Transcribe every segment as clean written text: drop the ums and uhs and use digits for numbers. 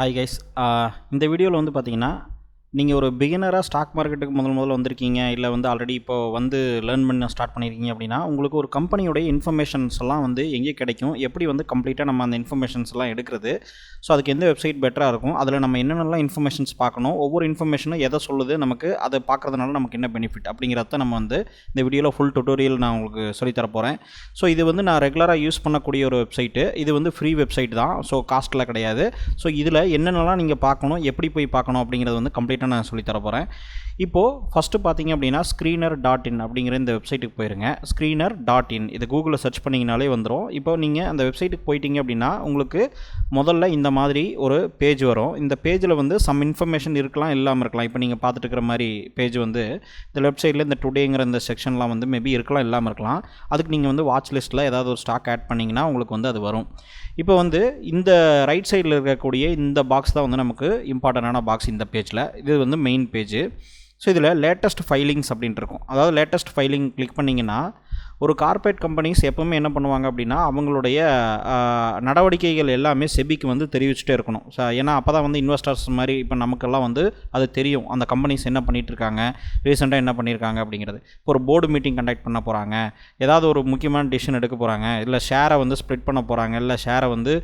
Hi guys, இந்த வீடியோவில் வந்து பார்த்தீங்கன்னா நீங்கள் ஒரு பிகினராக ஸ்டாக் மார்க்கெட்டுக்கு முதல்ல வந்திருக்கீங்க, இல்லை வந்து ஆல்ரெடி இப்போ வந்து லேர்ன் பண்ண ஸ்டார்ட் பண்ணியிருக்கீங்க அப்படின்னா உங்களுக்கு ஒரு கம்பெனியோடைய இன்ஃபர்மேஷன்ஸ் எல்லாம் வந்து எங்கே கிடைக்கும், எப்படி வந்து கம்ப்ளீட்டாக நம்ம அந்த இன்ஃபர்மேஷன்ஸ் எல்லாம் எடுக்கிறது, ஸோ அதுக்கு எந்த வெப்சைட் பெட்டராக இருக்கும், அதில் நம்ம என்னென்னலாம் இன்ஃபர்மேஷன்ஸ் பார்க்கணும், ஒவ்வொரு இன்ஃபர்மேஷனும் எதை சொல்லுது, நமக்கு அதை பார்க்குறதுனால நமக்கு என்ன பெனிஃபிட் அப்படிங்கிறத நம்ம வந்து இந்த வீடியோவில் ஃபுல் டுட்டோரியல் நான் உங்களுக்கு சொல்லித்தர போகிறேன். ஸோ இது வந்து நான் ரெகுலராக யூஸ் பண்ணக்கூடிய ஒரு வெப்சைட்டு. இது வந்து ஃப்ரீ வெப்சைட் தான், ஸோ காஸ்ட்டில் கிடையாது. ஸோ இதில் என்னென்னலாம் நீங்கள் பார்க்கணும், எப்படி போய் பார்க்கணும் அப்படிங்கிறது வந்து கம்ப்ளீட்டாக நான் சொல்லித்தர போகிறேன். இப்போது ஃபஸ்ட்டு பார்த்தீங்க அப்படின்னா screener.in அப்படிங்கிற இந்த வெப்சைட்டுக்கு போயிருங்க. screener.in இது கூகுளில் சர்ச் பண்ணிங்கனாலே வந்துடும். இப்போ நீங்கள் அந்த வெப்சைட்டுக்கு போயிட்டீங்க அப்படின்னா உங்களுக்கு முதல்ல இந்த மாதிரி ஒரு பேஜ் வரும். இந்த பேஜில் வந்து சம் இன்ஃபர்மேஷன் இருக்கலாம், இல்லாமல் இருக்கலாம். இப்போ நீங்கள் பார்த்துட்டு இருக்கிற மாதிரி பேஜ் வந்து இந்த வெப்சைட்டில் இந்த டுடேங்கிற இந்த செக்ஷன்லாம் வந்து மேபி இருக்கலாம், இல்லாமல் இருக்கலாம். அதுக்கு நீங்கள் வந்து வாட்ச் லிஸ்ட்டில் ஏதாவது ஒரு ஸ்டாக் ஆட் பண்ணிங்கன்னா உங்களுக்கு வந்து அது வரும். இப்போ வந்து இந்த ரைட் சைடில் இருக்கக்கூடிய இந்த பாக்ஸ் தான் வந்து நமக்கு இம்பார்ட்டண்டான பாக்ஸ் இந்த பேஜில். இது வந்து மெயின் பேஜ். ஸோ இதில் லேட்டஸ்ட் ஃபைலிங்ஸ் அப்படின்ட்டு இருக்கும். அதாவது லேட்டஸ்ட் ஃபைலிங் கிளிக் பண்ணிங்கன்னா ஒரு கார்ப்பரேட் கம்பெனிஸ் எப்போவுமே என்ன பண்ணுவாங்க அப்படின்னா அவங்களுடைய நடவடிக்கைகள் எல்லாமே செபிக்கு வந்து தெரிவிச்சுட்டே இருக்கணும். ஏன்னா அப்போ தான் வந்து இன்வெஸ்டர்ஸ் மாதிரி இப்போ நமக்கெல்லாம் வந்து அது தெரியும், அந்த கம்பெனிஸ் என்ன பண்ணிகிட்ருக்காங்க, ரீசெண்டாக என்ன பண்ணியிருக்காங்க அப்படிங்கிறது. இப்போ ஒரு போர்டு மீட்டிங் கண்டக்ட் பண்ண போகிறாங்க, ஏதாவது ஒரு முக்கியமான டிசிஷன் எடுக்க போகிறாங்க, இல்லை ஷேரை வந்து ஸ்ப்ளிட் பண்ண போகிறாங்க, இல்லை ஷேரை வந்து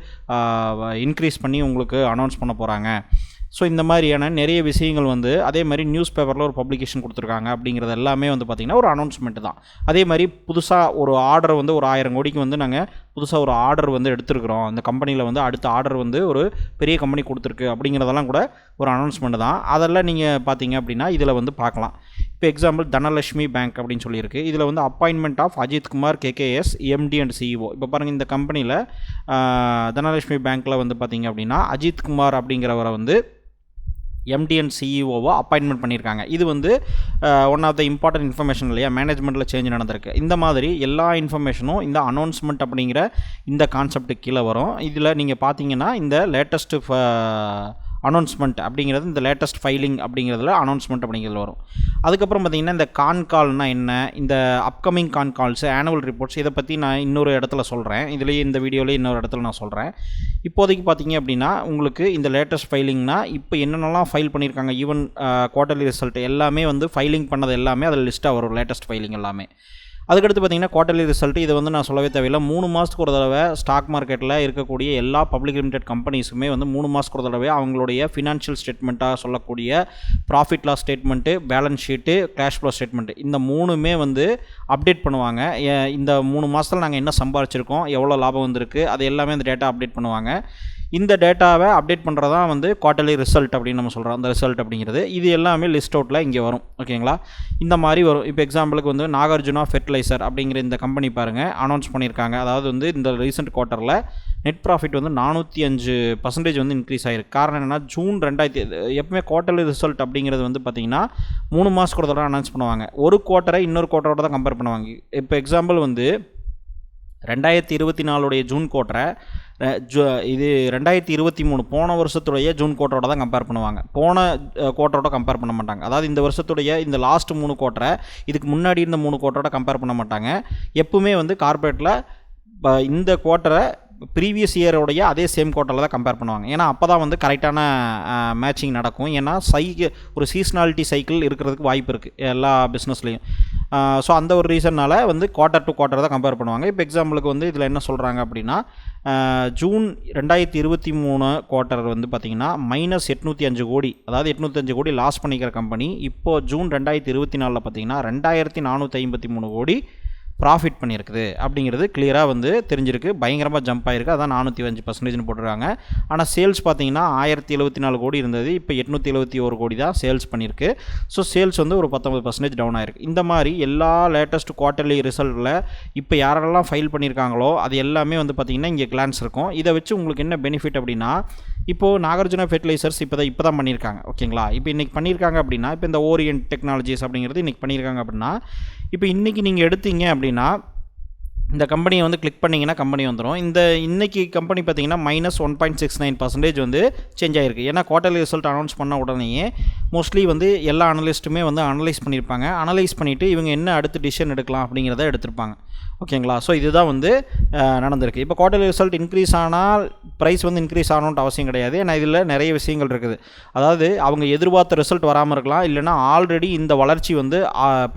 இன்க்ரீஸ் பண்ணி உங்களுக்கு அனௌன்ஸ் பண்ண போகிறாங்க. ஸோ இந்த மாதிரியான நிறைய விஷயங்கள் வந்து அதே மாதிரி நியூஸ் பேப்பரில் ஒரு பப்ளிகேஷன் கொடுத்துருக்காங்க அப்படிங்கிறது எல்லாமே வந்து பார்த்திங்கன்னா ஒரு அனௌன்ஸ்மெண்ட் தான். அதே மாதிரி புதுசாக ஒரு ஆர்டர் வந்து ஒரு 1000 கோடிக்கு வந்து நாங்கள் புதுசாக ஒரு ஆர்டர் வந்து எடுத்துருக்குறோம், இந்த கம்பெனியில் வந்து அடுத்த ஆர்டர் வந்து ஒரு பெரிய கம்பெனி கொடுத்துருக்கு அப்படிங்கிறதெல்லாம் கூட ஒரு அனௌன்ஸ்மெண்ட் தான். அதெல்லாம் நீங்கள் பார்த்தீங்க அப்படின்னா இதில் வந்து பார்க்கலாம். இப்போ எக்ஸாம்பிள் தனலட்சுமி பேங்க் அப்படின்னு சொல்லியிருக்கு. இதில் வந்து appointment of Ajith Kumar KKS MD and CEO. இப்போ பாருங்கள், இந்த கம்பெனியில் தனலட்சுமி பேங்க்கில் வந்து பார்த்திங்க அப்படின்னா அஜித் குமார் அப்படிங்கிறவரை வந்து MD அண்ட் CEOவை அப்பாயின்மெண்ட் பண்ணியிருக்காங்க. இது வந்து one of the important information இல்லையா, மேனேஜ்மெண்ட்டில் சேஞ்ச் நடந்திருக்கு. இந்த மாதிரி எல்லா இன்ஃபர்மேஷனும் இந்த அனௌன்ஸ்மெண்ட் அப்படிங்கிற இந்த கான்செப்ட்டுக்கு கீழே வரும். இதில் நீங்கள் பார்த்தீங்கன்னா இந்த லேட்டஸ்ட்டு அனௌன்ஸ்மெண்ட் அப்படிங்கிறது இந்த லேட்டஸ்ட் ஃபைலிங் அப்படிங்கிறதுல அனௌன்ஸ்மெண்ட் அப்படிங்கிறதுல வரும். அதுக்கப்புறம் பார்த்திங்கன்னா இந்த கால்னால் என்ன, இந்த அப்கமிங் கால்ஸு, ஆனுவல் ரிப்போர்ட்ஸ், இதை பற்றி நான் இன்னொரு இடத்துல சொல்கிறேன். இதுலேயே இந்த வீடியோலேயே இன்னொரு இடத்துல நான் சொல்கிறேன். இப்போதைக்கு பார்த்திங்க அப்படின்னா உங்களுக்கு இந்த லேட்டஸ்ட் ஃபைலிங்னா இப்போ என்னென்னலாம் ஃபைல் பண்ணியிருக்காங்க, ஈவன் குவார்ட்டர்லி ரிசல்ட் எல்லாமே வந்து ஃபைலிங் பண்ணது எல்லாமே அதில் லிஸ்ட்டாக வரும், லேட்டஸ்ட் ஃபைலிங் எல்லாமே. அதுக்கடுத்து பார்த்திங்கன்னா குவார்ட்டர்லி ரிசல்ட், இது வந்து நான் சொல்லவே தேவையில்லை. 3 மாதத்துக்கு ஒரு தடவை ஸ்டாக் மார்க்கெட்டில் இருக்கக்கூடிய எல்லா பப்ளிக் லிமிடெட் கம்பெனிஸுமே வந்து 3 மாதத்துக்கு ஒரு தடவை அவங்களுடைய ஃபினான்ஷியல் ஸ்டேட்மெண்ட்டாக சொல்லக்கூடிய profit loss statement, balance sheet, cash flow statement, இந்த 3மே வந்து அப்டேட் பண்ணுவாங்க. இந்த 3 மாதத்தில் நாங்கள் என்ன சம்பாரிச்சிருக்கோம், எவ்வளோ லாபம் வந்திருக்கு, அது எல்லாமே அந்த டேட்டா அப்டேட் பண்ணுவாங்க. இந்த டேட்டாவை அப்டேட் பண்ணுறதான் வந்து குவார்ட்டர்லி ரிசல்ட் அப்படின்னு நம்ம சொல்கிறோம். அந்த ரிசல்ட் அப்படிங்கிறது இது எல்லாமே லிஸ்ட் அவுட்டில் இங்கே வரும். ஓகேங்களா, இந்த மாதிரி வரும். இப்போ எக்ஸாம்பிளுக்கு வந்து நாகார்ஜுனா ஃபெர்டிலைசர் அப்படிங்கிற இந்த கம்பெனி பாருங்கள், அனௌன்ஸ் பண்ணியிருக்காங்க. அதாவது வந்து இந்த ரீசெண்ட் குவார்ட்டரில் நெட் ப்ராஃபிட் வந்து 405% வந்து இன்க்ரீஸ் ஆகிருக்கு. காரணம் என்னென்னா ஜூன் 2000 எப்பவுமே குவார்ட்டர்லி ரிசல்ட் அப்படிங்கிறது வந்து பார்த்திங்கன்னா 3 மாதத்துக்கு ஒரு தடவை அனௌன்ஸ் பண்ணுவாங்க. ஒரு குவார்ட்டரை இன்னொரு குவார்ட்டரோட தான் கம்பேர் பண்ணுவாங்க. இப்போ எக்ஸாம்பிள் வந்து 2024 ஜூன் குவார்ட்டரை இது 2023 போன வருஷத்துடைய ஜூன் குவார்ட்டரோட தான் கம்பேர் பண்ணுவாங்க. போன குவார்ட்டரோட கம்பேர் பண்ண மாட்டாங்க. அதாவது இந்த வருஷத்துடைய இந்த லாஸ்ட் 3 குவார்ட்டரை இதுக்கு முன்னாடி இருந்த 3 குவார்ட்டரோட கம்பேர் பண்ண மாட்டாங்க. எப்பவுமே வந்து கார்ப்பரேட்டில் இந்த குவார்ட்டரை ப்ரீவியஸ் இயரோடைய அதே சேம் குவார்ட்டரில் தான் கம்பேர் பண்ணுவாங்க. ஏன்னா அப்போ தான் வந்து கரெக்டான மேட்சிங் நடக்கும். ஏன்னா ஒரு சீஸ்னாலிட்டி சைக்கிள் இருக்கிறதுக்கு வாய்ப்பு இருக்குது எல்லா பிஸ்னஸ்லேயும். ஸோ அந்த ஒரு ரீசன்னால் வந்து குவார்ட்டர் டு குவார்ட்டர் தான் கம்பேர் பண்ணுவாங்க. இப்போ எக்ஸாம்பிளுக்கு வந்து இதில் என்ன சொல்கிறாங்க அப்படின்னா ஜூன் 2023 குவார்ட்டர் வந்து பார்த்திங்கன்னா -805 கோடி, அதாவது 805 கோடி லாஸ் பண்ணிக்கிற கம்பெனி இப்போது ஜூன் 2024 பார்த்திங்கன்னா 2453 கோடி ப்ராஃபிட் பண்ணியிருக்குது அப்படிங்கிறது கிளியராக வந்து தெரிஞ்சிருக்கு. பயங்கரமாக ஜம்ப் ஆகிருக்கு. அதான் 405% போட்டிருக்காங்க. ஆனால் சேல்ஸ் பார்த்தீங்கன்னா 1074 கோடி இருந்தது, இப்போ 871 கோடி தான் சேல்ஸ் பண்ணியிருக்கு. ஸோ சேல்ஸ் வந்து ஒரு 19% டவுன் ஆகிருக்கு. இந்த மாதிரி எல்லா லேட்டஸ்ட் குவார்ட்டர்லி ரிசல்ட்டில் இப்போ யாரெல்லாம் ஃபைல் பண்ணியிருக்காங்களோ அது எல்லாமே வந்து பார்த்திங்கன்னா இங்கே கிளான்ஸ் இருக்கும். இதை வச்சு உங்களுக்கு என்ன பெனிஃபிட் அப்படின்னா, இப்போது நாகார்ஜுனா ஃபெர்டிலைசர்ஸ் இப்போ தான் பண்ணியிருக்காங்க. ஓகேங்களா, இப்போ இன்றைக்கி பண்ணியிருக்காங்க அப்படின்னா, இப்போ இந்த ஓரியன்ட் டெக்னாலஜிஸ் அப்படிங்கிறது இன்றைக்கி பண்ணியிருக்காங்க அப்படின்னா, இப்போ இன்றைக்கி நீங்கள் எடுத்தீங்க அப்படின்னா இந்த கம்பெனியை வந்து கிளிக் பண்ணிங்கன்னா கம்பெனி வந்துடும். இன்றைக்கி கம்பெனி பார்த்திங்கன்னா -1.69% வந்து சேஞ்ச் ஆகிருக்கு. ஏன்னா குவார்ட்டர்லி ரிசல்ட் அனௌன்ஸ் பண்ண உடனேயே மோஸ்ட்லி வந்து எல்லா அனலிஸ்ட்டுமே வந்து அனலைஸ் பண்ணியிருப்பாங்க. அனலைஸ் பண்ணிவிட்டு இவங்க என்ன அடுத்த டிசிஷன் எடுக்கலாம் அப்படிங்கிறத எடுத்திருப்பாங்க. ஓகேங்களா. ஸோ இதுதான் வந்து நடந்திருக்கு. இப்போ குவார்ட்டர்லி ரிசல்ட் இன்க்ரீஸ் ஆனால் ப்ரைஸ் வந்து இன்க்ரீஸ் ஆகணுன்ட்டு அவசியம் கிடையாது. ஏன்னா இதில் நிறைய விஷயங்கள் இருக்குது. அதாவது அவங்க எதிர்பார்த்த ரிசல்ட் வராமல் இருக்கலாம், இல்லைனா ஆல்ரெடி இந்த வளர்ச்சி வந்து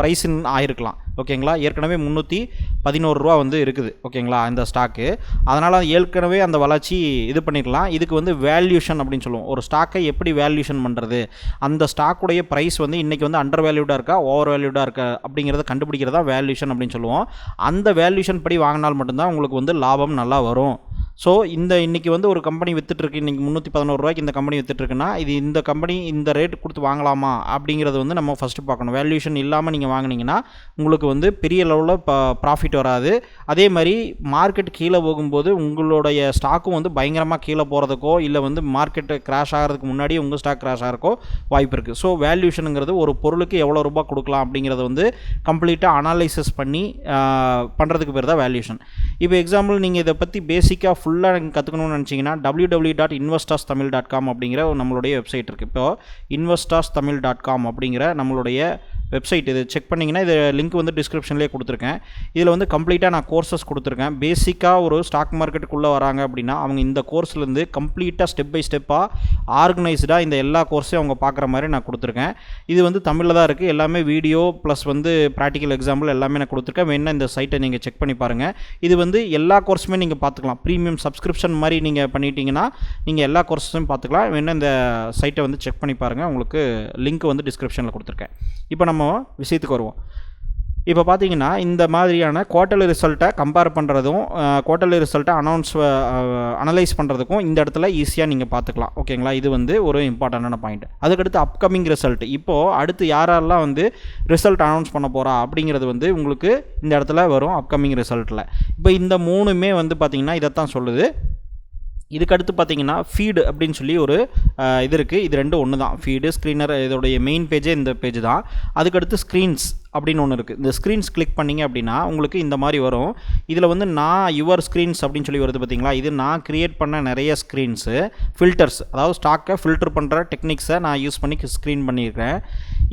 ப்ரைஸின் ஆகிருக்கலாம். ஓகேங்களா. ஏற்கனவே 311 ரூபா வந்து இருக்குது. ஓகேங்களா இந்த ஸ்டாக்கு. அதனால் ஏற்கனவே அந்த வளர்ச்சி இது பண்ணிக்கலாம். இதுக்கு வந்து வேல்யூஷன் அப்படின்னு சொல்லுவோம். ஒரு ஸ்டாக்கை எப்படி வேல்யூஷன் பண்ணுறது, அந்த ஸ்டாக்குடைய ப்ரைஸ் வந்து இன்றைக்கி வந்து அண்டர் வேல்யூடாக இருக்கா ஓவர் வேல்யூடாக இருக்கா அப்படிங்கிறத கண்டுபிடிக்கிறதா வேல்யூஷன் அப்படின்னு சொல்லுவோம். அந்த வேல்யூஷன் படி வாங்கினால் மட்டும்தான் உங்களுக்கு வந்து லாபம் நல்லா வரும். ஸோ இன்றைக்கி வந்து ஒரு கம்பெனி விற்றுட்டுருக்கு, இன்றைக்கி 311 ரூபாய்க்கு இந்த கம்பெனி விற்றுட்டுருக்குன்னா இது இந்த கம்பெனி இந்த ரேட் கொடுத்து வாங்கலாமா அப்படிங்கிறது வந்து நம்ம ஃபஸ்ட்டு பார்க்கணும். வேல்யூஷன் இல்லாமல் நீங்கள் வாங்கினீங்கன்னா உங்களுக்கு வந்து பெரிய லெவலில் ப்ராஃபிட் வராது. அதே மாதிரி மார்க்கெட் கீழே போகும்போது உங்களுடைய ஸ்டாக்கும் வந்து பயங்கரமாக கீழே போகிறதுக்கோ இல்லை வந்து மார்க்கெட்டு கிராஷ் ஆகிறதுக்கு முன்னாடி உங்கள் ஸ்டாக் கிராஷ் ஆகிறக்கோ வாய்ப்பு இருக்குது. ஸோ வேல்யூஷனுங்கிறது ஒரு பொருளுக்கு எவ்வளோ ரூபா கொடுக்கலாம் அப்படிங்கிறத வந்து கம்ப்ளீட்டாக அனாலிசிஸ் பண்ணி பண்ணுறதுக்கு பேர் தான் வேல்யூஷன். இப்போ எக்ஸாம்பிள் நீங்கள் இதை பற்றி பேசிக்காக ஃபுல்லாக நீங்கள் கற்றுக்கணும்னு நினச்சிங்கன்னா www.investorstamil.com அப்படிங்கிற நம்மளுடைய வெப்சைட் இருக்குது. இப்போது investorstamil.com அப்படிங்கிற நம்மளுடைய வெப்சைட் இது செக் பண்ணிங்கன்னா இது லிங்க் வந்து டிஸ்கிரிப்ஷன்லேயே கொடுத்துருக்கேன். இதில் வந்து கம்ப்ளீட்டாக நான் கோர்சஸ் கொடுத்துருக்கேன். பேசிக்காக ஒரு ஸ்டாக் மார்க்கெட்டுக்குள்ளே வராங்க அப்படின்னா அவங்க இந்த கோர்ஸ்லேருந்து கம்ப்ளீட்டாக ஸ்டெப் பை ஸ்டெப்பாக ஆர்கனைஸ்டாக இந்த எல்லா கோர்ஸையும் அவங்க பார்க்குற மாதிரி நான் கொடுத்துருக்கேன். இது வந்து தமிழில் தான் இருக்குது. எல்லாமே வீடியோ ப்ளஸ் வந்து ப்ராக்டிக்கல் எக்ஸாம்பிள் எல்லாமே நான் கொடுத்துருக்கேன். வேணா இந்த சைட்டை நீங்கள் செக் பண்ணி பாருங்கள். இது வந்து எல்லா கோர்ஸுமே நீங்கள் பார்த்துக்கலாம். ப்ரீமியம் சப்ஸ்கிரிப்ஷன் மாதிரி நீங்கள் பண்ணிட்டீங்கன்னா நீங்கள் எல்லா கோர்ஸஸும் பார்த்துக்கலாம். வேணா இந்த சைட்டை வந்து செக் பண்ணி பாருங்கள். உங்களுக்கு லிங்க் வந்து டிஸ்கிரிப்ஷனில் கொடுத்துருக்கேன். இப்போ நம்ம விஷயத்துக்கு வருவோம். இப்போ பார்த்தீங்கன்னா இந்த மாதிரியான குவார்ட்டர்லி ரிசல்ட்டை கம்பேர் பண்ணுறதும் குவார்ட்டர்லி ரிசல்ட்டை அனலைஸ் பண்ணுறதுக்கும் இந்த இடத்துல ஈஸியாக நீங்கள் பார்த்துக்கலாம். ஓகேங்களா. இது வந்து ஒரு இம்பார்ட்டண்டான பாயிண்ட். அதுக்கடுத்து அப்கமிங் ரிசல்ட். இப்போது அடுத்து யாரெல்லாம் வந்து ரிசல்ட் அனௌன்ஸ் பண்ண போகிறா அப்படிங்கிறது வந்து உங்களுக்கு இந்த இடத்துல வரும் அப்கமிங் ரிசல்ட்டில். இப்போ இந்த மூணுமே வந்து பார்த்திங்கன்னா இதைத்தான் சொல்லுது. இதுக்கடுத்து பார்த்தீங்கன்னா ஃபீடு அப்படின்னு சொல்லி ஒரு இது இருக்குது. இது ரெண்டும் ஒன்று தான். ஃபீடு ஸ்க்ரீனர் இதோடைய மெயின் பேஜே இந்த பேஜ் தான். அதுக்கடுத்து ஸ்க்ரீன்ஸ் அப்படின்னு ஒன்று இருக்குது. இந்த ஸ்க்ரீன்ஸ் கிளிக் பண்ணிங்க அப்படின்னா உங்களுக்கு இந்த மாதிரி வரும். இதில் வந்து யுவர் ஸ்க்ரீன்ஸ் அப்படின்னு சொல்லி வருது பார்த்தீங்களா. இது நான் க்ரியேட் பண்ண நிறைய ஸ்க்ரீன்ஸு ஃபில்டர்ஸ், அதாவது ஸ்டாக்கை ஃபில்டர் பண்ணுற டெக்னிக்ஸை நான் யூஸ் பண்ணி ஸ்க்ரீன் பண்ணியிருக்கேன்.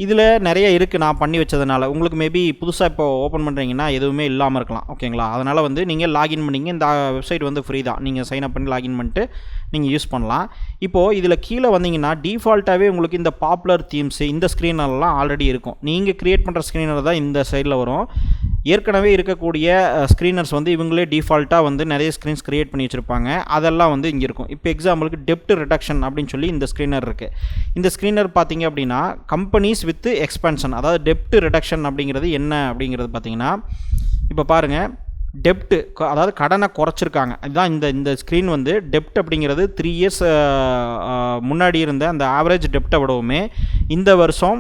இதில் நிறைய இருக்குது நான் பண்ணி வச்சதுனால. உங்களுக்கு மேபி புதுசாக இப்போ ஓப்பன் பண்ணுறீங்கன்னா எதுவுமே இல்லாமல் இருக்கலாம். ஓகேங்களா. அதனால் வந்து நீங்கள் லாகின் பண்ணிங்க. இந்த வெப்சைட் வந்து ஃப்ரீ தான். நீங்கள் சைன் அப் பண்ணி லாகின் பண்ணிட்டு நீங்கள் யூஸ் பண்ணலாம். இப்போது இதில் கீழே வந்தீங்கன்னா டிஃபால்ட்டாகவே உங்களுக்கு இந்த பாப்புலர் தீம்ஸு இந்த ஸ்க்ரீனர்லாம் ஆல்ரெடி இருக்கும். நீங்கள் க்ரியேட் பண்ணுற ஸ்க்ரீனர் தான் இந்த சைடில் வரும். ஏற்கனவே இருக்கக்கூடிய ஸ்க்ரீனர்ஸ் வந்து இவங்களே டிஃபால்ட்டாக வந்து நிறைய ஸ்க்ரீன்ஸ் க்ரியேட் பண்ணி வச்சுருப்பாங்க. அதெல்லாம் வந்து இங்கே இருக்கும். இப்போ எக்ஸாம்பிளுக்கு டெப்ட் ரிடக்ஷன் அப்படின்னு சொல்லி இந்த ஸ்க்ரீனர் இருக்குது. இந்த ஸ்க்ரீனர் பார்த்தீங்க அப்படின்னா கம்பெனிஸ் வித் எக்ஸ்பென்ஷன், அதாவது டெப்ட் ரிடக்ஷன் அப்படிங்கிறது என்ன அப்படிங்கிறது பார்த்தீங்கன்னா இப்போ பாருங்கள். டெப்ட்டு, அதாவது கடனை குறைச்சிருக்காங்க. இதுதான் இந்த ஸ்க்ரீன் வந்து டெப்ட் அப்படிங்கிறது 3 இயர்ஸ் முன்னாடி இருந்த அந்த ஆவரேஜ் டெப்ட்டை விடவுமே இந்த வருஷம்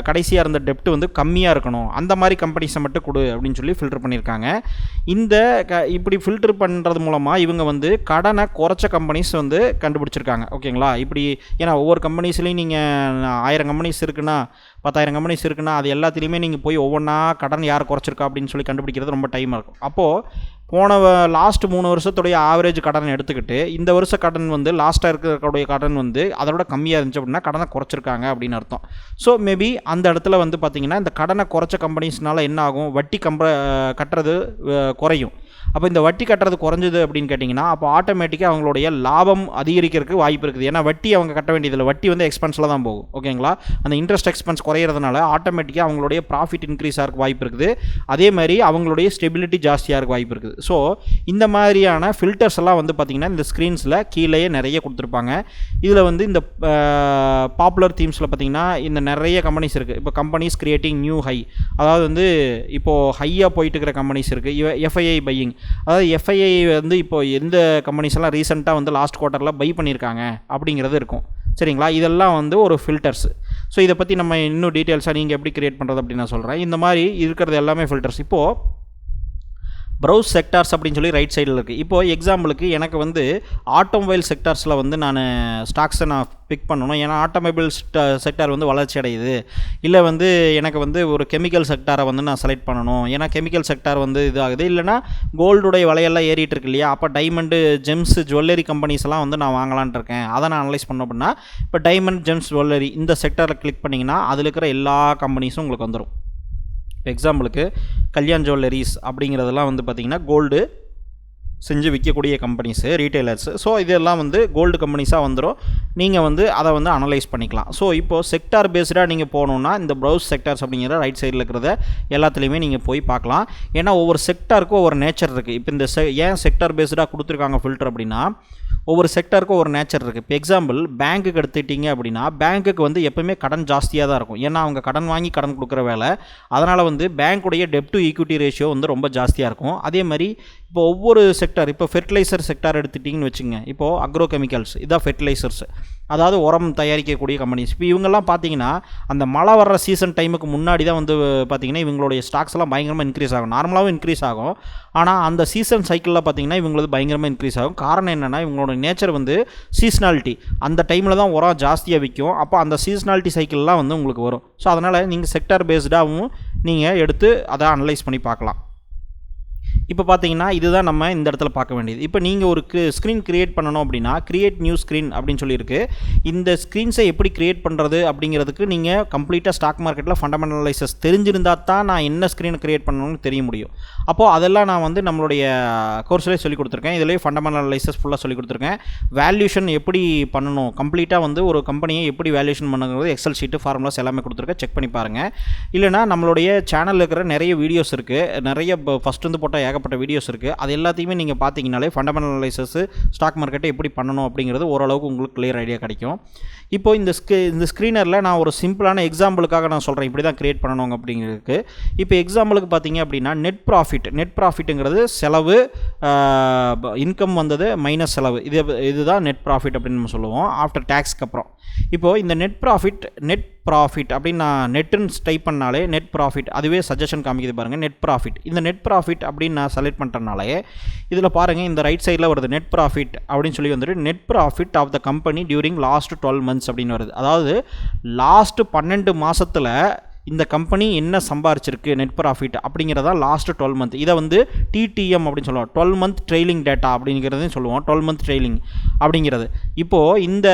கடைசியாக இருந்த டெப்ட் வந்து கம்மியாக இருக்கணும், அந்த மாதிரி கம்பெனிஸை மட்டும் கொடு அப்படின்னு சொல்லி ஃபில்டர் பண்ணியிருக்காங்க. இப்படி ஃபில்டர் பண்ணுறது மூலமாக இவங்க வந்து கடனை குறைச்ச கம்பெனிஸ் வந்து கண்டுபிடிச்சிருக்காங்க. ஓகேங்களா. இப்படி ஏன்னா ஒவ்வொரு கம்பெனிஸ்லேயும் நீங்கள் 1000 கம்பெனிஸ் இருக்குன்னா 10,000 கம்பெனிஸ் இருக்குன்னா அது எல்லாத்துலேயுமே நீங்கள் போய் ஒவ்வொன்றா கடன் யார் குறைச்சிருக்கா அப்படின்னு சொல்லி கண்டுபிடிக்கிறது ரொம்ப டைம் இருக்கும். அப்போது லாஸ்ட் 3 வருஷத்துடைய ஆவரேஜ் கடன் எடுத்துக்கிட்டு இந்த வருஷ கடன் வந்து லாஸ்ட்டாக இருக்கக்கூடிய கடன் வந்து அதோட கம்மியாக இருந்துச்சு அப்படின்னா கடனை குறைச்சிருக்காங்க அப்படின்னு அர்த்தம். ஸோ மேபி அந்த இடத்துல வந்து பார்த்திங்கன்னா இந்த கடனை குறைச்ச கம்பெனிஸ்னால என்ன ஆகும், வட்டி கட்டுறது குறையும். அப்போ இந்த வட்டி கட்டுறது குறைஞ்சது அப்படின்னு கேட்டிங்கன்னா அப்போ ஆட்டோமேட்டிக்காக அவங்களுடைய லாபம் அதிகரிக்கிறதுக்கு வாய்ப்பு இருக்குது. ஏன்னா வட்டி அவங்க கட்ட வேண்டியதில்லை, வட்டி வந்து எக்ஸ்பென்ஸில் தான் போகும். ஓகேங்களா. அந்த இன்ட்ரெஸ்ட் எக்ஸ்பென்ஸ் குறையிறதுனால ஆட்டோமேட்டிக்காக அவங்களுடைய ப்ராஃபிட் இன்க்ரீஸ் ஆகிறதுக்கு வாய்ப்பு இருக்குது. அதே மாதிரி அவங்களுடைய ஸ்டெபிலிட்டி ஜாஸ்தியாக இருக்க வாய்ப்பு இருக்குது. ஸோ இந்த மாதிரியான ஃபில்டர்ஸ் எல்லாம் வந்து பார்த்திங்கன்னா இந்த ஸ்க்ரீன்ஸில் கீழேயே நிறைய கொடுத்துருப்பாங்க. இதில் வந்து இந்த பாப்புலர் தீம்ஸில் பார்த்திங்கன்னா இந்த நிறைய கம்பெனிஸ் இருக்குது. இப்போ கம்பெனிஸ் கிரியேட்டிங் நியூ ஹை, அதாவது வந்து இப்போது ஹையாக போயிட்டு இருக்கிற கம்பெனிஸ் இருக்குது. எஃப்ஐஐ பையிங், அதாவது எஃப்ஐஐ வந்து இப்போது எந்த கம்பெனிஸ் எல்லாம் ரீசெண்டாக வந்து லாஸ்ட் குவார்ட்டரில் பை பண்ணியிருக்காங்க அப்படிங்கிறது இருக்கும். சரிங்களா. இதெல்லாம் வந்து ஒரு ஃபில்டர்ஸ். ஸோ இதை பற்றி நம்ம இன்னும் டீட்டெயில்ஸாக நீங்கள் எப்படி கிரியேட் பண்ணுறது அப்படின்னு நான் சொல்கிறேன். இந்த மாதிரி இருக்கிறது எல்லாமே ஃபில்டர்ஸ். இப்போது ப்ரௌஸ் செக்டார்ஸ் அப்படின்னு சொல்லி ரைட் சைடில் இருக்குது. இப்போது எக்ஸாம்பிளுக்கு எனக்கு வந்து ஆட்டோமொபைல் செக்டார்ஸில் வந்து நான் ஸ்டாக்ஸை நான் பிக் பண்ணணும். ஏன்னா ஆட்டோமொபைல் செக்டார் வந்து வளர்ச்சி அடையுது. இல்லை வந்து எனக்கு வந்து ஒரு கெமிக்கல் செக்டாரை வந்து நான் செலக்ட் பண்ணணும். ஏன்னா கெமிக்கல் செக்டார் வந்து இதாகுது. இல்லைனா கோல்டுடைய விலையெல்லாம் ஏறிட்டு இருக்கு இல்லையா. அப்போ டைமண்டு, ஜெம்ஸ், ஜுவல்லரி கம்பெனிஸ் எல்லாம் வந்து நான் வாங்கலான் இருக்கேன். அதை நான் அனலைஸ் பண்ணோம் அப்படின்னா இப்போ டைமண்ட், ஜெம்ஸ், ஜுவல்லரி இந்த செக்டாரில் கிளிக் பண்ணிங்கன்னா அதில் இருக்கிற எல்லா கம்பெனிஸும் உங்களுக்கு வந்துடும். இப்போ எக்ஸாம்பிளுக்கு கல்யாண் ஜுவல்லரிஸ் அப்படிங்கிறதெல்லாம் வந்து பார்த்திங்கன்னா கோல்டு செஞ்சு விற்கக்கூடிய கம்பெனிஸு, ரீட்டைலர்ஸு. ஸோ இதெல்லாம் வந்து கோல்டு கம்பெனிஸாக வந்துடும். நீங்கள் வந்து அதை வந்து அனலைஸ் பண்ணிக்கலாம். ஸோ இப்போது செக்டார் பேஸ்டாக நீங்கள் போகணுன்னா இந்த ப்ரௌஸ் செக்டார்ஸ் அப்படிங்கிற ரைட் சைடில் இருக்கிறத எல்லாத்துலேயுமே நீங்கள் போய் பார்க்கலாம். ஏன்னா ஒவ்வொரு செக்டாருக்கும் ஒவ்வொரு நேச்சர் இருக்குது. இப்போ இந்த ஏன் செக்டார் பேஸ்டாக கொடுத்துருக்காங்க ஃபில்டர் அப்படின்னா, ஒவ்வொரு செக்டாருக்கும் ஒரு நேச்சர் இருக்குது. இப்போ எக்ஸாம்பிள் பேங்க்குக்கு எடுத்துக்கிட்டிங்க அப்படின்னா, பேங்க்குக்கு வந்து எப்போவுமே கடன் ஜாஸ்தியாக தான் இருக்கும். ஏன்னா அவங்க கடன் வாங்கி கடன் கொடுக்குற வேலை. அதனால் வந்து பேங்க்குடைய டெப்ட் டு ஈக்விட்டி ரேஷியோ வந்து ரொம்ப ஜாஸ்தியாக இருக்கும். அதே மாதிரி இப்போ ஒவ்வொரு செக்டார், இப்போ ஃபெர்டிலைசர் செக்டார் எடுத்துட்டிங்கன்னு வச்சுங்க. இப்போது அக்ரோ கெமிக்கல்ஸ் இதான் ஃபெர்டிலைசர்ஸ், அதாவது உரம் தயாரிக்கக்கூடிய கம்பெனிஸ். இப்போ இவங்கெல்லாம் பார்த்தீங்கன்னா அந்த மழை வர்ற சீசன் டைமுக்கு முன்னாடி தான் வந்து பார்த்திங்கன்னா இவங்களுடைய ஸ்டாக்ஸ் எல்லாம் பயங்கரமாக இன்க்ரீஸ் ஆகும். நார்மலாகவும் இன்க்ரீஸ் ஆகும். ஆனால் அந்த சீசன் சைக்கிளில் பார்த்திங்கன்னா இவங்களது பயங்கரமாக இன்க்ரீஸ் ஆகும். காரணம் என்னென்னா இவங்களோட நேச்சர் வந்து சீஸ்னாலிட்டி. அந்த டைமில் தான் உரம் ஜாஸ்தியாக விற்கும். அப்போ அந்த சீஸ்னாலிட்டி சைக்கிள்லாம் வந்து உங்களுக்கு வரும். ஸோ அதனால் நீங்கள் செக்டார் பேஸ்டாகவும் நீங்கள் எடுத்து அதை அனலைஸ் பண்ணி பார்க்கலாம். இப்போ பார்த்தீங்கன்னா இதுதான் நம்ம இந்த இடத்துல பார்க்க வேண்டியது. இப்போ நீங்கள் ஒரு ஸ்க்ரீன் க்ரியேட் பண்ணணும் அப்படின்னா க்ரியேட் நியூ ஸ்க்ரீன் அப்படின்னு சொல்லியிருக்கு. இந்த ஸ்க்ரீன்ஸை எப்படி க்ரியேட் பண்ணுறது அப்படிங்கிறதுக்கு நீங்கள் கம்ப்ளீட்டாக ஸ்டாக் மார்க்கெட்டில் ஃபண்டமெண்டல் அனலைசிஸ் தெரிஞ்சிருந்தால் தான் நான் என்ன ஸ்க்ரீனை க்ரியேட் பண்ணணும்னு தெரிய முடியும். அப்போது அதெல்லாம் நான் வந்து நம்மளுடைய கோர்ஸ்லேயே சொல்லிக் கொடுத்துருக்கேன். இதிலேயே ஃபண்டமெண்டல் அனலைசிஸ் ஃபுல்லாக சொல்லிக் கொடுத்துருக்கேன். வேல்யூஷன் எப்படி பண்ணணும், கம்ப்ளீட்டாக வந்து ஒரு கம்பெனியை எப்படி வேல்யூஷன் பண்ணுங்கிறது எக்ஸல் ஷீட்டு ஃபார்முலாஸ் எல்லாமே கொடுத்துருக்கேன். செக் பண்ணி பாருங்கள். இல்லைனா நம்மளுடைய சேனலில் இருக்கிற நிறைய வீடியோஸ் இருக்குது. நிறைய ஃபஸ்ட்டு வந்து போட்டால் ஏகப்பட்ட வீடியோஸ் இருக்குது. அது எல்லாத்தையுமே நீங்கள் பார்த்தீங்கனாலே ஃபண்டமெண்டல் அனலைசிஸ் ஸ்டாக் மார்க்கெட்டை எப்படி பண்ணணும் அப்படிங்கிறது ஓரளவுக்கு உங்களுக்கு கிளியர் ஐடியா கிடைக்கும். இப்போ இந்த ஸ்க்ரீனரில் நான் ஒரு சிம்பிளான எக்ஸாம்பிளுக்காக நான் சொல்கிறேன் இப்படி தான் க்ரியேட் பண்ணணும் அப்படிங்கிறதுக்கு. இப்போ எக்ஸாம்பிளுக்கு பார்த்தீங்க அப்படின்னா நெட் ப்ராஃபிட்டுங்கிறது செலவு, இன்கம் வந்தது மைனஸ் செலவு, இதுதான் நெட் ப்ராஃபிட் அப்படின்னு நம்ம சொல்லுவோம் ஆஃப்டர் டேக்ஸ்க்கு அப்புறம். இப்போது இந்த நெட் ப்ராஃபிட் அப்படின்னு நான் நெட்டுன்னு டைப் பண்ணாலே நெட் ப்ராஃபிட் அதுவே சஜஷன் காமிக்குது பாருங்கள். நெட் ப்ராஃபிட், இந்த நெட் ப்ராஃபிட் அப்படின்னு நான் செலக்ட் பண்ணுறதுனாலே இதில் பாருங்கள் இந்த ரைட் சைடில் வருது நெட் ப்ராஃபிட் அப்படின்னு சொல்லி வந்துட்டு net profit of the company during last 12 months அப்படின்னு வருது. அதாவது லாஸ்ட் 12 மாதத்தில் இந்த கம்பெனி என்ன சம்பாரிச்சிருக்கு நெட் ப்ராஃபிட் அப்படிங்கிறதா லாஸ்ட் 12 month. இதை வந்து டிடிஎம் அப்படின்னு சொல்லுவோம், 12 month ட்ரெயிலிங் டேட்டா அப்படிங்கிறதையும் சொல்லுவோம். 12 month ட்ரெயிலிங் அப்படிங்கிறது. இப்போது இந்த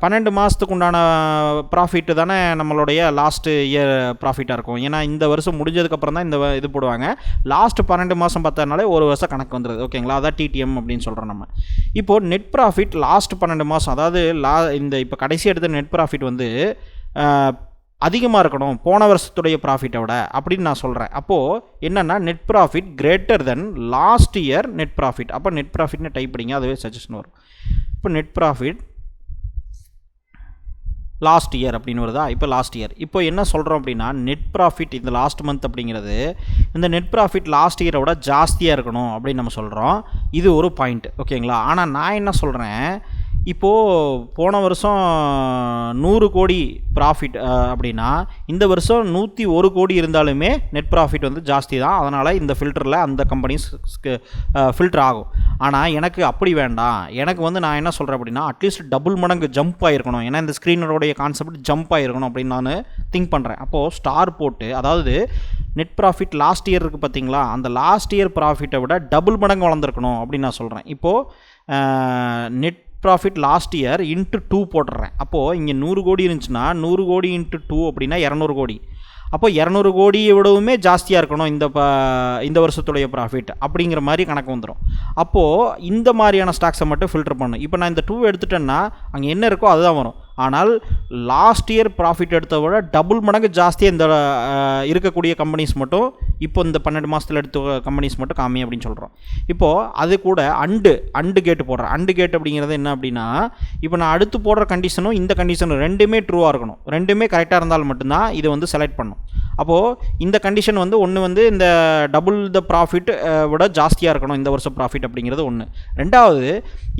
12 மாதத்துக்கு உண்டான ப்ராஃபிட்டு தானே நம்மளுடைய லாஸ்ட் இயர் ப்ராஃபிட்டாக இருக்கும். ஏன்னா இந்த வருஷம் முடிஞ்சதுக்கப்புறம் தான் இந்த இது போடுவாங்க. லாஸ்ட் 12 மாதம் பார்த்ததுனாலே ஒரு வருஷம் கணக்கு வந்துடுது. ஓகேங்களா, அதான் டிடிஎம் அப்படின்னு சொல்கிறோம் நம்ம. இப்போது நெட் ப்ராஃபிட் லாஸ்ட் 12 மாதம், அதாவது இந்த இப்போ கடைசி எடுத்த நெட் ப்ராஃபிட் வந்து அதிகமாக இருக்கணும் போன வருஷத்துடைய ப்ராஃபிட்டை விட அப்படின்னு நான் சொல்கிறேன். அப்போது என்னென்னா net profit greater then last year net profit. அப்போ நெட் ப்ராஃபிட்னு டைப் பண்ணிங்க, அதுவே சஜஷன் வரும். இப்போ நெட் ப்ராஃபிட் லாஸ்ட் இயர் அப்படின்னு வருதா. இப்போ லாஸ்ட் இயர் இப்போ என்ன சொல்கிறோம் அப்படின்னா நெட் ப்ராஃபிட் இந்த லாஸ்ட் மந்த் அப்படிங்கிறது இந்த நெட் ப்ராஃபிட் லாஸ்ட் இயரை விட ஜாஸ்தியாக இருக்கணும் அப்படின்னு நம்ம சொல்கிறோம். இது ஒரு பாயிண்ட். ஓகேங்களா, ஆனால் நான் என்ன சொல்கிறேன், இப்போது போன வருஷம் 100 கோடி ப்ராஃபிட் அப்படின்னா இந்த வருஷம் 101 கோடி இருந்தாலுமே நெட் ப்ராஃபிட் வந்து ஜாஸ்தி தான். அதனால் இந்த ஃபில்டரில் அந்த கம்பெனிஸ் ஃபில்டர் ஆகும். ஆனால் எனக்கு அப்படி வேண்டாம். எனக்கு வந்து நான் என்ன சொல்கிறேன் அப்படின்னா அட்லீஸ்ட் டபுள் மடங்கு ஜம்ப் ஆகிருக்கணும். ஏன்னா இந்த ஸ்க்ரீனருடைய கான்செப்ட் ஜம்ப் ஆகிருக்கணும் அப்படின்னு நான் திங்க் பண்ணுறேன். அப்போது ஸ்டார் போட்டு, அதாவது நெட் ப்ராஃபிட் லாஸ்ட் இயர் இருக்குது பார்த்தீங்களா, அந்த லாஸ்ட் இயர் ப்ராஃபிட்டை விட டபுள் மடங்கு வளர்ந்துருக்கணும் அப்படின்னு நான் சொல்கிறேன். இப்போது net profit last year into 2 போட்டுறேன். அப்போது இங்கே 100 கோடி இருந்துச்சுன்னா 100 கோடி இன்ட்டு 2 அப்படின்னா 200 கோடி. அப்போ 200 கோடியை விடவுமே ஜாஸ்தியாக இருக்கணும் இந்த வருஷத்துடைய ப்ராஃபிட் அப்படிங்கிற மாதிரி கணக்கு வந்துடும். அப்போது இந்த மாதிரியான ஸ்டாக்ஸை மட்டும் ஃபில்டர் பண்ணும். இப்போ நான் இந்த 2 எடுத்துட்டேன்னா அங்கே என்ன இருக்கோ அதுதான் வரும். ஆனால் லாஸ்ட் இயர் ப்ராஃபிட் எடுத்த விட டபுள் மடங்கு ஜாஸ்தியாக இந்த இருக்கக்கூடிய கம்பெனிஸ் மட்டும் இப்போ இந்த 12 மாதத்தில் எடுத்த கம்பெனிஸ் மட்டும் காமி அப்படின்னு சொல்கிறோம். இப்போது அது கூட அண்டு கேட்டு போடுறேன். அண்டு கேட் அப்படிங்கிறது என்ன அப்படின்னா, இப்போ நான் அடுத்து போடுற கண்டிஷனும் இந்த கண்டிஷனும் ரெண்டுமே ட்ரூவாக இருக்கணும். ரெண்டுமே கரெக்டாக இருந்தால் மட்டும்தான் இதை வந்து செலக்ட் பண்ணும். அப்போது இந்த கண்டிஷன் வந்து ஒன்று வந்து இந்த டபுள் த ப்ராஃபிட் விட ஜாஸ்தியாக இருக்கணும் இந்த வருஷம் ப்ராஃபிட் அப்படிங்கிறது ஒன்று. ரெண்டாவது,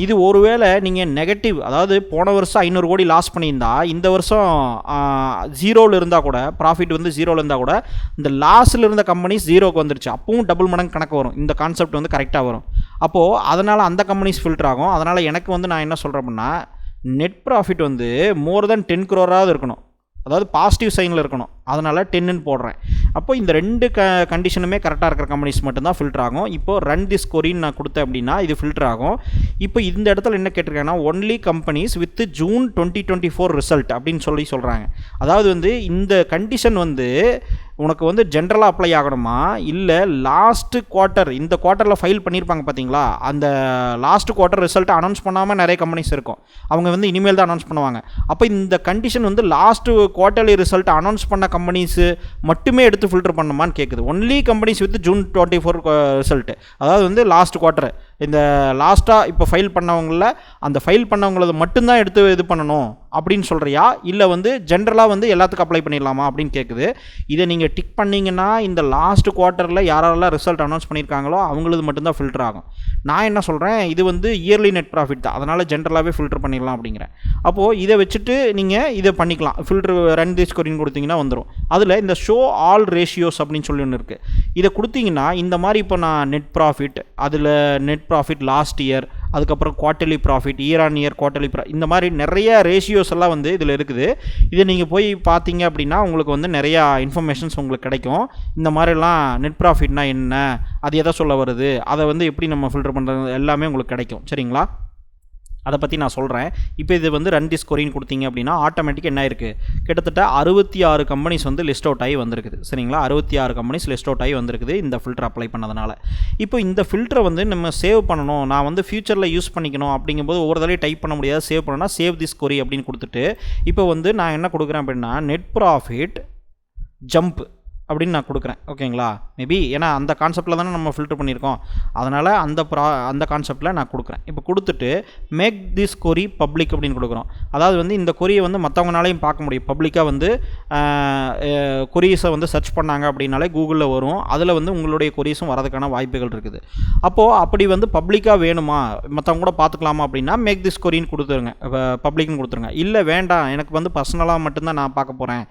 இது ஒருவேளை நீங்கள் நெகட்டிவ், அதாவது போன வருஷம் 500 கோடி லாஸ் பண்ணியிருந்தா இந்த வருஷம் 0வில் இருந்தால் கூட, ப்ராஃபிட் வந்து 0வில் இருந்தால் கூட இந்த லாஸில் இருந்த கம்பெனிஸ் 0க்கு வந்துருச்சு, அப்பவும் டபுள் மடங்கு கணக்கு வரும். இந்த கான்செப்ட் வந்து கரெக்டாக வரும். அப்போது அதனால் அந்த கம்பெனிஸ் ஃபில்டர் ஆகும். அதனால் எனக்கு வந்து நான் என்ன சொல்கிறேன் அப்படின்னா நெட் ப்ராஃபிட் வந்து மோர் தென் 10 crore இருக்கணும், அதாவது பாசிட்டிவ் சைனில் இருக்கணும். அதனால் 10ன்னு போடுறேன். அப்போ இந்த ரெண்டு கண்டிஷனுமே கரெக்டாக இருக்கிற கம்பெனிஸ் மட்டும்தான் ஃபில்டர் ஆகும். இப்போது ரன் திஸ் கொரின்னு நான் கொடுத்தேன் அப்படின்னா இது ஃபில்டர் ஆகும். இப்போ இந்த இடத்துல என்ன கேட்டிருக்கேன்னா only companies with June 2024 result அப்படின்னு சொல்கிறாங்க. அதாவது வந்து இந்த கண்டிஷன் வந்து உனக்கு வந்து ஜென்ரலாக அப்ளை ஆகணுமா, இல்லை லாஸ்ட்டு குவார்ட்டர் இந்த குவார்ட்டரில் ஃபைல் பண்ணியிருப்பாங்க பார்த்தீங்களா, அந்த லாஸ்ட் குவார்ட்டர் ரிசல்ட்டை அனௌன்ஸ் பண்ணாமல் நிறைய கம்பெனிஸ் இருக்கும், அவங்க வந்து இனிமேல் தான் அனௌன்ஸ் பண்ணுவாங்க. அப்போ இந்த கண்டிஷன் வந்து லாஸ்ட்டு குவார்ட்டர்லி ரிசல்ட் அனௌன்ஸ் பண்ண கம்பெனிஸு மட்டுமே எடுத்து ஃபில்டர் பண்ணுமான்னு கேட்குது. Only companies with June 24 result, அதாவது வந்து லாஸ்ட் குவார்ட்டர், இந்த லாஸ்ட்டாக இப்போ ஃபைல் பண்ணவங்கள அந்த ஃபைல் பண்ணவங்களது மட்டும்தான் எடுத்து இது பண்ணணும் அப்படின்னு சொல்கிறியா, இல்லை வந்து ஜென்ரலாக வந்து எல்லாத்துக்கும் அப்ளை பண்ணிடலாமா அப்படின்னு கேட்குது. இதை நீங்கள் டிக் பண்ணிங்கன்னா இந்த லாஸ்ட் குவார்ட்டரில் யாரெல்லாம் ரிசல்ட் அனௌன்ஸ் பண்ணியிருக்காங்களோ அவங்களது மட்டும்தான் ஃபில்டர் ஆகும். நான் என்ன சொல்கிறேன், இது வந்து இயர்லி நெட் ப்ராஃபிட் தான், அதனால் ஜென்ரலாகவே ஃபில்டர் பண்ணிடலாம் அப்படிங்கிறேன். அப்போது இதை வச்சுட்டு நீங்கள் இதை பண்ணிக்கலாம். ஃபில்டர் ரன் திஸ் கொரின்னு கொடுத்தீங்கன்னா வந்துடும். அதில் இந்த ஷோ ஆல் ரேஷியோஸ் அப்படின்னு சொல்லி ஒன்று இருக்குது. இதை கொடுத்தீங்கன்னா இந்த மாதிரி இப்போ நான் நெட் ப்ராஃபிட், அதில் நெட் ப்ராஃபிட் லாஸ்ட் இயர், அதுக்கப்புறம் quarterly profit, year on year quarterly இந்த மாதிரி நிறைய ரேஷியோஸ் எல்லாம் வந்து இதில் இருக்குது. இதை நீங்கள் போய் பார்த்தீங்க அப்படின்னா உங்களுக்கு வந்து நிறையா இன்ஃபர்மேஷன்ஸ் உங்களுக்கு கிடைக்கும். இந்த மாதிரிலாம் நெட் ப்ராஃபிட்னா என்ன, அது எதை சொல்ல வருது, அதை வந்து எப்படி நம்ம ஃபில்டர் பண்ணுறது எல்லாமே உங்களுக்கு கிடைக்கும். சரிங்களா, அதை பற்றி நான் சொல்கிறேன். இப்போ இது வந்து ரன் திஸ் கொரின்னு கொடுத்தீங்க அப்படின்னா ஆட்டோமேட்டிக்காக என்ன இருக்குது, கிட்டத்தட்ட 66 கம்பெனிஸ் வந்து லிஸ்ட் அவுட் ஆகி வந்திருக்குது. சரிங்களா, 66 கம்பெனிஸ் லிஸ்ட் அவுட் ஆகி வந்திருக்குது இந்த ஃபில்டர் அப்ளை பண்ணதுனால. இப்போ இந்த ஃபில்டரை வந்து நம்ம சேவ் பண்ணணும், நான் வந்து ஃபியூச்சரில் யூஸ் பண்ணிக்கணும் அப்படிங்கும்போது ஒவ்வொரு தடவையும் டைப் பண்ண முடியாது. சேவ் பண்ணணும்னா சேவ் திஸ் கொரி அப்படின்னு கொடுத்துட்டு இப்போ வந்து நான் என்ன கொடுக்குறேன் அப்படின்னா நெட் ப்ராஃபிட் ஜம்ப் அப்படின்னு நான் கொடுக்குறேன். ஓகேங்களா, மேபி ஏன்னா அந்த கான்செப்டில் தானே நம்ம ஃபில்டர் பண்ணியிருக்கோம், அதனால் அந்த கான்செப்டில் நான் கொடுக்குறேன். இப்போ கொடுத்துட்டு மேக் திஸ் கொரி பப்ளிக் அப்படின்னு கொடுக்குறோம். அதாவது வந்து இந்த கொரியை வந்து மற்றவங்களாலையும் பார்க்க முடியும். பப்ளிக்காக வந்து கொரிஸை வந்து சர்ச் பண்ணாங்க அப்படின்னாலே கூகுளில் வரும், அதில் வந்து உங்களுடைய கொரிஸும் வரதுக்கான வாய்ப்புகள் இருக்குது. அப்போது அப்படி வந்து பப்ளிக்காக வேணுமா, மற்றவங்க கூட பார்த்துக்கலாமா அப்படின்னா மேக் திஸ் கொரின்னு கொடுத்துருங்க, பப்ளிக்னு கொடுத்துருங்க. இல்லை வேண்டாம், எனக்கு வந்து பர்சனலாக மட்டும்தான் நான் பார்க்க போகிறேன்,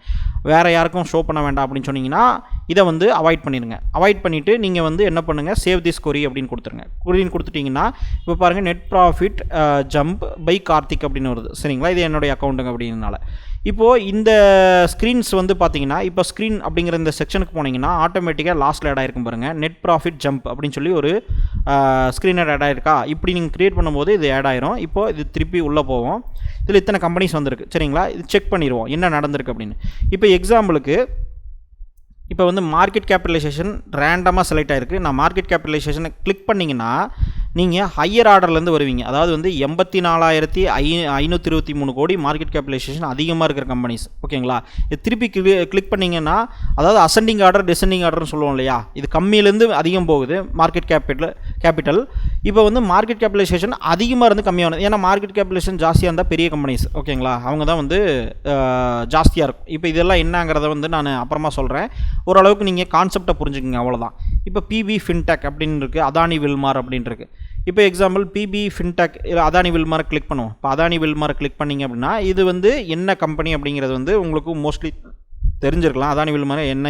வேறு யாருக்கும் ஷோ பண்ண வேண்டாம் அப்படின்னு சொன்னீங்கன்னா இதை வந்து அவாய்ட் பண்ணிடுங்க. அவாய்ட் பண்ணிவிட்டு நீங்கள் வந்து என்ன பண்ணுங்கள், சேவ் திஸ் கொரி அப்படின்னு கொடுத்துருங்க. கொரின்னு கொடுத்துட்டிங்கன்னா இப்போ பாருங்கள் net profit jump by Karthik அப்படின்னு வருது. சரிங்களா, இது என்னுடைய அக்கௌண்ட்டுங்க அப்படின்னால. இப்போது இந்த ஸ்க்ரீன்ஸ் வந்து பார்த்தீங்கன்னா இப்போ ஸ்க்ரீன் அப்படிங்கிற இந்த செக்ஷனுக்கு போனீங்கன்னா ஆட்டோமேட்டிக்காக லாஸ்ட்டில் ஆட் ஆகிருக்கும் பாருங்கள், நெட் ப்ராஃபிட் ஜம்ப் அப்படின்னு சொல்லி ஒரு ஸ்க்ரீன் ஆட் ஆகிருக்கா. இப்படி நீங்கள் க்ரியேட் பண்ணும்போது இது ஆட் ஆயிரும். இப்போது இது திருப்பி உள்ளே போவோம். இதில் இத்தனை கம்பெனிஸ் வந்திருக்கு. சரிங்களா, இது செக் பண்ணிடுவோம் என்ன நடந்திருக்கு அப்படின்னு. இப்போ எக்ஸாம்பிளுக்கு இப்போ வந்து மார்க்கெட் கேபிட்டலைசேஷன் ரேண்டமாக செலக்ட் ஆகிருக்கு. நான் மார்க்கெட் கேபிட்டலைசேஷனை கிளிக் பண்ணிங்கன்னா நீங்கள் ஹையர் ஆர்டர்லேருந்து வருவீங்க. அதாவது வந்து 84,523 கோடி மார்க்கெட் கேபிட்டலைசேஷன் அதிகமாக இருக்கிற கம்பெனிஸ். ஓகேங்களா, இது திருப்பி கிளிக் பண்ணிங்கன்னா அதாவது அசெண்டிங் ஆர்டர் டிசெண்டிங் ஆர்டர்னு சொல்லுவோம் இல்லையா, இது கம்மியிலேருந்து அதிகம் போகுது மார்க்கெட் கேபிட்டல். இப்போ வந்து மார்க்கெட் கேபிட்டலைசேஷன் அதிகமாக இருந்து கம்மியானது, ஏன்னா மார்க்கெட் கேபிட்டலைசேஷன் ஜாஸ்தியாக இருந்தால் பெரிய கம்பெனிஸ். ஓகேங்களா, அவங்க தான் வந்து ஜாஸ்தியாக இருக்கும். இப்போ இதெல்லாம் என்னங்கிறத வந்து நான் அப்புறமா சொல்கிறேன். ஓரளவுக்கு நீங்கள் கான்செப்டை புரிஞ்சுக்குங்க, அவ்வளோதான். இப்போ பிபி ஃபின்டெக் அப்படின்னு இருக்குது, அதானி வில்மார் அப்படின்னு இருக்குது. இப்போ எக்ஸாம்பிள் பிபி ஃபின்டெக் இல்லை அதானி வில்மாரை கிளிக் பண்ணுவோம். இப்போ அதானி வில்மாரை கிளிக் பண்ணிங்க அப்படின்னா இது வந்து என்ன கம்பெனி அப்படிங்கிறது வந்து உங்களுக்கு மோஸ்ட்லி தெரிஞ்சிருக்கலாம். அதானி வில்மார் என்ன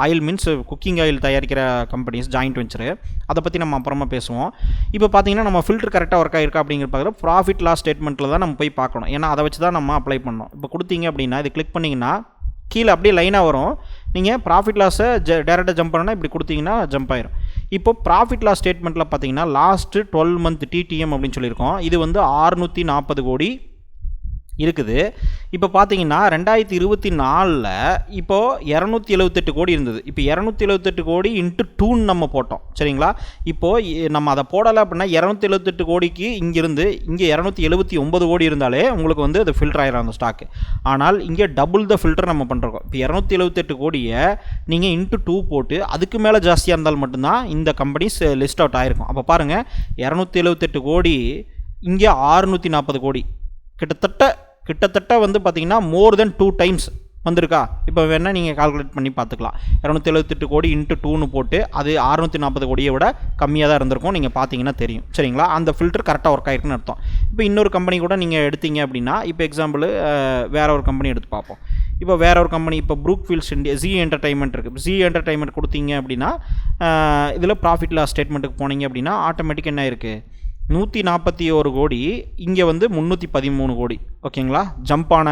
ஆயில் மீன்ஸ் குக்கிங் ஆயில் தயாரிக்கிற கம்பெனிஸ், ஜாயிண்ட் வெஞ்சரு. அதை பற்றி நம்ம அப்புறமா பேசுவோம். இப்போ பார்த்தீங்கன்னா நம்ம ஃபில்டர் கரெக்டாக ஒர்க் ஆகிருக்கா அப்படிங்கிற பார்க்குற ப்ராஃபிட் லாஸ் ஸ்டேட்மெண்ட்டில் தான் நம்ம போய் பார்க்கணும், ஏன்னா அதை வச்சு தான் நம்ம அப்ளை பண்ணணும். இப்போ கொடுத்தீங்க அப்படின்னா இது கிளிக் பண்ணிங்கன்னா கீழே அப்படியே லைனாக வரும். நீங்கள் ப்ராஃபிட் லாஸை டேரெக்டாக ஜம்ப் பண்ணால் இப்படி கொடுத்தீங்கன்னா ஜம்ப் ஆயிரும். இப்போ ப்ராஃபிட் லாஸ் ஸ்டேட்மெண்ட்டில் பார்த்தீங்கன்னா லாஸ்ட்டு 12 மந்த் டிடிஎம் அப்படின்னு சொல்லியிருக்கோம். இது வந்து 640 கோடி இருக்குது. இப்போ பார்த்தீங்கன்னா 2024 இப்போது 278 கோடி இருந்தது. இப்போ 278 கோடி இன்ட்டு 2 நம்ம போட்டோம். சரிங்களா, இப்போது நம்ம அதை போடலை அப்படின்னா 278 கோடிக்கு இங்கேருந்து இங்கே 279 கோடி இருந்தாலே உங்களுக்கு வந்து அது ஃபில்டர் ஆயிரும் அந்த ஸ்டாக்கு. ஆனால் இங்கே டபுள் த ஃபில்டர் நம்ம பண்ணுறோம். இப்போ 278 கோடியை நீங்கள் இன்ட்டு 2 போட்டு அதுக்கு மேலே ஜாஸ்தியாக இருந்தால் மட்டும்தான் இந்த கம்பெனிஸ் லிஸ்ட் அவுட் ஆகிருக்கும். அப்போ பாருங்கள் 278 கோடி இங்கே 640 கோடி கிட்டத்தட்ட வந்து பார்த்திங்கன்னா மோர் தென் 2 டைம்ஸ் வந்திருக்கா. இப்போ வேணால் நீங்கள் கால்குலேட் பண்ணி பார்த்துக்கலாம். 278 கோடி இன்ட்டு 2ன்னு போட்டு அது 640 கோடியை விட கம்மியாக தான் இருந்திருக்கும், நீங்கள் பார்த்தீங்கன்னா தெரியும். சரிங்களா, அந்த ஃபில்டர் கரெக்டாக ஒர்க் ஆகிருக்குன்னு அர்த்தம். இப்போ இன்னொரு கம்பெனி கூட நீங்கள் எடுத்தீங்க அப்படின்னா இப்போ எக்ஸாம்பிள் வேறு ஒரு கம்பெனி எடுத்து பார்ப்போம். இப்போ வேறு ஒரு கம்பெனி இப்போ ப்ரூக்ஃபீல்ட்ஸ் இந்தியா ஜி என்டர்டைன்மெண்ட் இருக்குது. ஜி என்டர்டைன்மெண்ட் கொடுத்தீங்க அப்படின்னா இதில் ப்ராஃபிட் லாஸ் ஸ்டேட்மெண்ட்டுக்கு போனீங்க அப்படின்னா ஆட்டோமேட்டிக் என்ன இருக்குது, 141 கோடி, இங்கே வந்து 313 கோடி. ஓகேங்களா, ஜம்ப்பான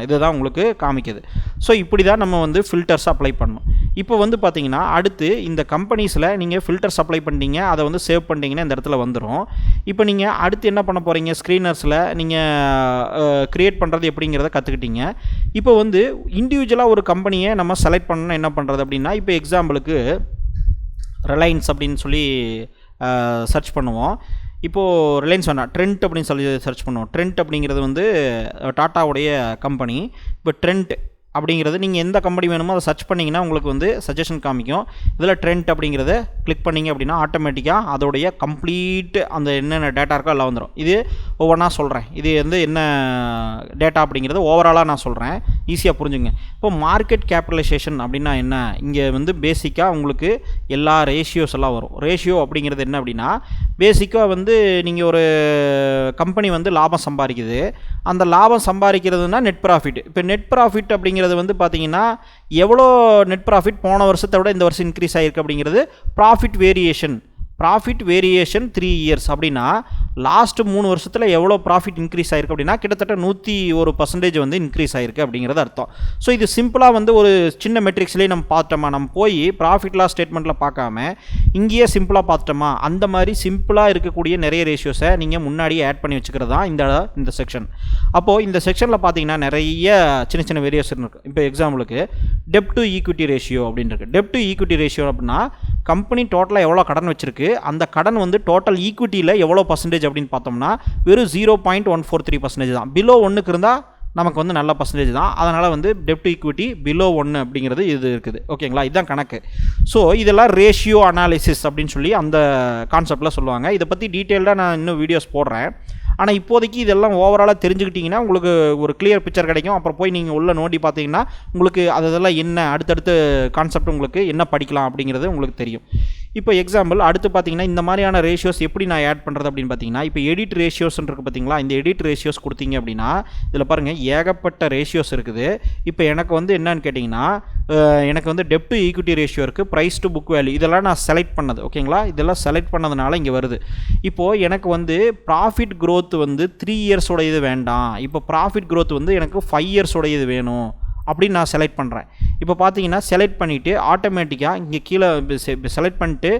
இது தான் உங்களுக்கு காமிக்குது. ஸோ இப்படி தான் நம்ம வந்து ஃபில்டர்ஸ் அப்ளை பண்ணணும். இப்போ வந்து பார்த்தீங்கன்னா அடுத்து இந்த கம்பெனிஸில் நீங்கள் ஃபில்டர்ஸ் அப்ளை பண்ணிட்டீங்க, அதை வந்து சேவ் பண்ணிட்டீங்கன்னா இந்த இடத்துல வந்துடும். இப்போ நீங்கள் அடுத்து என்ன பண்ண போகிறீங்க, ஸ்க்ரீனர்ஸில் நீங்கள் க்ரியேட் பண்ணுறது எப்படிங்கிறத கற்றுக்கிட்டீங்க. இப்போ வந்து இண்டிவிஜுவலாக ஒரு கம்பெனியை நம்ம செலக்ட் பண்ணணும். என்ன பண்ணுறது அப்படின்னா, இப்போ எக்ஸாம்பிளுக்கு ரிலையன்ஸ் அப்படின்னு சொல்லி சர்ச் பண்ணுவோம். இப்போது ரிலையன்ஸ் வேணாம், ட்ரெண்ட் அப்படின்னு சொல்லி சர்ச் பண்ணுவோம். ட்ரெண்ட் அப்படிங்கிறது வந்து டாட்டாவுடைய கம்பெனி. இப்போ ட்ரெண்ட் அப்படிங்கிறது நீங்கள் எந்த கம்பெனி வேணுமோ அதை சர்ச் பண்ணிங்கன்னா உங்களுக்கு வந்து சஜஷன் காமிக்கும். இதில் ட்ரெண்ட் அப்படிங்கிறத கிளிக் பண்ணிங்க அப்படின்னா ஆட்டோமேட்டிக்காக அதோடைய கம்ப்ளீட் அந்த என்னென்ன டேட்டா இருக்கோ எல்லாம் வந்துடும். இது ஒவ்வொன்றா சொல்கிறேன். இது வந்து என்ன டேட்டா அப்படிங்கிறது ஓவராலாக நான் சொல்கிறேன், ஈஸியாக புரிஞ்சுங்க. இப்போ மார்க்கெட் கேபிட்டலைசேஷன் அப்படின்னா என்ன, இங்கே வந்து பேசிக்காக உங்களுக்கு எல்லா ரேஷியோஸ் எல்லாம் வரும். ரேஷியோ அப்படிங்கிறது என்ன அப்படின்னா, பேசிக்காக வந்து நீங்கள் ஒரு கம்பெனி வந்து லாபம் சம்பாதிக்குது. அந்த லாபம் சம்பாதிக்கிறதுனா நெட் ப்ராஃபிட். இப்போ நெட் ப்ராஃபிட் அப்படிங்கிறது வந்து பார்த்தீங்கன்னா எவ்வளோ நெட் ப்ராஃபிட் போன வருஷத்தை விட இந்த வருஷம் இன்க்ரீஸ் ஆகிருக்கு அப்படிங்கிறது profit variation. Profit variation 3 years அப்படின்னா லாஸ்ட்டு 3 வருஷத்தில் எவ்வளோ ப்ராஃபிட் இன்க்ரீஸ் ஆகிருக்கு அப்படின்னா கிட்டத்தட்ட 101% வந்து இன்க்ரீஸ் ஆகிருக்கு அப்படிங்கிறது அர்த்தம். ஸோ இது சிம்பிளாக வந்து ஒரு சின்ன மெட்ரிக்ஸ்லேயே நம்ம பார்த்தோமா, நம்ம போய் ப்ராஃபிட் லாஸ் ஸ்டேட்மெண்ட்டில் பார்க்காம இங்கேயே சிம்பிளாக பார்த்துட்டோமா, அந்த மாதிரி சிம்பிளாக இருக்கக்கூடிய நிறைய ரேஷியோஸை நீங்கள் முன்னாடியே ஆட் பண்ணி வச்சுக்கிறது தான் இந்த செக்ஷன். அப்போது இந்த செக்ஷனில் பார்த்தீங்கன்னா நிறைய சின்ன சின்ன வேரியேஷன் இருக்குது. இப்போ எக்ஸாம்பிளுக்கு டெப்ட் டு ஈக்விட்டி ரேஷியோ அப்படின்னு இருக்குது. டெப்ட் டு ஈக்விட்டி ரேஷியோ அப்படின்னா கம்பெனி டோட்டலாக எவ்வளோ கடன் வச்சிருக்கு, அந்த கடன் வந்து டோட்டல் ஈக்விட்டியில் எவ்வளோ பர்சன்டேஜ் அப்படின்னு பார்த்தோம்னா வெறும் 0.143% தான். பிலோ 1க்கு இருந்தால் நமக்கு வந்து நல்ல பர்சன்டேஜ் தான். அதனால் வந்து டெப்ட் ஈக்விட்டி பிலோ 1 அப்படிங்கிறது இது இருக்குது. ஓகேங்களா, இதுதான் கணக்கு. ஸோ இதெல்லாம் ரேஷியோ அனாலிசிஸ் அப்படின்னு சொல்லி அந்த கான்செப்டில் சொல்லுவாங்க. இதை பற்றி டீட்டெயில்டாக நான் இன்னும் வீடியோஸ் போடுறேன். ஆனால் இப்போதைக்கு இதெல்லாம் ஓவராலாக தெரிஞ்சுக்கிட்டிங்கன்னா உங்களுக்கு ஒரு கிளியர் பிக்சர் கிடைக்கும். அப்புறம் போய் நீங்கள் உள்ளே நோண்டி பார்த்தீங்கன்னா உங்களுக்கு அதெல்லாம் என்ன அடுத்தடுத்து கான்செப்ட் உங்களுக்கு என்ன படிக்கலாம் அப்படிங்கிறது உங்களுக்கு தெரியும். இப்போ எக்ஸாம்பிள் அடுத்து பார்த்தீங்கன்னா இந்த மாதிரியான ரேஷியோஸ் எப்படி நான் ஆட் பண்ணுறது அப்படின்னு பார்த்தீங்கன்னா, இப்போ எடிட் ரேஷியோஸ்ன்னு இருக்குது பார்த்தீங்களா, இந்த எடிட் ரேஷியோஸ் கொடுத்தீங்க அப்படின்னா இதில் பாருங்கள் ஏகப்பட்ட ரேஷியோஸ் இருக்குது. இப்போ எனக்கு வந்து என்னன்னு கேட்டிங்கன்னா, எனக்கு வந்து டெப்ட் டு ஈக்விட்டி ரேஷியோ இருக்குது, ப்ரைஸ் டு புக் வேல்யூ, இதெல்லாம் நான் செலக்ட் பண்ணது. ஓகேங்களா, இதெல்லாம் செலக்ட் பண்ணதுனால இங்கே வருது. இப்போது எனக்கு வந்து ப்ராஃபிட் க்ரோத் வந்து 3 இயர்ஸ் உடையது வேண்டாம், இப்போ ப்ராஃபிட் க்ரோத் வந்து எனக்கு 5 இயர்ஸ் உடையது வேணும் அப்படின்னு நான் செலக்ட் பண்ணுறேன். இப்போ பார்த்தீங்கன்னா செலக்ட் பண்ணிவிட்டு ஆட்டோமேட்டிக்காக இங்கே கீழே செலக்ட் பண்ணிட்டு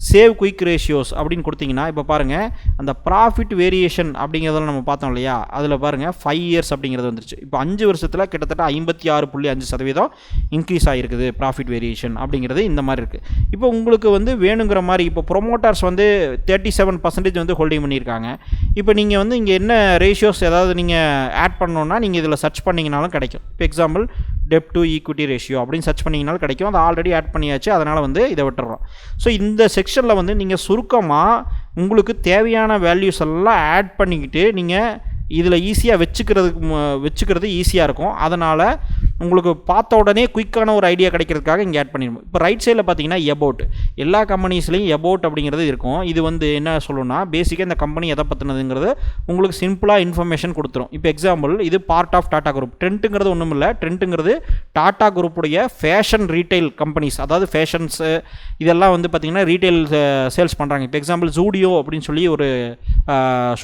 சேவ் குயிக் ரேஷியோஸ் அப்படின்னு கொடுத்தீங்கன்னா இப்போ பாருங்கள் அந்த ப்ராஃபிட் வேரியேஷன் அப்படிங்கிறதெல்லாம் நம்ம பார்த்தோம் இல்லையா, அதில் பாருங்கள் 5 இயர்ஸ் அப்படிங்கிறது வந்துருச்சு. இப்போ 5 வருஷத்தில் கிட்டத்தட்ட 56.5% இன்க்ரீஸ் ஆகிருக்குது ப்ராஃபிட் வேரியேஷன் அப்படிங்கிறது இந்த மாதிரி இருக்குது. இப்போ உங்களுக்கு வந்து வேணுங்கிற மாதிரி இப்போ ப்ரொமோட்டர்ஸ் வந்து 37% வந்து ஹோல்டிங் பண்ணியிருக்காங்க. இப்போ நீங்கள் வந்து இங்கே என்ன ரேஷியோஸ் ஏதாவது நீங்கள் ஆட் பண்ணணுன்னா நீங்கள் இதில் சர்ச் பண்ணிங்கனாலும் கிடைக்கும். இப்போ example dept to equity ratio அப்படின்னு சர்ச் பண்ணிங்கனாலும் கிடைக்கும். அதை ஆல்ரெடி ஆட் பண்ணியாச்சு, அதனால் வந்து இதை விட்டுறோம். ஸோ இந்த செக்ஷனில் வந்து நீங்கள் சுருக்கமாக உங்களுக்கு தேவையான வேல்யூஸ் எல்லாம் ஆட் பண்ணிக்கிட்டு நீங்கள் இதில் ஈஸியாக வச்சுக்கிறது ஈஸியாக இருக்கும். அதனால் உங்களுக்கு பார்த்த உடனே குயிக்கான ஒரு ஐடியா கிடைக்கிறதுக்காக இங்கே ஆட் பண்ணிடுவோம். இப்போ ரைட் சைடில் பார்த்தீங்கன்னா எபவுட், எல்லா கம்பெனிஸ்லையும் எபவுட் அப்படிங்கிறது இருக்கும். இது வந்து என்ன சொல்லணும்னா பேசிக்காக இந்த கம்பெனி எதை பற்றினதுங்கிறது உங்களுக்கு சிம்பிளாக இன்ஃபர்மேஷன் கொடுத்துரும். இப்போ எக்ஸாம்பிள் இது பார்ட் ஆஃப் டாடா குரூப். ட்ரெண்ட்டுங்கிறது ஒன்றும் இல்லை, ட்ரெண்ட்டுங்கிறது டாடா குரூப்புடைய ஃபேஷன் ரீட்டைல் கம்பெனிஸ், அதாவது ஃபேஷன்ஸு இதெல்லாம் வந்து பார்த்திங்கன்னா ரீட்டைல் சேல்ஸ் பண்ணுறாங்க. இப்போ எக்ஸாம்பிள் ஜூடியோ அப்படின்னு சொல்லி ஒரு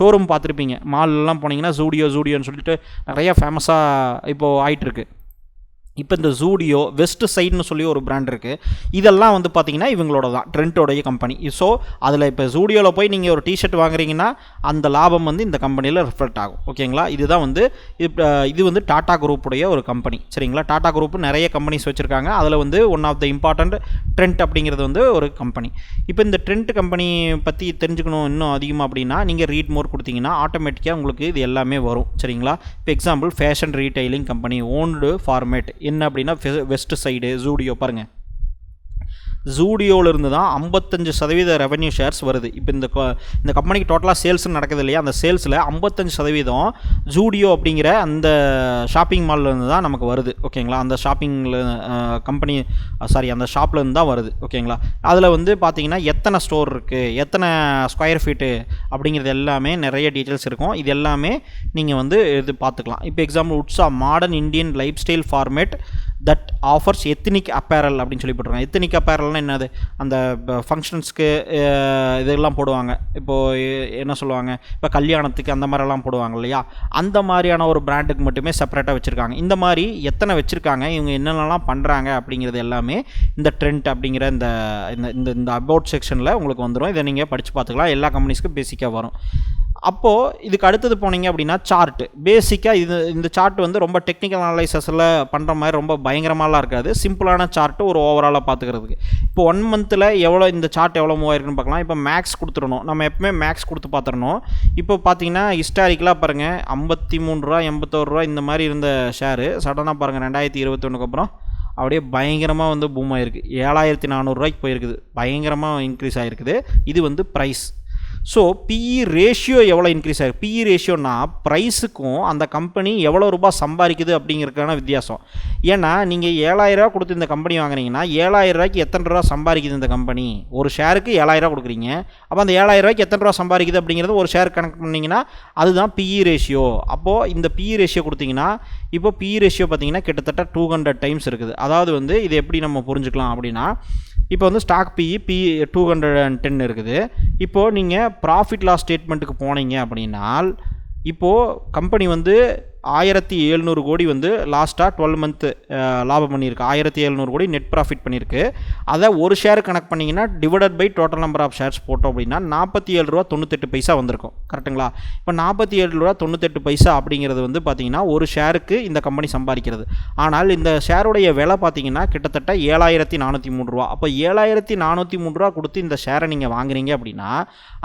ஷோரூம் பார்த்துருப்பீங்க, மால்லாம் போனீங்கன்னா ஜூடியோன்னு சொல்லிட்டு நிறைய ஃபேமஸாக இப்போது ஆகிட்டுருக்கு. இப்போ இந்த ஜூடியோ வெஸ்ட் சைடுன்னு சொல்லி ஒரு பிராண்ட் இருக்குது. இதெல்லாம் வந்து பார்த்தீங்கன்னா இவங்களோட தான் ட்ரெண்டோடைய கம்பெனி. ஸோ அதில் இப்போ ஜூடியோவில் போய் நீங்கள் ஒரு டிஷர்ட் வாங்குறீங்கன்னா அந்த லாபம் வந்து இந்த கம்பெனியில் ரிஃப்ளெக்ட் ஆகும். ஓகேங்களா, இதுதான் வந்து இது வந்து டாடா குரூப்புடைய ஒரு கம்பெனி. சரிங்களா, டாடா குரூப் நிறைய கம்பெனிஸ் வச்சுருக்காங்க. அதில் வந்து one of the important trend அப்படிங்கிறது வந்து ஒரு கம்பெனி. இப்போ இந்த ட்ரெண்ட் கம்பெனி பற்றி தெரிஞ்சுக்கணும் இன்னும் அதிகமாக அப்படின்னா நீங்கள் ரீட் மோர் கொடுத்தீங்கன்னா ஆட்டோமேட்டிக்காக உங்களுக்கு இது எல்லாமே வரும். சரிங்களா, இப்போ example fashion retailing company owned format என்ன அப்படின்னா வெஸ்ட் சைடு ஜூடியோ பாருங்கள், ஜூடியோவிலிருந்து தான் 55% ரெவன்யூ ஷேர்ஸ் வருது. இப்போ இந்த கம்பெனிக்கு டோட்டலாக சேல்ஸ் நடக்குது இல்லையா, அந்த சேல்ஸில் 55% ஜூடியோ அப்படிங்கிற அந்த ஷாப்பிங் மால்லேருந்து தான் நமக்கு வருது. ஓகேங்களா, அந்த ஷாப்பிங்கில் கம்பெனி அந்த ஷாப்லேருந்து தான் வருது. ஓகேங்களா, அதில் வந்து பார்த்தீங்கன்னா எத்தனை ஸ்டோர் இருக்குது, எத்தனை ஸ்கொயர் ஃபீட்டு அப்படிங்கிறது எல்லாமே நிறைய டீட்டெயில்ஸ் இருக்கும். இது எல்லாமே நீங்கள் வந்து இது பார்த்துக்கலாம். இப்போ example Utsa modern Indian life style format that offers ethnic apparel அப்படின்னு சொல்லி போட்டிருக்காங்க. எத்னிக் அப்பேரல்னால் என்னது, அந்த ஃபங்க்ஷன்ஸ்க்கு இதெல்லாம் போடுவாங்க. இப்போது என்ன சொல்லுவாங்க, இப்போ கல்யாணத்துக்கு அந்த மாதிரிலாம் போடுவாங்க இல்லையா, அந்த மாதிரியான ஒரு பிராண்டுக்கு மட்டுமே செப்பரேட்டாக வச்சுருக்காங்க. இந்த மாதிரி எத்தனை வச்சுருக்காங்க, இவங்க என்னென்னலாம் பண்ணுறாங்க அப்படிங்கிறது எல்லாமே இந்த ட்ரெண்ட் அப்படிங்கிற இந்த இந்த அபவுட் செக்ஷனில் உங்களுக்கு வந்துடும். இதை நீங்கள் படித்து பார்த்துக்கலாம். எல்லா கம்பெனிஸ்க்கும் பேசிக்காக வரும். அப்போது இதுக்கு அடுத்தது போனீங்க அப்படின்னா சார்ட்டு. பேசிக்காக இந்த சார்ட் வந்து ரொம்ப டெக்னிக்கல் அனலைசஸில் பண்ணுற மாதிரி ரொம்ப பயங்கரமாலாம் இருக்காது. சிம்பிளான சார்ட்டு ஒரு ஓவராலாக பார்த்துக்கிறதுக்கு. இப்போ 1 மந்தில் எவ்வளோ இந்த சார்ட் எவ்வளோ மூவ் ஆயிருக்குன்னு பார்க்கலாம். இப்போ மேக்ஸ் கொடுத்துடணும், நம்ம எப்பவுமே மேக்ஸ் கொடுத்து பார்த்துடணும். இப்போ பார்த்தீங்கன்னா ஹிஸ்டாரிக்கலாக பாருங்கள், 53 ரூபா 81 ரூபா இந்த மாதிரி இருந்த ஷேரு சடனாக பாருங்கள் 2021 அப்புறம் அப்படியே பயங்கரமாக வந்து பூம் ஆகிருக்கு. 7400 ரூபாய்க்கு போயிருக்குது. பயங்கரமாக இன்க்ரீஸ் ஆகிருக்குது. இது வந்து ப்ரைஸ். ஸோ பிஇ ரேஷியோ எவ்வளோ இன்க்ரீஸ் ஆகிருக்கு. பிஇ ரேஷியோனா ப்ரைஸுக்கும் அந்த கம்பெனி எவ்வளோ ரூபாய் சம்பாதிக்குது அப்படிங்கிறதுக்கான வித்தியாசம். ஏன்னா நீங்கள் 7000 ரூபா கொடுத்து இந்த கம்பெனி வாங்குறீங்கன்னா 7000 ரூபாய்க்கு எத்தனை ரூபா சம்பாதிக்குது இந்த கம்பெனி. ஒரு ஷேருக்கு 7000 ரூபா கொடுக்குறீங்க. அப்போ அந்த 7000 ரூபாய்க்கு எத்தனை ரூபா சம்பாதிக்குது அப்படிங்கிறது ஒரு ஷேர் கணக்கு பண்ணிங்கன்னா அதுதான் பிஇ ரேஷியோ. அப்போது இந்த பிஇ ரேஷியோ கொடுத்தீங்கன்னா இப்போ பிஇ ரேஷியோ பார்த்தீங்கன்னா கிட்டத்தட்ட 200 டைம்ஸ் இருக்குது. அதாவது வந்து இது எப்படி நம்ம புரிஞ்சுக்கலாம் அப்படின்னா, இப்போ வந்து ஸ்டாக் பிஇ 210 இருக்குது. இப்போது நீங்கள் ப்ராஃபிட் லாஸ் ஸ்டேட்மெண்ட்டுக்கு போனீங்க அப்படின்னால், இப்போது கம்பெனி வந்து 1700 கோடி வந்து லாஸ்ட்டாக 12 மந்த்து லாபம் பண்ணியிருக்கு. 1700 கோடி நெட் ப்ராஃபிட் பண்ணியிருக்கு. அதை ஒரு ஷேர் கணக்கு பண்ணிங்கன்னா divided by total number of shares போட்டோம் அப்படின்னா 47 ரூபா 98 பைசா வந்திருக்கும். கரெக்டுங்களா? இப்போ 47 ரூபா 98 பைசா அப்படிங்கிறது வந்து பார்த்தீங்கன்னா ஒரு ஷேருக்கு இந்த கம்பெனி சம்பாதிக்கிறது. ஆனால் இந்த ஷேருடைய விலை பார்த்தீங்கன்னா கிட்டத்தட்ட 7403 ரூபா. அப்போ 7403 ரூபா கொடுத்து இந்த ஷேரை நீங்கள் வாங்குறீங்க அப்படின்னா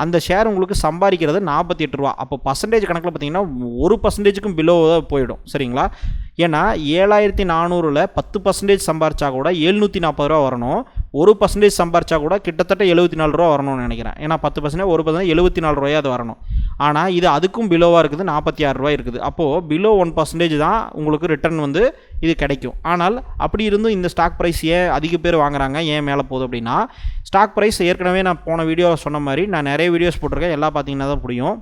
அந்த ஷேர் உங்களுக்கு சம்பாதிக்கிறது 48 ரூபா. அப்போ பர்சன்டேஜ் கணக்கில் பார்த்தீங்கன்னா 1% பிலோ போயிடும். சரிங்களா? ஏன்னா 7400ல் 10% சம்பாரிச்சா கூட 740 ரூபா வரணும். 1% சம்பாரிச்சா கூட கிட்டத்தட்ட 74 ரூபா வரணும்னு நினைக்கிறேன். ஏன்னா 10% 1% 74 ரூபாய் அது வரணும். ஆனால் இது அதுக்கும் பிலோவாக இருக்குது, 46 ரூபாய் இருக்குது. அப்போது பிலோ 1% தான் உங்களுக்கு ரிட்டர்ன் வந்து இது கிடைக்கும். ஆனால் அப்படி இருந்தும் இந்த ஸ்டாக் ப்ரைஸ் ஏன் அதிக பேர் வாங்குறாங்க, ஏன் மேலே போகுது அப்படின்னா, ஸ்டாக் ப்ரைஸ் ஏற்கனவே நான் போன வீடியோ சொன்ன மாதிரி நான் நிறைய வீடியோஸ் போட்டிருக்கேன். எல்லாம் பார்த்தீங்கன்னா தான் புரியும்.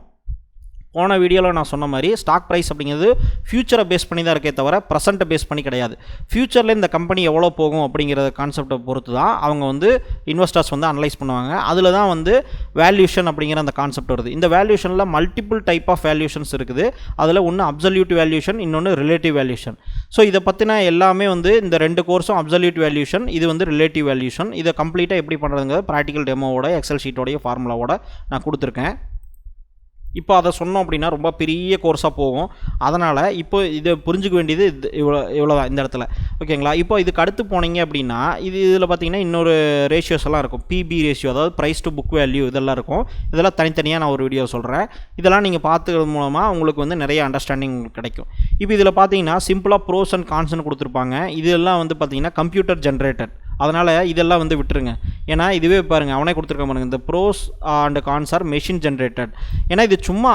போன வீடியோவில் நான் சொன்ன மாதிரி ஸ்டாக் ப்ரைஸ் அப்படிங்கிறது ஃபியூச்சரை பேஸ் பண்ணி தான் இருக்கே தவிர ப்ரெசென்ட்டை பேஸ் பண்ணி கிடையாது. ஃபியூச்சரில் இந்த கம்பெனி எவ்வளோ போகும் அப்படிங்கிற கான்செப்டை பொறுத்து தான் அவங்க வந்து இன்வெஸ்டர்ஸ் வந்து அனலைஸ் பண்ணுவாங்க. அதில் தான் வந்து வேல்யூஷன் அப்படிங்கிற அந்த கான்செப்ட் வருது. இந்த வேல்யூஷனில் மல்டிபிள் டைப் ஆஃப் வேல்யூஷன்ஸ் இருக்குது. அதில் ஒன்று அப்சல்யூட் வேல்யூஷன், இன்னொன்று ரிலேட்டிவ் வேல்யூஷன். ஸோ இதை பற்றின எல்லாமே வந்து இந்த 2 கோர்ஸும் அப்சல்யூட் வேல்யூஷன், இது வந்து ரிலேட்டிவ் வேல்யூஷன். இதை கம்ப்ளீட்டாக எப்படி பண்ணுறதுங்க ப்ராக்டிக்கல் டெமோவோட எக்ஸல் ஷீட்டோடைய ஃபார்முலாவோட நான் கொடுத்துருக்கேன். இப்போ அதை சொன்னோம் அப்படின்னா ரொம்ப பெரிய கோர்ஸாக போகும். அதனால் இப்போ இதை புரிஞ்சுக்க வேண்டியது இவ்வளோதான் இந்த இடத்துல. ஓகேங்களா? இப்போ இதுக்கு அடுத்து போனீங்க அப்படின்னா இதில் பார்த்தீங்கன்னா இன்னொரு ரேஷியோஸ் எல்லாம் இருக்கும். பிபி ரேஷியோ, அதாவது ப்ரைஸ் டு புக் வேல்யூ, இதெல்லாம் இருக்கும். இதெல்லாம் தனித்தனியாக நான் ஒரு வீடியோ சொல்கிறேன். இதெல்லாம் நீங்கள் பார்த்துக்கிறது மூலமாக உங்களுக்கு வந்து நிறைய அண்டர்ஸ்டாண்டிங் கிடைக்கும். இப்போ இதில் பார்த்தீங்கன்னா சிம்பிளாக ப்ரோஸ் அண்ட் கான்ஸ்னு கொடுத்துருப்பாங்க. இதெல்லாம் வந்து பார்த்தீங்கன்னா கம்ப்யூட்டர் ஜென்ரேட்டட். அதனால் இதெல்லாம் வந்து விட்டுருங்க. ஏன்னா இதுவே பாருங்கள், அவனே கொடுத்துருக்க பாருங்கள், இந்த pros and cons are machine generated. ஏன்னா இது சும்மா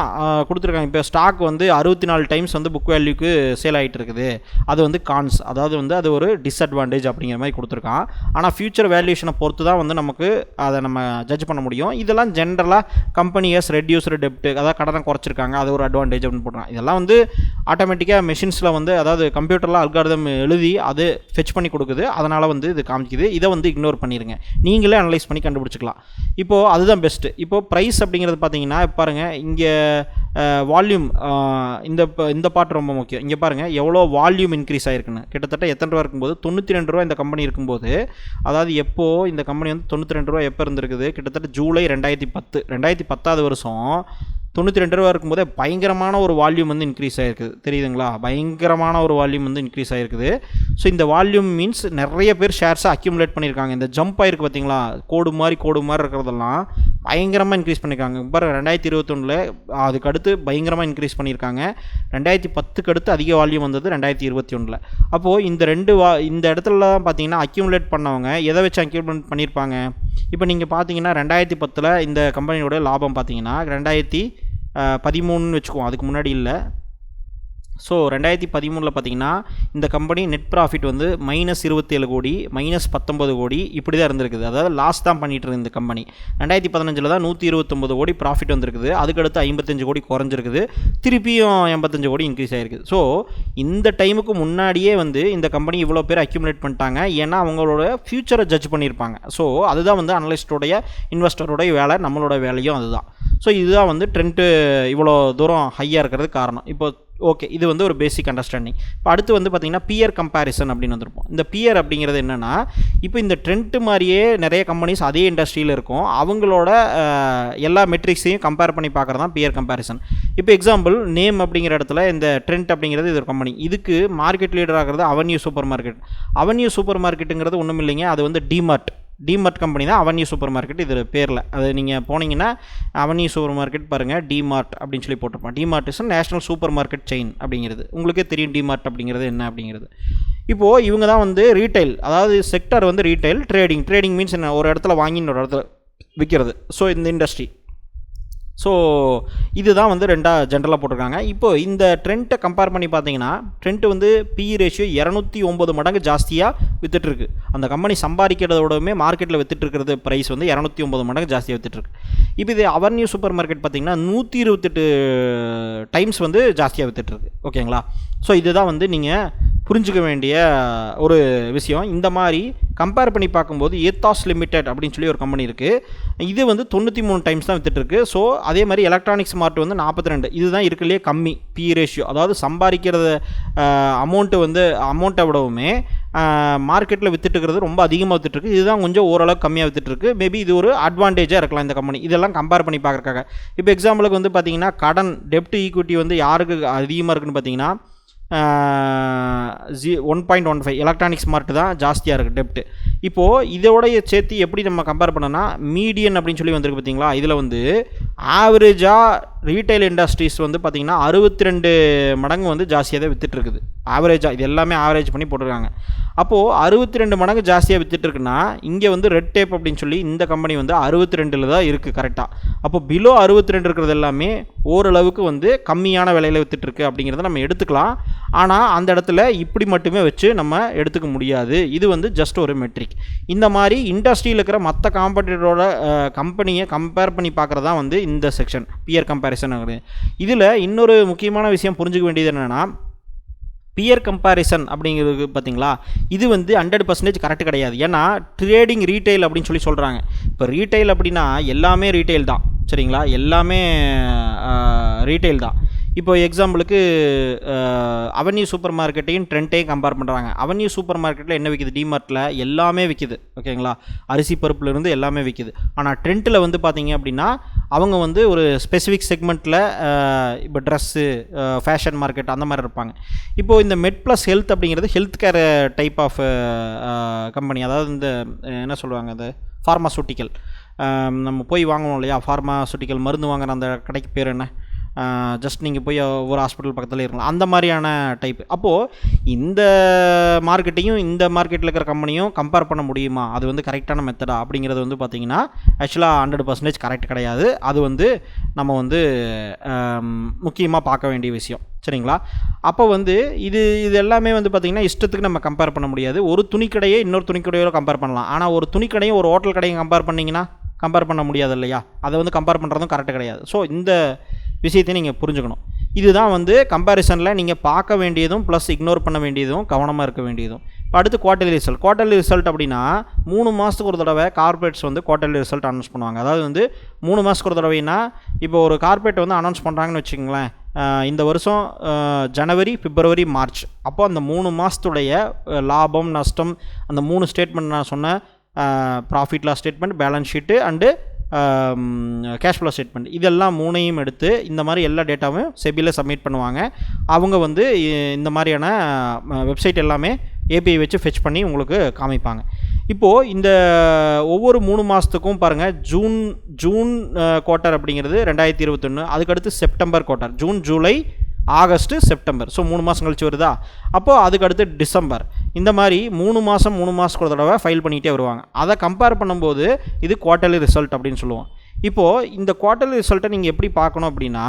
கொடுத்துருக்காங்க. இப்போ ஸ்டாக் வந்து 64 டைம்ஸ் வந்து புக் வேல்யூக்கு சேல் ஆகிட்டு இருக்குது. அது வந்து கான்ஸ், அதாவது வந்து அது ஒரு டிஸ்அட்வான்டேஜ் அப்படிங்கிற மாதிரி கொடுத்துருக்கான். ஆனால் ஃபியூச்சர் வேல்யூஷனை பொறுத்து தான் வந்து நமக்கு அதை நம்ம ஜட்ஜ் பண்ண முடியும். இதெல்லாம் ஜென்ரலாக கம்பெனிஸ் ரெடியூஸ்டு டெப்ட், அதாவது கடனை குறைச்சிருக்காங்க, அது ஒரு அட்வான்டேஜ் அப்படின்னு போடுறாங்க. இதெல்லாம் வந்து ஆட்டோமேட்டிக்காக மெஷின்ஸில் வந்து, அதாவது கம்ப்யூட்டரில் அல்காரிதம் எழுதி அது ஃபெச் பண்ணி கொடுக்குது. அதனால் வந்து இது காமிக்குது. இதை வந்து இக்னோர் பண்ணிடுங்க, நீங்களே அனலைஸ் பண்ணி கண்டுபிடிச்சிக்கலாம். இப்போது அதுதான் பெஸ்ட்டு. இப்போது ப்ரைஸ் அப்படிங்கிறது பார்த்தீங்கன்னா பாருங்கள், இங்கே வால்யூம், இந்த பார்ட் ரொம்ப முக்கியம். இங்கே பாருங்கள் எவ்வளோ வால்யூம் இன்க்ரீஸ் ஆகிருக்குன்னு. கிட்டத்தட்ட எத்தனை ரூபா இருக்கும்போது 92 ரூபா இந்த கம்பெனி இருக்கும்போது, அதாவது எப்போது இந்த கம்பெனி வந்து 92 ரூபா எப்போ இருந்திருக்குது, கிட்டத்தட்ட ஜூலை 2010 வருஷம் 92 ரூபா இருக்கும்போதே பயங்கரமான ஒரு வால்யூம் வந்து இன்க்ரீஸ் ஆகிருக்குது. தெரியுதுங்களா? பயங்கரமான ஒரு வால்யூம் வந்து இன்க்ரீஸ் ஆகிருக்குது. ஸோ இந்த வால்யூம் மீன்ஸ் நிறைய பேர் ஷேர்ஸை அக்யூமுலேட் பண்ணியிருக்காங்க. இந்த ஜம்ப் ஆகிருக்கு பார்த்தீங்களா, கோடு மாதிரி இருக்கிறதெல்லாம் பயங்கரமாக இன்க்ரீஸ் பண்ணியிருக்காங்க. இப்போ 2021 அதுக்கு அடுத்து பயங்கரமாக இன்க்ரீஸ் பண்ணியிருக்காங்க. 2010க்கு அடுத்து அதிக வால்யூம் வந்தது 2021. அப்போது இந்த இடத்துல பார்த்தீங்கன்னா அக்யூமுலேட் பண்ணவங்க எதை வச்சு அக்யூமுலேட் பண்ணியிருப்பாங்க. இப்போ நீங்கள் பார்த்தீங்கன்னா 2010 இந்த கம்பெனியோட லாபம் பார்த்தீங்கன்னா 2013 வச்சுக்குவோம், அதுக்கு முன்னாடி இல்லை, ஸோ 2013 பார்த்தீங்கன்னா இந்த கம்பெனி நெட் ப்ராஃபிட் வந்து -27 கோடி -19 கோடி இப்படி தான் இருந்திருக்குது. அதாவது லாஸ் தான் பண்ணிட்டு இருந்த இந்த கம்பெனி. 2015 தான் 129 கோடி ப்ராஃபிட் வந்திருக்குது. அதுக்கடுத்து 55 கோடி குறைஞ்சிருக்குது. திருப்பியும் 85 கோடி இன்க்ரீஸ் ஆகிருக்குது. ஸோ இந்த டைமுக்கு முன்னாடியே வந்து இந்த கம்பெனி இவ்வளோ பேர் அக்யூமுலேட் பண்ணிட்டாங்க. ஏன்னா அவங்களோட ஃப்யூச்சரை ஜட்ஜ் பண்ணியிருப்பாங்க. ஸோ அதுதான் வந்து அனலிஸ்டோடைய இன்வெஸ்டரோடைய வேலை, நம்மளோட வேலையும் அதுதான். ஸோ இதுதான் வந்து ட்ரெண்ட் இவ்வளோ தூரம் ஹையாக இருக்கிறதுக்கு காரணம். இப்போ ஓகே, இது வந்து ஒரு பேசிக் அண்டர்ஸ்டாண்டிங். இப்போ அடுத்து வந்து பார்த்திங்கன்னா பியர் கம்பேரிசன் அப்படின்னு வந்திருப்போம். இந்த பியர் அப்படிங்கிறது என்னென்னா, இப்போ இந்த ட்ரெண்ட் மாதிரியே நிறைய கம்பெனிஸ் அதே இண்டஸ்ட்ரியில் இருக்கும். அவங்களோட எல்லா மெட்ரிக்ஸையும் கம்பேர் பண்ணி பார்க்குறது தான் பியர் கம்பேரிசன். இப்போ எக்ஸாம்பிள் நேம் அப்படிங்கிற இடத்துல இந்த ட்ரெண்ட் அப்படிங்கிறது இது ஒரு கம்பெனி. இதுக்கு மார்க்கெட் லீடர் ஆகிறது Avenue super market. Avenue super மார்க்கெட்டுங்கிறது ஒன்றும் இல்லைங்க, அது வந்து டிமார்ட் கம்பெனி தான் அவென்யூ சூப்பர் மார்க்கெட் இது பேரில். அது நீங்கள் போனீங்கன்னா அவென்யூ சூப்பர் மார்க்கெட் பாருங்கள், டிமார்ட் அப்படின்னு சொல்லி போட்டிருப்போம். DMart is national super market chain அப்படிங்கிறது உங்களுக்கே தெரியும். டிமார்ட் அப்படிங்கிறது என்ன அப்படிங்கிறது. இப்போது இவங்க தான் வந்து ரீட்டைல், அதாவது செக்டர் வந்து ரீட்டைல். ட்ரேடிங் மீன்ஸ் என்ன, ஒரு இடத்துல வாங்கி இன்னொரு இடத்துல விற்கிறது. ஸோ இந்த இண்டஸ்ட்ரி. ஸோ இதுதான் வந்து ரெண்டாக ஜென்ரலாக போட்டிருக்காங்க. இப்போது இந்த ட்ரெண்ட்டை கம்பேர் பண்ணி பார்த்தீங்கன்னா ட்ரெண்ட் வந்து PE ரேஷியோ 209 மடங்கு ஜாஸ்தியாக விற்றுட்டுருக்கு. அந்த கம்பெனி சம்பாதிக்கிறதோடவே மார்க்கெட்டில் விற்றுட்டுருக்கிறது ப்ரைஸ் வந்து 209 மடங்கு ஜாஸ்தியாக விற்றுட்டுருக்கு. இப்போ இது அவென்யூ சூப்பர் மார்க்கெட் பார்த்திங்கன்னா 128 டைம்ஸ் வந்து ஜாஸ்தியாக விற்றுட்டுருக்கு. ஓகேங்களா? ஸோ இதுதான் வந்து நீங்கள் புரிஞ்சுக்க வேண்டிய ஒரு விஷயம். இந்த மாதிரி கம்பேர் பண்ணி பார்க்கும்போது ஏத்தாஸ் லிமிடெட் அப்படின்னு சொல்லி ஒரு கம்பெனி இருக்குது. இது வந்து 93 டைம்ஸ் தான் விற்றுட்டுருக்கு. ஸோ அதே மாதிரி எலக்ட்ரானிக்ஸ் மார்ட் வந்து 42. இதுதான் இருக்கிறதுலே கம்மி PE ரேஷியோ. அதாவது சம்பாதிக்கிறது அமௌண்ட்டை விடவுமே மார்க்கெட்டில் விற்றுட்டுருக்கிறது ரொம்ப அதிகமாக விற்றுட்டுருக்கு. இதுதான் கொஞ்சம் ஓரளவுக்கு கம்மியாக விற்றுட்டுருக்கு. மேபி இது ஒரு அட்வான்டேஜாக இருக்கலாம் இந்த கம்பெனி. இதெல்லாம் கம்பேர் பண்ணி பார்க்குறக்காக. இப்போ எக்ஸாம்பிளுக்கு வந்து பார்த்தீங்கன்னா கடன் டெப்ட் ஈக்விட்டி வந்து யாருக்கு அதிகமாக இருக்குன்னு பார்த்தீங்கன்னா 1.15 எலக்ட்ரானிக்ஸ் மார்ட் தான் ஜாஸ்தியாக இருக்குது டெப்ட். இப்போது இதோடைய சேர்த்து எப்படி நம்ம கம்பேர் பண்ணோன்னா மீடியன் அப்படின்னு சொல்லி வந்திருக்கு பார்த்தீங்களா. இதில் வந்து ஆவரேஜாக ரீட்டைல் இண்டஸ்ட்ரீஸ் வந்து பார்த்திங்கன்னா 62 மடங்கு வந்து ஜாஸ்தியாக தான் விற்றுட்டுருக்குது. ஆவரேஜாக இது எல்லாமே ஆவரேஜ் பண்ணி போட்டிருக்காங்க. அப்போது 62 மடங்கு ஜாஸ்தியாக விற்றுட்டுருக்குன்னா இங்கே வந்து ரெட் டேப் அப்படின்னு சொல்லி இந்த கம்பெனி வந்து 62 தான் இருக்குது கரெக்டாக. அப்போ பிலோ 62 இருக்கிறது எல்லாமே ஓரளவுக்கு வந்து கம்மியான விலையில் விற்றுட்டுருக்கு அப்படிங்கிறத நம்ம எடுத்துக்கலாம். ஆனால் அந்த இடத்துல இப்படி மட்டுமே வச்சு நம்ம எடுத்துக்க முடியாது. இது வந்து ஜஸ்ட் ஒரு மெட்ரிக். இந்த மாதிரி இண்டஸ்ட்ரியில் இருக்கிற மற்ற காம்படிட்டரோட கம்பெனியை கம்பேர் பண்ணி பார்க்குறது தான் வந்து இந்த செக்ஷன் பியர் கம்பேரிசன் ஆகுது. இதில் இன்னொரு முக்கியமான விஷயம் புரிஞ்சுக்க வேண்டியது என்னென்னா, பியர் கம்பேரிசன் அப்படிங்கிறது பார்த்தீங்களா, இது வந்து 100% கரெக்ட் கிடையாது. ஏன்னா ட்ரேடிங் ரீட்டைல் அப்படின்னு சொல்லி சொல்கிறாங்க. இப்போ ரீட்டைல் அப்படின்னா எல்லாமே ரீட்டைல் தான், சரிங்களா? எல்லாமே ரீட்டைல் தான். இப்போ எக்ஸாம்பிளுக்கு அவென்யூ சூப்பர் மார்க்கெட்டையும் ட்ரெண்ட்டையும் கம்பேர் பண்ணுறாங்க. அவென்யூ சூப்பர் மார்க்கெட்டில் என்ன விற்கிது? டிமார்ட்டில் எல்லாமே விற்கிது. ஓகேங்களா? அரிசி பருப்புலேருந்து எல்லாமே விற்கிது. ஆனால் ட்ரெண்ட்டில் வந்து பார்த்தீங்க அப்படின்னா அவங்க வந்து ஒரு ஸ்பெசிஃபிக் செக்மெண்ட்டில் இப்போ ட்ரெஸ்ஸு, ஃபேஷன் மார்க்கெட் அந்த மாதிரி இருப்பாங்க. இப்போது இந்த மெட் ப்ளஸ் ஹெல்த் அப்படிங்கிறது health care type of company. அதாவது இந்த என்ன சொல்லுவாங்க, இந்த ஃபார்மாசூட்டிக்கல் நம்ம போய் வாங்கணும் இல்லையா, ஃபார்மாசூட்டிக்கல் மருந்து வாங்குகிற அந்த கடைக்கு பேர் என்ன, ஜஸ்ட் நீங்கள் போய் ஒரு ஹாஸ்பிட்டல் பக்கத்தில் இருக்கலாம், அந்த மாதிரியான டைப்பு. அப்போது இந்த மார்க்கெட்டையும் இந்த மார்க்கெட்டில் இருக்கிற கம்பெனியும் கம்பேர் பண்ண முடியுமா? அது வந்து கரெக்டான மெத்தடா அப்படிங்கிறது வந்து பார்த்திங்கன்னா ஆக்சுவலாக 100% கரெக்ட் கிடையாது. அது வந்து நம்ம வந்து முக்கியமாக பார்க்க வேண்டிய விஷயம், சரிங்களா? அப்போ வந்து இது எல்லாமே வந்து பார்த்திங்கன்னா இஷ்டத்துக்கு நம்ம கம்பேர் பண்ண முடியாது. ஒரு துணிக்கடையை இன்னொரு துணிக்கடையோட கம்பேர் பண்ணலாம். ஆனால் ஒரு துணிக்கடையும் ஒரு ஹோட்டல் கடையும் கம்பேர் பண்ணிங்கன்னா கம்பேர் பண்ண முடியாது இல்லையா? அதை வந்து கம்பேர் பண்ணுறதும் கரெக்டு கிடையாது. ஸோ இந்த விஷயத்தை நீங்கள் புரிஞ்சுக்கணும். இதுதான் வந்து கம்பேரிசனில் நீங்கள் பார்க்க வேண்டியதும் ப்ளஸ் இக்னோர் பண்ண வேண்டியதும் கவனமாக இருக்க வேண்டியதும். இப்போ அடுத்து குவார்ட்டர்லி ரிசல்ட் அப்படின்னா 3 மாதத்துக்கு ஒரு தடவை கார்பரேட்ஸ் வந்து குவார்ட்டர்லி ரிசல்ட் அனௌன்ஸ் பண்ணுவாங்க. அதாவது வந்து 3 மாதத்துக்கு ஒரு தடவைனா இப்போ ஒரு கார்பரேட் வந்து அனௌன்ஸ் பண்ணுறாங்கன்னு வச்சுக்கோங்களேன், இந்த வருஷம் ஜனவரி, பிப்ரவரி, மார்ச், அப்போ அந்த 3 மாதத்துடைய லாபம் நஷ்டம் அந்த 3 ஸ்டேட்மெண்ட் நான் சொன்ன profit loss statement, balance sheet and cash flow statement, இதெல்லாம் 3ஐயும் எடுத்து இந்த மாதிரி எல்லா டேட்டாவும் செபியில் சப்மிட் பண்ணுவாங்க. அவங்க வந்து இந்த மாதிரியான வெப்சைட் எல்லாமே ஏபிஐ வச்சு ஃபெச் பண்ணி உங்களுக்கு காமிப்பாங்க. இப்போது இந்த ஒவ்வொரு 3 மாதத்துக்கும் பாருங்கள், ஜூன் குவார்ட்டர் அப்படிங்கிறது 2021, அதுக்கடுத்து September quarter, June, July, August, September. So 3 மாதம் கழிச்சு வருதா. அப்போது அதுக்கடுத்து டிசம்பர். இந்த மாதிரி 3 மாதத்துக்கு ஒரு தடவை ஃபைல் பண்ணிகிட்டே வருவாங்க. அதை கம்பேர் பண்ணும்போது இது குவார்ட்டர்லி ரிசல்ட் அப்படின்னு சொல்லுவோம். இப்போது இந்த குவார்ட்டர்லி ரிசல்ட்டை நீங்கள் எப்படி பார்க்கணும் அப்படின்னா,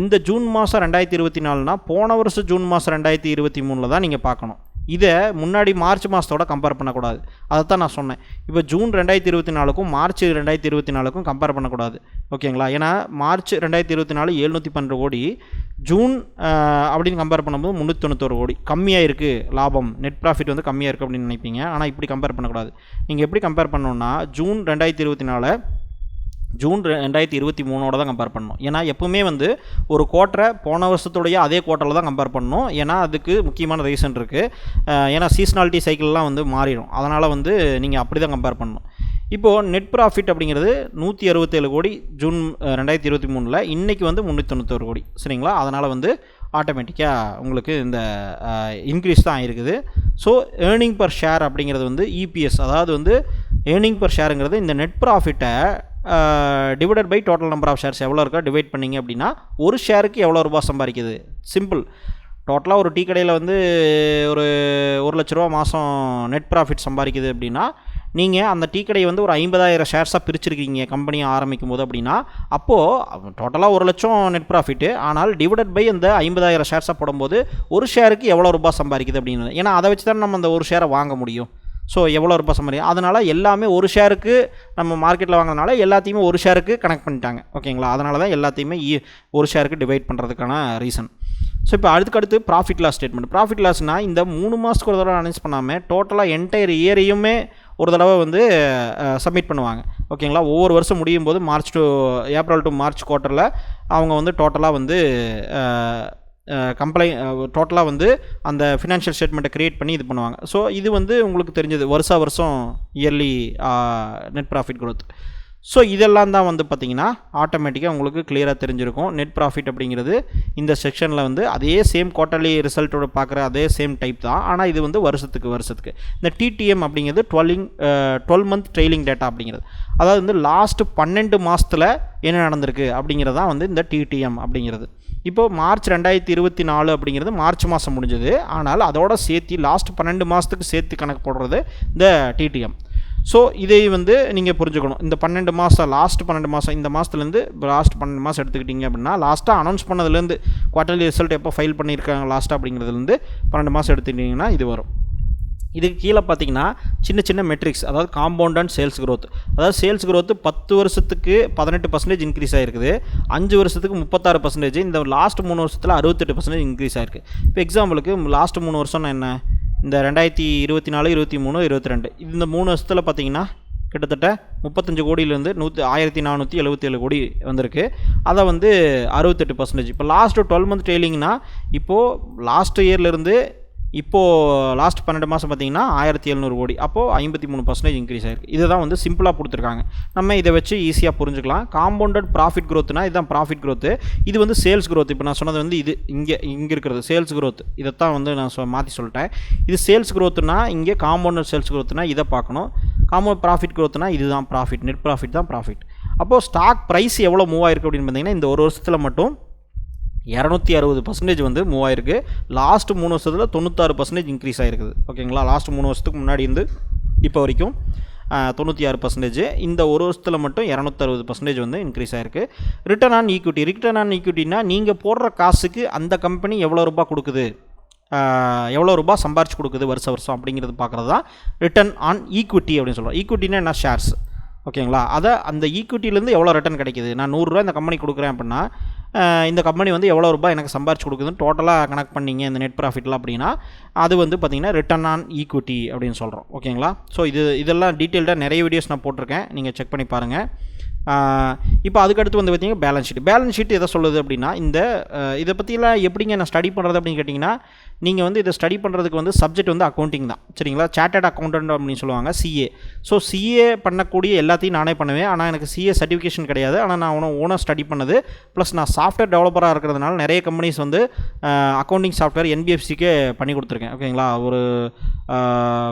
இந்த ஜூன் மாதம் 2024னா போன வருஷம் ஜூன் மாதம் 2023 தான் நீங்கள் பார்க்கணும். இதை முன்னாடி மார்ச் மாதத்தோட கம்பேர் பண்ணக்கூடாது. அதை தான் நான் சொன்னேன். இப்போ ஜூன் 2024க்கும் மார்ச் 2024க்கும் கம்பேர் பண்ணக்கூடாது. ஓகேங்களா? ஏன்னா மார்ச் 2024 712 கோடி, ஜூன் அப்படின்னு கம்பேர் பண்ணும்போது 391 கோடி கம்மியாக இருக்குது. லாபம் நெட் ப்ராஃபிட் வந்து கம்மியாக இருக்குது அப்படின்னு நினைப்பீங்க. ஆனால் இப்படி கம்பேர் பண்ணக்கூடாது. நீங்கள் எப்படி கம்பேர் பண்ணணுன்னா ஜூன் 2024 ஜூன் 2023 தான் கம்பேர் பண்ணணும். ஏன்னா எப்பவுமே வந்து ஒரு குவார்ட்டரை போன வருஷத்துடைய அதே குவார்ட்டரில் தான் கம்பேர் பண்ணணும். ஏன்னா அதுக்கு முக்கியமான ரீசன் இருக்குது. ஏன்னா சீஸ்னாலிட்டி சைக்கிள்லாம் வந்து மாறிடும். அதனால் வந்து நீங்கள் அப்படி தான் கம்பேர் பண்ணணும். இப்போது நெட் ப்ராஃபிட் அப்படிங்கிறது 167 கோடி ஜூன் 2023, இன்றைக்கி வந்து 391 கோடி. சரிங்களா? அதனால் வந்து ஆட்டோமேட்டிக்காக உங்களுக்கு இந்த இன்க்ரீஸ் தான் ஆகிருக்குது. ஸோ ஏர்னிங் பர் ஷேர் அப்படிங்கிறது வந்து இபிஎஸ், அதாவது வந்து ஏர்னிங் பர் ஷேருங்கிறது இந்த நெட் ப்ராஃபிட்டை divided by total number of shares எவ்வளோ இருக்கா டிவைட் பண்ணிங்க அப்படின்னா ஒரு ஷேருக்கு எவ்வளோ ரூபா சம்பாதிக்குது. சிம்பிள். டோட்டலாக ஒரு டீ கடையில் வந்து ஒரு 1 லட்ச ரூபா மாதம் நெட் ப்ராஃபிட் சம்பாதிக்குது அப்படின்னா நீங்கள் அந்த டீ கடையை வந்து ஒரு 50,000 ஷேர்ஸாக பிரிச்சிருக்கீங்க கம்பெனியை ஆரம்பிக்கும் போது அப்படின்னா அப்போது டோட்டலாக 1 லட்சம் நெட் ப்ராஃபிட்டு. ஆனால் டிவைடட் பை அந்த 50,000 ஷேர்ஸாக போடும்போது ஒரு ஷேருக்கு எவ்வளோ ரூபா சம்பாதிக்குது அப்படின்னு. ஏன்னா அதை வச்சு தான் நம்ம அந்த ஒரு ஷேரை வாங்க முடியும். ஸோ எவ்வளோ ரூபாய் சம்பாதிக்கும். அதனால் எல்லாமே ஒரு ஷேருக்கு நம்ம மார்க்கெட்டில் வாங்கினதுனால எல்லாத்தையுமே ஒரு ஷேருக்கு கனெக்ட் பண்ணிட்டாங்க. ஓகேங்களா? அதனால தான் எல்லாத்தையுமே ஒரு ஷேருக்கு டிவைட் பண்ணுறதுக்கான ரீசன். ஸோ இப்போ அடுத்து ப்ராஃபிட் லாஸ் ஸ்டேட்மெண்ட். ப்ராஃபிட் லாஸ்னால் இந்த 3 மாதத்துக்கு ஒரு தடவை அனௌன்ஸ் பண்ணாமல் டோட்டலாக என்டையர் இயரையுமே ஒரு தடவை வந்து சப்மிட் பண்ணுவாங்க. ஓகேங்களா? ஒவ்வொரு வருஷம் முடியும் போது ஏப்ரல் டு மார்ச் குவார்ட்டரில் அவங்க வந்து டோட்டலாக வந்து டோட்டலாக வந்து அந்த ஃபினான்ஷியல் ஸ்டேட்மெண்ட்டை க்ரியேட் பண்ணி இது பண்ணுவாங்க. ஸோ இது வந்து உங்களுக்கு தெரிஞ்சது வருஷம் yearly net profit growth. So இதெல்லாம் தான் வந்து பார்த்திங்கன்னா ஆட்டோமேட்டிக்காக உங்களுக்கு கிளியராக தெரிஞ்சிருக்கும். நெட் ப்ராஃபிட் அப்படிங்கிறது இந்த செக்ஷனில் வந்து அதே சேம் குவார்ட்டர்லி ரிசல்ட்டோட பார்க்குற அதே சேம் டைப் தான். ஆனால் இது வந்து வருஷத்துக்கு இந்த டிடிஎம் அப்படிங்கிறது 12 மந்த் ட்ரெயிலிங் டேட்டா அப்படிங்கிறது. அதாவது வந்து லாஸ்ட்டு 12 மாதத்தில் என்ன நடந்திருக்கு அப்படிங்கிறது தான் வந்து இந்த டிடிஎம் அப்படிங்கிறது. இப்போது மார்ச் 2024 அப்படிங்கிறது மார்ச் மாதம் முடிஞ்சது. ஆனால் அதோட சேர்த்து லாஸ்ட் 12 மாதத்துக்கு சேர்த்து கணக்கு போடுறது இந்த டிடிஎம். ஸோ இதை வந்து நீங்கள் புரிஞ்சுக்கணும். இந்த 12 மாதம் லாஸ்ட் 12 மாதம் இந்த மாதத்துலேருந்து லாஸ்ட் 12 மாதம் எடுத்துக்கிட்டிங்க அப்படின்னா லாஸ்ட்டாக அனௌன்ஸ் பண்ணதுலேருந்து குவார்ட்டர்லி ரிசல்ட் எப்போ ஃபைல் பண்ணியிருக்காங்க லாஸ்ட்டாக அப்படிங்கிறதுலேருந்து 12 மாதம் எடுத்துக்கிட்டிங்கன்னா இது வரும். இதுக்கு கீழே பார்த்தீங்கன்னா சின்ன மெட்ரிக்ஸ், அதாவது காம்பவுண்ட் அண்ட் சேல்ஸ் க்ரோத். அதாவது சேல்ஸ் க்ரோத் 10 வருஷத்துக்கு 18% இன்க்ரீஸ் ஆகிருக்குது, 5 வருஷத்துக்கு 36%, இந்த லாஸ்ட் 3 வருஷத்தில் 68% இன்க்ரீஸ் ஆகிருக்கு. இப்போ எக்ஸாம்பிளுக்கு லாஸ்ட் 3 வருஷம்னா என்ன, இந்த 2024, 23, 22 இந்த 3 வருஷத்தில் பார்த்தீங்கன்னா கிட்டத்தட்ட 35 கோடியிலேருந்து 1477 கோடி வந்திருக்கு. அதை வந்து 68%. இப்போ லாஸ்ட்டு 12 மந்த் ட்ரெயிலிங்னா இப்போது லாஸ்ட் இயர்லேருந்து இப்போது லாஸ்ட் 12 மாதம் பார்த்திங்கன்னா 1700 கோடி, அப்போது 53% இன்க்ரீஸ் ஆகிருக்கு. இதை தான் வந்து சிம்பிளாக கொடுத்துருக்காங்க. நம்ம இதை வச்சு ஈஸியாக புரிஞ்சுக்கலாம். காம்பவுண்டட் ப்ராஃபிட் க்ரோத்னா இதுதான் ப்ராஃபிட் க்ரோத்து. இது வந்து சேல்ஸ் க்ரோத். இப்போ நான் சொன்னது வந்து இது இங்கே இருக்கிறது சேல்ஸ் க்ரோத். இதைத்தான் வந்து நான் மாற்றி சொல்லிட்டேன். இது சேல்ஸ் க்ரோத்துனா இங்கே காம்பவுண்டட் சேல்ஸ் க்ரோத்னா இதை பார்க்கணும். காம்பவுண்ட் ப்ராஃபிட் க்ரோத்னா இதுதான் ப்ராஃபிட், நெட் ப்ராஃபிட் தான் ப்ராஃபிட். அப்போது ஸ்டாக் ப்ரைஸ் எவ்வளோ மூவ் ஆயிருக்கு அப்படின்னு பார்த்தீங்கன்னா இந்த ஒரு வருஷத்தில் மட்டும் 260% வந்து மூவ் ஆயிருக்கு. லாஸ்ட் 3 வருஷத்தில் 96% இன்க்ரீஸ் ஆகிருக்குது. ஓகேங்களா? லாஸ்ட் 3 வருஷத்துக்கு முன்னாடி இருந்து இப்போ வரைக்கும் 96%. இந்த ஒரு வருஷத்தில் மட்டும் 260% வந்து இன்க்ரீஸ் ஆகிருக்கு. ரிட்டர்ன் ஆன் ஈக்விட்டினா நீங்கள் போடுற காசுக்கு அந்த கம்பெனி எவ்வளோ ரூபாய் கொடுக்குது, எவ்வளோ ரூபாய் சம்பாரிச்சு கொடுக்குது வருஷம் அப்படிங்கிறது பார்க்குறது தான் ரிட்டர்ன் ஆன் ஈக்விட்டி அப்படின்னு சொல்கிறோம். ஈக்விட்டினா என்ன, ஷேர்ஸ். ஓகேங்களா? அதை அந்த ஈக்விட்டிலேருந்து எவ்வளோ ரிட்டர்ன் கிடைக்கிது. நான் 100 ரூபா இந்த கம்பெனி கொடுக்குறேன் அப்படின்னா இந்த கம்பெனி வந்து எவ்வளோ ரூபாய் எனக்கு சம்பாரிச்சு கொடுக்குதுன்னு டோட்டலாக கனெக்ட் பண்ணிங்க இந்த நெட் ப்ராஃபிட்லாம் அப்படின்னா அது வந்து பார்த்திங்கன்னா ரிட்டர்ன் ஆன் ஈக்விட்டி அப்படின்னு சொல்கிறோம். ஓகேங்களா? ஸோ இதெல்லாம் டீட்டெயில்டாக நிறைய வீடியோஸ் நான் போட்டிருக்கேன், நீங்கள் செக் பண்ணி பாருங்கள். இப்போ அதுக்கடுத்து வந்து பார்த்திங்கன்னா பேலன்ஸ் ஷீட் எதை சொல்லுது அப்படின்னா இதை பற்றிலாம் எப்படிங்க நான் ஸ்டடி பண்ணுறது அப்படின்னு கேட்டிங்கன்னா நீங்கள் வந்து இதை ஸ்டடி பண்ணுறதுக்கு வந்து சப்ஜெக்ட் வந்து அக்கௌண்டிங் தான். சரிங்களா? சார்ட்டர்ட் அக்கௌண்டன்ட் அப்படின்னு சொல்லுவாங்க, சிஏ. ஸோ சிஏ பண்ணக்கூடிய எல்லாத்தையும் நானே பண்ணுவேன். ஆனால் எனக்கு சிஏ சர்டிஃபிகேஷன் கிடையாது. ஆனால் நான் ஓனாக ஸ்டடி பண்ணது ப்ளஸ் நான் சாஃப்ட்வேர் டெவலப்பராக இருக்கிறதுனால நிறைய கம்பெனிஸ் வந்து அக்கௌண்டிங் சாஃப்ட்வேர் என்பிஎஃப்சிக்கே பண்ணி கொடுத்துருக்கேன். ஓகேங்களா? ஒரு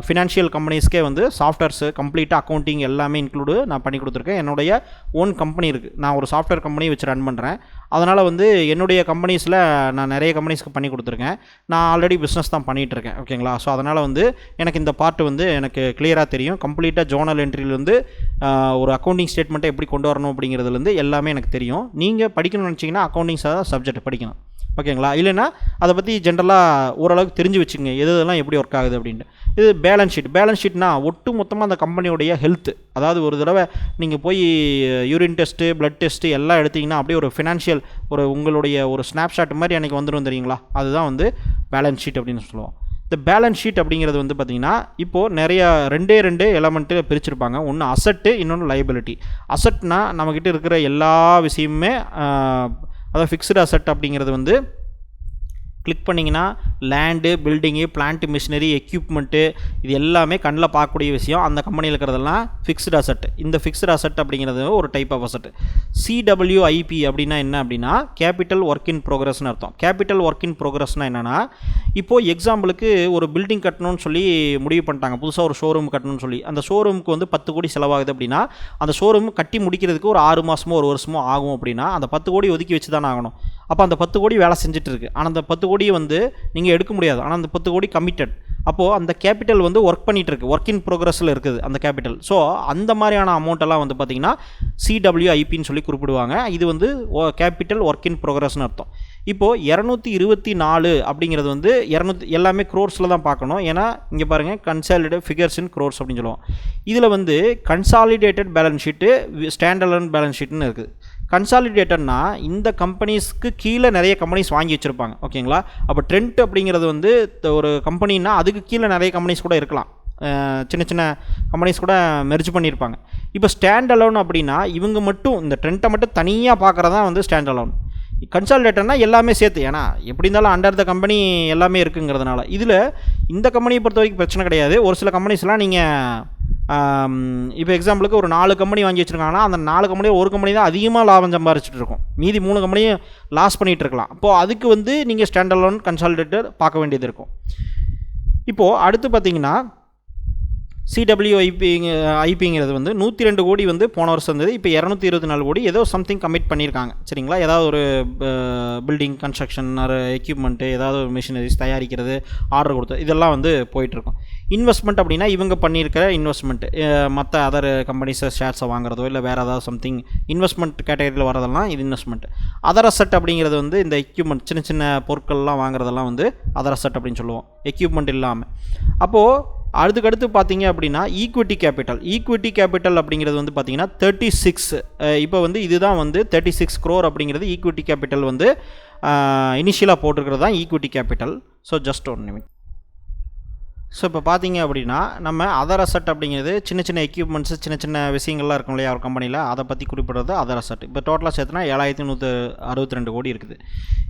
ஃபினான்ஷியல் கம்பெனிஸ்க்கே வந்து சாஃப்ட்வேர்ஸு கம்ப்ளீட்டாக அக்கௌண்டிங் எல்லாமே இன்க்ளூடு நான் பண்ணி கொடுத்துருக்கேன். என்னுடைய ஓன் கம்பெனி இருக்குது. நான் ஒரு சாஃப்ட்வேர் கம்பெனி வச்சு ரன் பண்ணுறேன். அதனால் வந்து என்னுடைய கம்பெனிஸில் நான் நிறைய கம்பெனிஸ்க்கு பண்ணி கொடுத்துருக்கேன். நான் ஆல்ரெடி பிஸ்னஸ் தான் பண்ணிகிட்ருக்கேன். ஓகேங்களா? ஸோ அதனால் வந்து எனக்கு இந்த பார்ட் வந்து எனக்கு கிளியராக தெரியும். கம்ப்ளீட்டாக ஜோனல் என்ட்ரிலேருந்து ஒரு அக்கௌண்டிங் ஸ்டேட்மெண்ட்டை எப்படி கொண்டு வரணும் அப்படிங்கிறதுலேருந்து எல்லாமே எனக்கு தெரியும். நீங்கள் படிக்கணும்னு நினச்சிங்கன்னா அக்கௌண்டிங்ஸ் தான் சப்ஜெக்ட் படிக்கணும். ஓகேங்களா? இல்லைன்னா அதை பற்றி ஜென்ரலாக ஓரளவுக்கு தெரிஞ்சு வச்சுங்க எதெல்லாம் எப்படி ஒர்க் ஆகுது அப்படின்ட்டு. இது பேலன்ஸ் ஷீட்னா ஒட்டு மொத்தமாக அந்த கம்பெனியோடைய ஹெல்த்து, அதாவது ஒரு தடவை நீங்கள் போய் யூரின் டெஸ்ட்டு, பிளட் டெஸ்ட்டு எல்லாம் எடுத்திங்கன்னா அப்படியே ஒரு ஃபினான்ஷியல் உங்களுடைய ஒரு ஸ்னாப்ஷாட் மாதிரி எனக்கு வந்துடும் தெரியுங்களா? அதுதான் வந்து பேலன்ஸ் ஷீட் அப்படின்னு சொல்லுவோம். இந்த பேலன்ஸ் ஷீட் அப்படிங்கிறது வந்து பார்த்திங்கன்னா இப்போது நிறையா ரெண்டு எலமெண்ட்டு பிரிச்சுருப்பாங்க. ஒன்று அசட்டு, இன்னொன்று லைபிலிட்டி. அசட்னா நம்மக்கிட்ட இருக்கிற எல்லா விஷயமுமே, அதாவது ஃபிக்ஸ்டு அசட் அப்படிங்கிறது வந்து கிளிக் பண்ணிங்கன்னா land, building, plant, machinery, equipment இது எல்லாமே கண்ணில் பார்க்கக்கூடிய விஷயம். அந்த கம்பெனியில் இருக்கிறதெல்லாம் ஃபிக்ஸ்டு அசட். இந்த ஃபிக்ஸ்டு அசட் அப்படிங்கிறது ஒரு டைப் ஆஃப் அசட். CWIP அப்படின்னா என்ன அப்படின்னா கேபிட்டல் ஒர்க் இன் ப்ரோக்ரஸ்னு அர்த்தம். கேபிட்டல் ஒர்க் இன் ப்ரோக்ரஸ்னால் என்னென்னா, இப்போது எக்ஸாம்பிளுக்கு ஒரு பில்டிங் கட்டணும்னு சொல்லி முடிவு பண்ணிட்டாங்க, புதுசாக ஒரு ஷோரூம் கட்டணும்னு சொல்லி. அந்த ஷோரூமுக்கு வந்து 10 கோடி செலவாகுது அப்படின்னா அந்த ஷோரூம் கட்டி முடிக்கிறதுக்கு ஒரு 6 மாதமோ 1 வருஷமோ ஆகும். அப்படின்னா அந்த 10 கோடி ஒதுக்கி வச்சு தானே ஆகணும். அப்போ அந்த 10 கோடி வேலை செஞ்சுட்டு இருக்குது. ஆனால் அந்த 10 கோடியை வந்து நீங்கள் எடுக்க முடியாது. ஆனால் அந்த 10 கோடி கமிட்டட். அப்போது அந்த கேபிட்டல் வந்து ஒர்க் பண்ணிகிட்டு இருக்குது, ஒர்க் இன் ப்ரோக்ரஸில் இருக்குது அந்த கேபிட்டல். ஸோ அந்த மாதிரியான அமௌண்ட்டெல்லாம் வந்து பார்த்திங்கன்னா CWIPன்னு சொல்லி குறிப்பிடுவாங்க. இது வந்து கேபிட்டல் ஒர்க் இன் ப்ரோக்ரஸ்னு அர்த்தம். இப்போது 224 அப்படிங்கிறது வந்து 200 எல்லாமே க்ரோர்ஸில் தான் பார்க்கணும். ஏன்னா இங்கே பாருங்கள், கன்சாலிடேட் ஃபிகர்ஸ் இன் க்ரோர்ஸ் அப்படின்னு சொல்லுவோம். இதில் வந்து consolidated balance sheet, standard balance ஷீட்னு இருக்குது. கன்சாலிடேட்டட்னா இந்த கம்பெனிஸ்க்கு கீழே நிறைய கம்பெனிஸ் வாங்கி வச்சுருப்பாங்க. ஓகேங்களா? அப்போ ட்ரெண்ட் அப்படிங்கிறது வந்து ஒரு கம்பெனின்னா அதுக்கு கீழே நிறைய கம்பெனிஸ் கூட இருக்கலாம், சின்ன சின்ன கம்பெனிஸ் கூட மெர்ஜ் பண்ணியிருப்பாங்க. இப்போ ஸ்டாண்ட் அலோன் அப்படின்னா இவங்க மட்டும் இந்த ட்ரெண்ட்டை மட்டும் தனியாக பார்க்குறதா வந்து ஸ்டாண்ட் அலோன். கன்சாலிடேட்டர்னா எல்லாமே சேர்த்து, ஏன்னா எப்படி இருந்தாலும் அண்டர் த கம்பெனி எல்லாமே இருக்குங்கிறதுனால. இதில் இந்த கம்பெனியை பொறுத்த வரைக்கும் பிரச்சனை கிடையாது. ஒரு சில கம்பெனிஸ்லாம் நீங்கள் இப்போ எக்ஸாம்பிளுக்கு ஒரு 4 கம்பெனி வாங்கி வச்சுருக்காங்கன்னா அந்த 4 கம்பெனியில் ஒரு கம்பெனி தான் அதிகமாக லாபம் சம்பாரிச்சிட்டு இருக்கும், மீதி 3 கம்பெனியும் லாஸ் பண்ணிகிட்டு இருக்கலாம். அப்போது அதுக்கு வந்து நீங்கள் ஸ்டாண்ட் அலோன் கன்சாலிடேட்டர் பார்க்க வேண்டியது இருக்கும். இப்போது அடுத்து பார்த்தீங்கன்னா CWIPங்கிறது வந்து 102 கோடி வந்து போன வருஷம் இருந்தது. இப்போ 224 கோடி ஏதோ சம்திங் கமிட் பண்ணியிருக்காங்க. சரிங்களா? ஏதாவது ஒரு பில்டிங் கன்ஸ்ட்ரக்ஷன், ஒரு எக்யூப்மெண்ட்டு, ஏதாவது ஒரு மிஷினரிஸ் தயாரிக்கிறது, ஆர்டர் கொடுத்து இதெல்லாம் வந்து போயிட்டுருக்கும். இன்வெஸ்ட்மெண்ட் அப்படின்னா இவங்க பண்ணியிருக்கிற இன்வெஸ்ட்மெண்ட்டு, மற்ற அதர் கம்பெனிஸை ஷேர்ஸை வாங்குறதோ இல்லை வேறு ஏதாவது சம்திங் இன்வெஸ்ட்மெண்ட் கேட்டகரியில் வரதெல்லாம் இது இன்வெஸ்ட்மெண்ட். அதர் அசட் அப்படிங்கிறது வந்து இந்த எக்யூப்மெண்ட், சின்ன சின்ன பொருட்கள்லாம் வாங்குறதெல்லாம் வந்து அதர் அசட் அப்படின்னு சொல்லுவோம், எக்யூப்மெண்ட் இல்லாமல். அப்போது அதுக்கடுத்து பார்த்தீங்க அப்படின்னா ஈக்விட்டி கேபிட்டல் அப்படிங்கிறது வந்து பார்த்தீங்கன்னா 36. இப்போ வந்து இதுதான் வந்து 36 crore அப்படிங்கிறது ஈக்விட்டி கேபிட்டல் வந்து இனிஷியலாக போட்டிருக்கிறது தான் equity capital. So just 1 நிமிட். So இப்போ பார்த்தீங்க அப்படின்னா நம்ம அதர் அசட் அப்படிங்கிறது சின்ன சின்ன எக்யூப்மெண்ட்ஸு, சின்ன சின்ன விஷயங்கள்லாம் இருக்கும் இல்லையா ஒரு கம்பெனியில், அதை பற்றி குறிப்பிடுறது அதர் அசட். இப்போ டோட்டலாக சேர்த்துனா 7162 கோடி இருக்குது.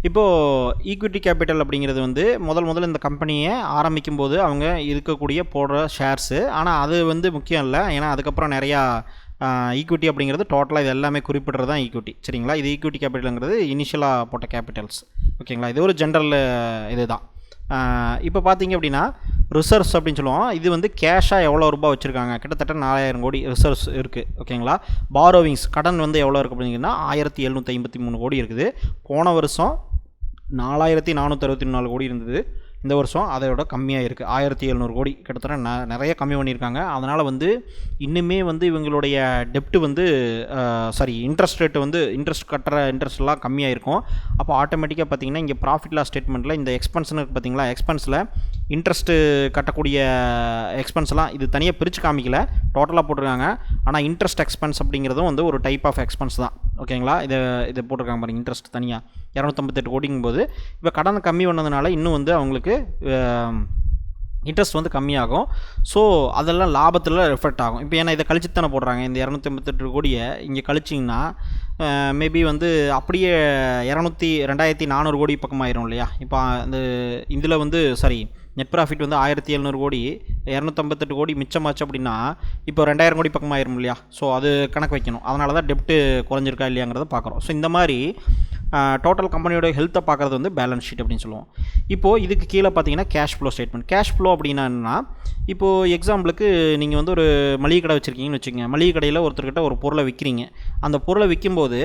இப்போது ஈக்விட்டி கேபிட்டல் அப்படிங்கிறது வந்து முதல்ல இந்த கம்பெனியை ஆரம்பிக்கும் போது அவங்க இருக்கக்கூடிய போடுற ஷேர்ஸு. ஆனால் அது வந்து முக்கியம் இல்லை, ஏன்னா அதுக்கப்புறம் நிறையா ஈக்விட்டி அப்படிங்கிறது டோட்டலாக இது எல்லாமே குறிப்பிடுறது தான் ஈக்விட்டி. சரிங்களா? இது ஈக்விட்டி கேபிட்டலுங்கிறது இனிஷியலாக போட்ட கேபிட்டல்ஸ். ஓகேங்களா? இது ஒரு ஜென்ரல் இது தான். இப்போ பார்த்தீங்க அப்படின்னா ரிசர்வ்ஸ் அப்படின்னு சொல்லுவோம். இது வந்து கேஷாக எவ்வளோ ரூபா வச்சுருக்காங்க, கிட்டத்தட்ட 4000 கோடி ரிசர்வ்ஸ் இருக்குது. ஓகேங்களா? பாரோவிங்ஸ், கடன் வந்து எவ்வளோ இருக்குது அப்படிங்கன்னா 1753 கோடி இருக்குது. போன வருஷம் 4464 கோடி இருந்தது. இந்த வருஷம் அதோட கம்மியாக இருக்குது, 1700 கோடி, கிட்டத்தட்ட நிறைய கம்மி பண்ணியிருக்காங்க. அதனால் வந்து இன்னுமே வந்து இவங்களுடைய டெப்ட்டு வந்து இன்ட்ரெஸ்ட் ரேட்டு வந்து இன்ட்ரெஸ்ட் கட்டுற இன்ட்ரெஸ்ட்லாம் கம்மியாக இருக்கும். அப்போ ஆட்டோமேட்டிக்காக பார்த்திங்கன்னா இங்கே ப்ராஃபிட் லாஸ் ஸ்டேட்மெண்ட்டில் இந்த எக்ஸ்பென்ஸ்னு பார்த்திங்களா, எக்ஸ்பென்ஸில் இன்ட்ரெஸ்ட்டு கட்டக்கூடிய எக்ஸ்பென்ஸ்லாம் இது தனியாக பிரித்து காமிக்கல, டோட்டலாக போட்டிருக்காங்க. ஆனால் இன்ட்ரெஸ்ட் எக்ஸ்பென்ஸ் அப்படிங்கிறதும் வந்து ஒரு டைப் ஆஃப் எக்ஸ்பென்ஸ் தான். ஓகேங்களா? இதை போட்டிருக்காங்க பாருங்கள், இன்ட்ரெஸ்ட் தனியாக 258 கோடிங்கும் போது இப்போ கடன் கம்மி பண்ணதுனால இன்னும் வந்து அவங்களுக்கு இன்ட்ரெஸ்ட் வந்து கம்மியாகும். ஸோ அதெல்லாம் லாபத்தில் ரிஃப்ளெக்ட் ஆகும். இப்போ ஏன்னா இதை கழிச்சு தானே போடுறாங்க, இந்த 258 கோடியை இங்கே கழிச்சிங்கன்னா மேபி வந்து அப்படியே 2400 கோடி பக்கமாயிரும் இல்லையா? இப்போ இதில் வந்து நெட் ப்ராஃபிட் வந்து 1700 கோடி, 258 கோடி மிச்சமாச்சு அப்படின்னா இப்போ 2000 கோடி பக்கம் ஆயிரும் இல்லையா? ஸோ அது கணக்கு வைக்கணும். அதனால தான் டெப்ட்டு குறைஞ்சிருக்கா இல்லையாங்கிறத பார்க்குறோம். ஸோ இந்த மாதிரி டோட்டல் கம்பெனியோட ஹெல்த்தை பார்க்குறது வந்து பேலன்ஸ் ஷீட் அப்படின்னு சொல்லுவோம். இப்போது இதுக்கு கீழே பார்த்தீங்கன்னா cash flow statement. Cash flow அப்படின்னா என்னன்னா, இப்போது எக்ஸாம்பிளுக்கு நீங்கள் வந்து ஒரு மளிகை கடை வச்சுருக்கீங்கன்னு வச்சுக்கோங்க. மளிகை கடையில் ஒருத்தர்கிட்ட ஒரு பொருளை விற்கிறீங்க. அந்த பொருளை விற்கும்போது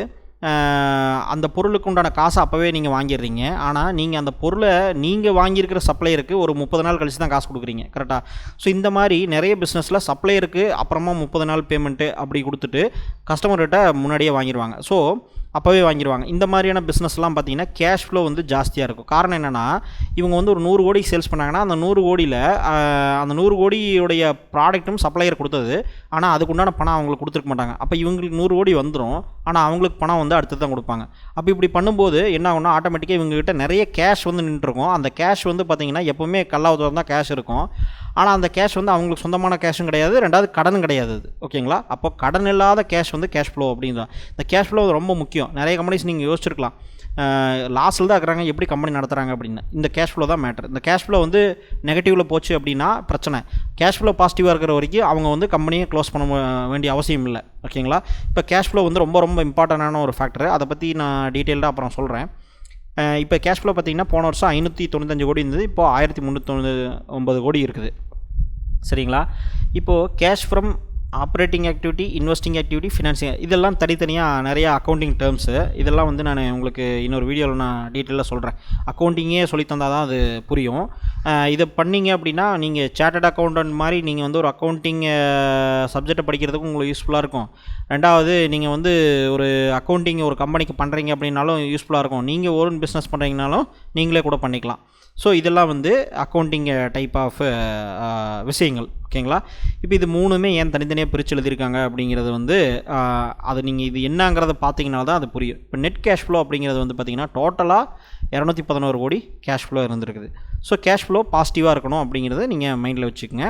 அந்த பொருளுக்கு உண்டான காசை அப்போவே நீங்கள் வாங்கிடுறீங்க. ஆனால் நீங்கள் அந்த பொருளை நீங்கள் வாங்கியிருக்கிற சப்ளையருக்கு ஒரு 30 நாள் கழிச்சு தான் காசு கொடுக்குறீங்க, கரெக்டாக? ஸோ இந்த மாதிரி நிறைய பிஸ்னஸில் சப்ளையருக்கு அப்புறமா 30 நாள் பேமெண்ட்டு அப்படி கொடுத்துட்டு கஸ்டமர்கிட்ட முன்னாடியே வாங்கிடுவாங்க. ஸோ அப்போவே வாங்கிடுவாங்க. இந்த மாதிரியான பிஸ்னஸ்லாம் பார்த்தீங்கன்னா கேஷ் ஃப்ளோ வந்து ஜாஸ்தியாக இருக்கும். காரணம் என்னென்னா, இவங்க வந்து ஒரு 100 கோடி சேல்ஸ் பண்ணாங்கன்னா அந்த 100 கோடியில் அந்த 100 கோடியுடைய ப்ராடக்ட்டும் சப்ளையர் கொடுத்தது, ஆனால் அதுக்குண்டான பணம் அவங்களுக்கு கொடுத்துருக்க மாட்டாங்க. அப்போ இவங்களுக்கு 100 கோடி வந்துடும், ஆனால் அவங்களுக்கு பணம் வந்து அடுத்து தான் கொடுப்பாங்க. அப்போ இப்படி பண்ணும்போது என்ன ஆகும்னா, ஆட்டோமேட்டிக்காக இவங்ககிட்ட நிறைய கேஷ் வந்து நின்றுருக்கும். அந்த கேஷ் வந்து பார்த்திங்கன்னா எப்போவுமே கல்லாவதோடு தான் கேஷ் இருக்கும். ஆனால் அந்த கேஷ் வந்து அவங்களுக்கு சொந்தமான கேஷும் கிடையாது, ரெண்டாவது கடனும் கிடையாது. ஓகேங்களா? அப்போ கடன் இல்லாத கேஷ் வந்து கேஷ் ஃப்ளோ அப்படின்றான். இந்த கேஷ் ஃப்ளோ ரொம்ப முக்கியம். நிறைய கம்பெனிஸ் நீங்கள் யோசிச்சிருக்கலாம், லாஸில் தான் இருக்கிறாங்க, எப்படி கம்பெனி நடத்துகிறாங்க அப்படின்னு. இந்த கேஷ் ஃப்ளோ தான் மேட்டர். இந்த கேஷ் ஃப்ளோ வந்து நெகட்டிவில் போச்சு அப்படின்னா பிரச்சனை. கேஷ் ஃப்ளோ பாசிட்டிவாக இருக்கிற வரைக்கும் அவங்க வந்து கம்பெனியை க்ளோஸ் பண்ண வேண்டிய அவசியம் இல்லை. ஓகேங்களா? இப்போ கேஷ் ஃப்ளோ வந்து ரொம்ப ரொம்ப இம்பார்ட்டண்டான ஒரு ஃபேக்டர். அதை பற்றி நான் டீட்டெயில்டாக அப்புறம் சொல்கிறேன். இப்போ கேஷ் ஃப்ளோ பார்த்திங்கன்னா போன வருஷம் 595 கோடி இருந்தது, இப்போது 1399 கோடி இருக்குது. சரிங்களா? இப்போது cash from operating activity, investing activity, financing, இதெல்லாம் தனித்தனியாக நிறையா அக்கௌண்டிங் டேர்ம்ஸு. இதெல்லாம் வந்து நான் உங்களுக்கு இன்னொரு வீடியோவில் நான் டீட்டெயிலாக சொல்கிறேன். அக்கௌண்டிங்கே சொல்லி தந்தால் தான் அது புரியும். இதை பண்ணிங்க அப்படின்னா நீங்கள் சார்ட்டர்ட் அக்கௌண்டன்ட் மாதிரி நீங்கள் வந்து ஒரு அக்கௌண்டிங் சப்ஜெக்டை படிக்கிறதுக்கும் உங்களுக்கு யூஸ்ஃபுல்லாக இருக்கும். ரெண்டாவது நீங்கள் வந்து ஒரு அக்கௌண்டிங் ஒரு கம்பெனிக்கு பண்ணுறீங்க அப்படின்னாலும் யூஸ்ஃபுல்லாக இருக்கும். நீங்கள் ஓன் பிஸ்னஸ் பண்ணுறீங்கனாலும் நீங்களே கூட பண்ணிக்கலாம். ஸோ இதெல்லாம் வந்து அக்கௌண்டிங் டைப் ஆஃப் விஷயங்கள். ஓகேங்களா? இப்போ இது மூணுமே ஏன் தனித்தனியாக பிரித்து எழுதியிருக்காங்க அப்படிங்கிறது வந்து அது நீங்கள் இது என்னங்கிறத பார்த்தீங்கன்னா தான் அது புரியும். இப்போ நெட் கேஷ் ஃப்ளோ அப்படிங்கிறது வந்து பார்த்திங்கன்னா டோட்டலாக 211 கோடி கேஷ் ஃப்ளோ இருந்திருக்குது. ஸோ கேஷ் ஃப்ளோ பாசிட்டிவாக இருக்கணும் அப்படிங்கிறத நீங்கள் மைண்டில் வச்சுக்கோங்க.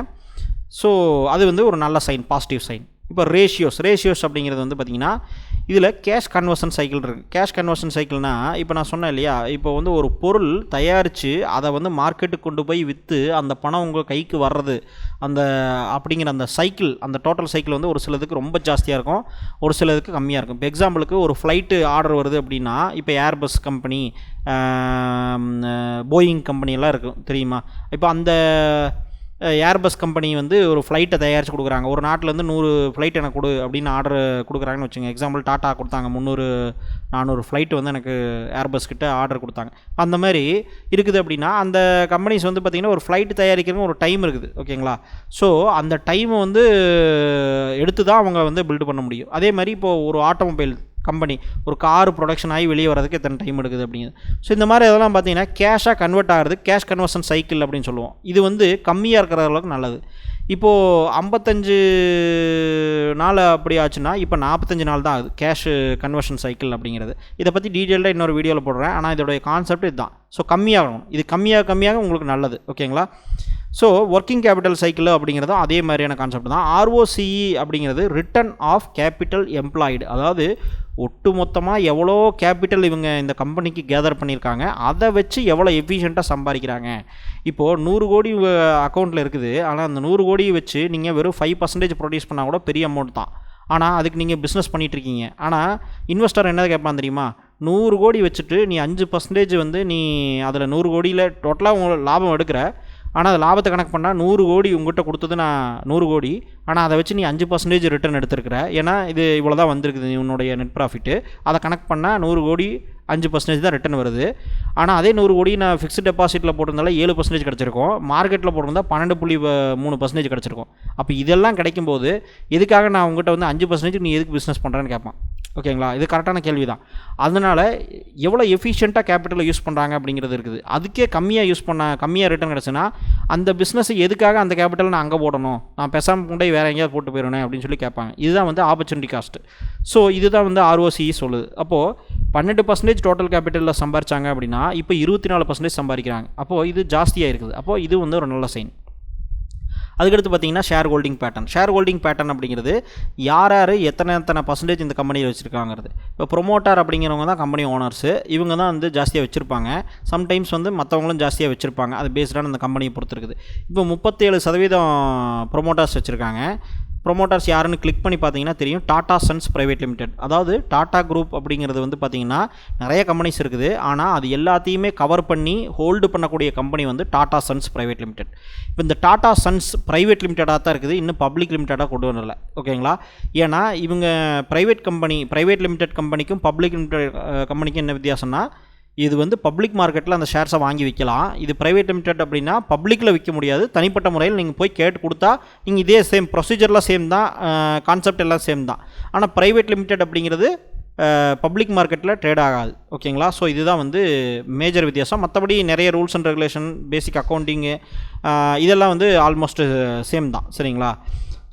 ஸோ அது வந்து ஒரு நல்ல சைன், பாசிட்டிவ் சைன். இப்போ ரேஷியோஸ் அப்படிங்கிறது வந்து பார்த்திங்கன்னா இதில் கேஷ் கன்வர்ஷன் சைக்கிள் இருக்குது. கேஷ் கன்வர்ஷன் சைக்கிள்னால் இப்போ நான் சொன்னேன் இல்லையா, இப்போ வந்து ஒரு பொருள் தயாரித்து அதை வந்து மார்க்கெட்டுக்கு கொண்டு போய் விற்று அந்த பணம் உங்கள் கைக்கு வர்றது, அந்த அப்படிங்கிற அந்த சைக்கிள், அந்த டோட்டல் சைக்கிள் வந்து ஒரு சிலதுக்கு ரொம்ப ஜாஸ்தியாக இருக்கும், ஒரு சிலதுக்கு கம்மியாக இருக்கும். இப்போ எக்ஸாம்பிளுக்கு ஒரு ஃப்ளைட்டு ஆர்டர் வருது அப்படின்னா, இப்போ ஏர்பஸ் கம்பெனி, போயிங் கம்பெனியெல்லாம் இருக்கும் தெரியுமா? இப்போ அந்த ஏர்பஸ் கம்பெனி வந்து ஒரு ஃப்ளைட்டை தயாரித்து கொடுக்குறாங்க. ஒரு நாட்டிலேருந்து 100 ஃப்ளைட் எனக்கு கொடு அப்படின்னு ஆர்டர் கொடுக்குறாங்கன்னு வச்சுங்க. எக்ஸாம்பிள் டாட்டா கொடுத்தாங்க 300-400 ஃப்ளைட் வந்து எனக்கு ஏர்பஸ் கிட்ட ஆர்டர் கொடுத்தாங்க. அந்த மாதிரி இருக்குது அப்படின்னா அந்த கம்பெனிஸ் வந்து பார்த்திங்கன்னா ஒரு ஃப்ளைட் தயாரிக்கிறதுக்கு ஒரு டைம் இருக்குது. ஓகேங்களா? ஸோ அந்த டைமை வந்து எடுத்து தான் அவங்க வந்து பில்டு பண்ண முடியும். அதே மாதிரி இப்போது ஒரு ஆட்டோமொபைல் கம்பெனி ஒரு கார் ப்ரொடக்ஷன் ஆகி வெளியே வரதுக்கு எத்தனை டைம் எடுக்குது அப்படிங்கிறது. ஸோ இந்த மாதிரி இதெல்லாம் பார்த்தீங்கன்னா கேஷாக கன்வெர்ட் ஆகிறது கேஷ் கன்வர்ஷன் சைக்கிள் அப்படின்னு சொல்லுவோம். இது வந்து கம்மியாக இருக்கிற அளவுக்கு நல்லது. இப்போது 55 நாள் அப்படி ஆச்சுன்னா இப்போ 45 நாள் தான் ஆகுது கேஷ் கன்வர்ஷன் சைக்கிள் அப்படிங்கிறது. இதை பற்றி டீட்டெயில்டாக இன்னொரு வீடியோவில் போடுறேன். ஆனால் இதோடைய கான்செப்ட் இதுதான். ஸோ கம்மியாகணும், இது கம்மியாக உங்களுக்கு நல்லது. ஓகேங்களா? ஸோ ஒர்க்கிங் கேபிட்டல் சைக்கிள் அப்படிங்கிறதும் அதே மாதிரியான கான்செப்ட் தான். ROCE அப்படிங்கிறது ரிட்டர்ன் ஆஃப் கேபிட்டல் எம்ப்ளாய்டு, அதாவது ஒட்டு மொத்தமாக எவ்வளோ கேபிட்டல் இவங்க இந்த கம்பெனிக்கு கேதர் பண்ணியிருக்காங்க, அதை வச்சு எவ்வளோ எஃபிஷியண்ட்டாக சம்பாதிக்கிறாங்க. இப்போது 100 கோடி அக்கௌண்ட்டில் இருக்குது, ஆனால் அந்த 100 கோடியை வச்சு நீங்கள் வெறும் 5% ப்ரொடியூஸ் பண்ணால் கூட பெரிய அமௌண்ட் தான். ஆனால் அதுக்கு நீங்கள் பிஸ்னஸ் பண்ணிகிட்ருக்கீங்க. ஆனால் இன்வெஸ்டர் என்ன கேட்பான் தெரியுமா? 100 கோடி வச்சுட்டு நீ 5% வந்து நீ அதில் 100 கோடியில் டோட்டலாக உங்களுக்கு லாபம் எடுக்கிற, ஆனால் அது லாபத்தை கணக்கு பண்ணால் 100 கோடி உங்கள்கிட்ட கொடுத்தது நான் 100 கோடி, ஆனால் அதை வச்சு நீ 5% ரிட்டர்ன் எடுத்துருக்கிற. ஏன்னா இது இவ்வளோ தான் வந்திருக்குது உன்னுடைய நெட் ப்ராஃபிட்டு. அதை கணக்கு பண்ணால் 100 கோடி 5% தான் ரிட்டர்ன் வருது. ஆனால் அதே 100 கோடி நான் ஃபிக்ஸ்டு டெபாசிட்டில் போட்டிருந்தால 7% கிடச்சிருக்கும், மார்க்கெட்டில் போட்டிருந்தால் 12.3% கிடச்சிருக்கும். அப்போ இதெல்லாம் கிடைக்கும்போது எதுக்காக நான் உங்கள்கிட்ட வந்து 5% நீ எதுக்கு பிஸ்னஸ் பண்ணுறேன்னு கேட்பான். ஓகேங்களா? இது கரெக்டான கேள்வி தான். அதனால் எவ்வளோ எஃபிஷியண்ட்டாக கேபிட்டலை யூஸ் பண்ணுறாங்க அப்படிங்கிறது இருக்குது. அதுக்கே கம்மியாக ரிட்டர்ன் கிடச்சுன்னா அந்த பிஸ்னஸை எதுக்காக அந்த கேபிட்டலை நான் அங்கே போடணும், நான் பேசாமல் கொண்டு வேறு எங்கேயாவது போட்டு போயிடணும் அப்படின்னு சொல்லி கேட்பாங்க. இதுதான் வந்து ஆப்பர்ச்சுனிட்டி காஸ்ட்டு. ஸோ இதுதான் வந்து ROCE சொல்லுது. அப்போது 12% டோட்டல் கேபிட்டலில் சம்பாரிச்சாங்க அப்படின்னா இப்போ 24% சம்பாதிக்கிறாங்க. அப்போது இது ஜாஸ்தியாக இருக்குது. அப்போது இது வந்து ஒரு நல்ல சைன். அதுக்கடுத்து பார்த்தீங்கன்னா ஷேர் ஹோல்டிங் பேட்டர்ன் அப்படிங்கிறது யார் எத்தனை பர்சன்டேஜ் இந்த கம்பெனியில் வச்சுருக்காங்கிறது. இப்போ ப்ரொமோட்டர் அப்படிங்கிறவங்க தான் கம்பெனி ஓனர்ஸு, இவங்க தான் வந்து ஜாஸ்தியாக வச்சுருப்பாங்க. சம்டைம்ஸ் வந்து மற்றவங்களும் ஜாஸ்தியாக வச்சுருப்பாங்க. அது பேஸ்டான அந்த கம்பெனியை பொறுத்திருக்குது. இப்போ 37% ப்ரொமோட்டர்ஸ் வச்சுருக்காங்க, ப்ரொமோட்டர்ஸ் யாருன்னு கிளிக் பண்ணி பார்த்தீங்கன்னா தெரியும், டாடா சன்ஸ் பிரைவேட் லிமிடெட். அதாவது டாடா குரூப் அப்படிங்கிறது வந்து பார்த்திங்கன்னா நிறைய கம்பெனிஸ் இருக்குது. ஆனால் அது எல்லாத்தையுமே கவர் பண்ணி ஹோல்டு பண்ணக்கூடிய கம்பெனி வந்து டாடா சன்ஸ் பிரைவேட் லிமிடெட். இப்போ இந்த டாடா சன்ஸ் பிரைவேட் லிமிடெடாக தான் இருக்குது, இன்னும் பப்ளிக் லிமிடெடாக கொண்டு வரல. ஓகேங்களா? ஏன்னா இவங்க ப்ரைவேட் லிமிடெட் கம்பெனிக்கும் பப்ளிக் லிமிடெட் கம்பெனிக்கும் என்ன வித்தியாசம்னா, இது வந்து பப்ளிக் மார்க்கெட்டில் அந்த ஷேர்ஸை வாங்கி விற்கலாம். இது ப்ரைவேட் லிமிடெட் அப்படின்னா பப்ளிக்கில் விற்க முடியாது. தனிப்பட்ட முறையில் நீங்கள் போய் கேட்டு கொடுத்தா நீங்கள் இதே சேம் ப்ரொசீஜர்லாம் சேம் தான், கான்செப்ட் எல்லாம் சேம் தான். ஆனால் ப்ரைவேட் லிமிடெட் அப்படிங்கிறது பப்ளிக் மார்க்கெட்டில் ட்ரேட் ஆகாது. ஓகேங்களா? ஸோ இதுதான் வந்து மேஜர் வித்தியாசம். மற்றபடி நிறைய rules and regulation, basic accounting இதெல்லாம் வந்து ஆல்மோஸ்ட் சேம் தான். சரிங்களா?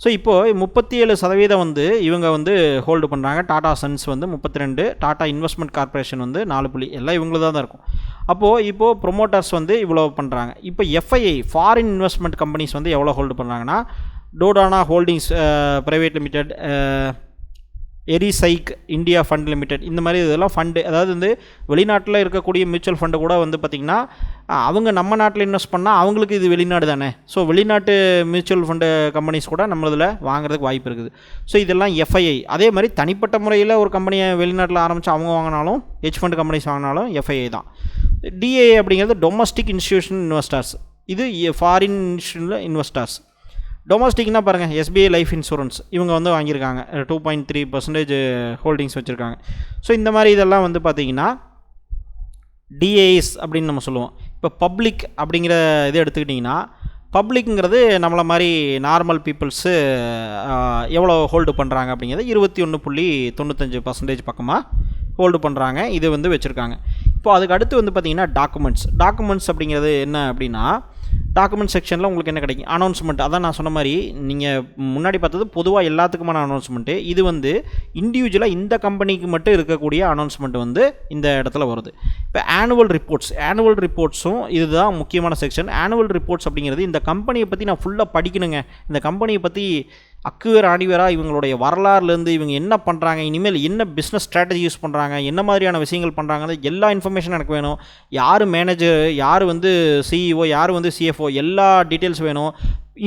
ஸோ இப்போது 37% வந்து இவங்க வந்து ஹோல்டு பண்ணுறாங்க. டாடா சன்ஸ் வந்து 32, டாடா இன்வெஸ்ட்மெண்ட் கார்பரேஷன் வந்து 4 எல்லாம் இவங்கள தான் இருக்கும். இப்போது ப்ரொமோட்டர்ஸ் வந்து இவ்வளோ பண்ணுறாங்க. இப்போ எஃப்ஐஐ ஃபாரின் இன்வெஸ்ட்மெண்ட் கம்பெனிஸ் வந்து எவ்வளோ ஹோல்டு பண்ணுறாங்கன்னா, டோடானா ஹோல்டிங்ஸ் பிரைவேட் லிமிடெட், எரிசைக் இந்தியா ஃபண்ட் லிமிடெட், இந்த மாதிரி இதெல்லாம் ஃபண்டு. அதாவது வந்து வெளிநாட்டில் இருக்கக்கூடிய மியூச்சுவல் ஃபண்டு கூட வந்து பார்த்திங்கன்னா அவங்க நம்ம நாட்டில் இன்வெஸ்ட் பண்ணால் அவங்களுக்கு இது வெளிநாடு தானே. ஸோ வெளிநாட்டு மியூச்சுவல் ஃபண்டு கம்பெனிஸ் கூட நம்மளதில் வாங்குறதுக்கு வாய்ப்பு இருக்குது. ஸோ இதெல்லாம் எஃப்ஐஐ. அதே மாதிரி தனிப்பட்ட முறையில் ஒரு கம்பெனியை வெளிநாட்டில் ஆரம்பித்து அவங்க வாங்கினாலும், ஹெட்ஜ் ஃபண்ட் கம்பெனிஸ் வாங்கினாலும் எஃப்ஐஐ தான். டிஏஏ அப்படிங்கிறது டொமஸ்டிக் இன்ஸ்டிடியூஷன் இன்வெஸ்டர்ஸ், இது ஃபாரின் இன்ஸ்டிடியூஷனல் இன்வெஸ்டர்ஸ். டொமஸ்டிக்னால் பாருங்கள், எஸ்பிஐ லைஃப் இன்சூரன்ஸ் இவங்க வந்து வாங்கியிருக்காங்க, 2.3% ஹோல்டிங்ஸ் வச்சுருக்காங்க. ஸோ இந்த மாதிரி இதெல்லாம் வந்து பார்த்திங்கன்னா டிஏஎஸ் அப்படின்னு நம்ம சொல்லுவோம். இப்போ பப்ளிக் அப்படிங்கிற இது எடுத்துக்கிட்டிங்கன்னா, பப்ளிக்குங்கிறது நம்மளை மாதிரி நார்மல் பீப்புள்ஸு எவ்வளோ ஹோல்டு பண்ணுறாங்க அப்படிங்கிறது 21.95% பக்கமாக ஹோல்டு பண்ணுறாங்க. இது வந்து வச்சுருக்காங்க. இப்போ அதுக்கு அடுத்து வந்து பார்த்திங்கன்னா டாக்குமெண்ட்ஸ் அப்படிங்கிறது என்ன அப்படின்னா, டாக்குமெண்ட் செக்ஷனில் உங்களுக்கு என்ன கிடைக்கும்? அனௌன்ஸ்மெண்ட். அதான் நான் சொன்ன மாதிரி நீங்கள் முன்னாடி பார்த்தது பொதுவாக எல்லாத்துக்குமான அனௌன்ஸ்மெண்ட்டு. இது வந்து இண்டிவிஜுவலாக இந்த கம்பெனிக்கு மட்டும் இருக்கக்கூடிய அனௌன்ஸ்மெண்ட் வந்து இந்த இடத்துல வருது. இப்போ ஆனுவல் ரிப்போர்ட்ஸும் இதுதான் முக்கியமான செக்ஷன். ஆனுவல் ரிப்போர்ட்ஸ் அப்படிங்கிறது இந்த கம்பெனியை பற்றி நான் ஃபுல்லாக படிக்கணுங்க. இந்த கம்பெனியை பற்றி அக்குவேர் ஆணிவேராக இவங்களுடைய வரலாறுலேருந்து இவங்க என்ன பண்ணுறாங்க, இனிமேல் என்ன பிஸ்னஸ் ஸ்ட்ராட்டஜி யூஸ் பண்ணுறாங்க, என்ன மாதிரியான விஷயங்கள் பண்ணுறாங்கன்னு எல்லா இன்ஃபர்மேஷனும் எனக்கு வேணும். யார் மேனேஜர், யார் வந்து சிஇஓ, யார் வந்து சிஎஃப்ஓ, எல்லா டீட்டெயில்ஸ் வேணும்.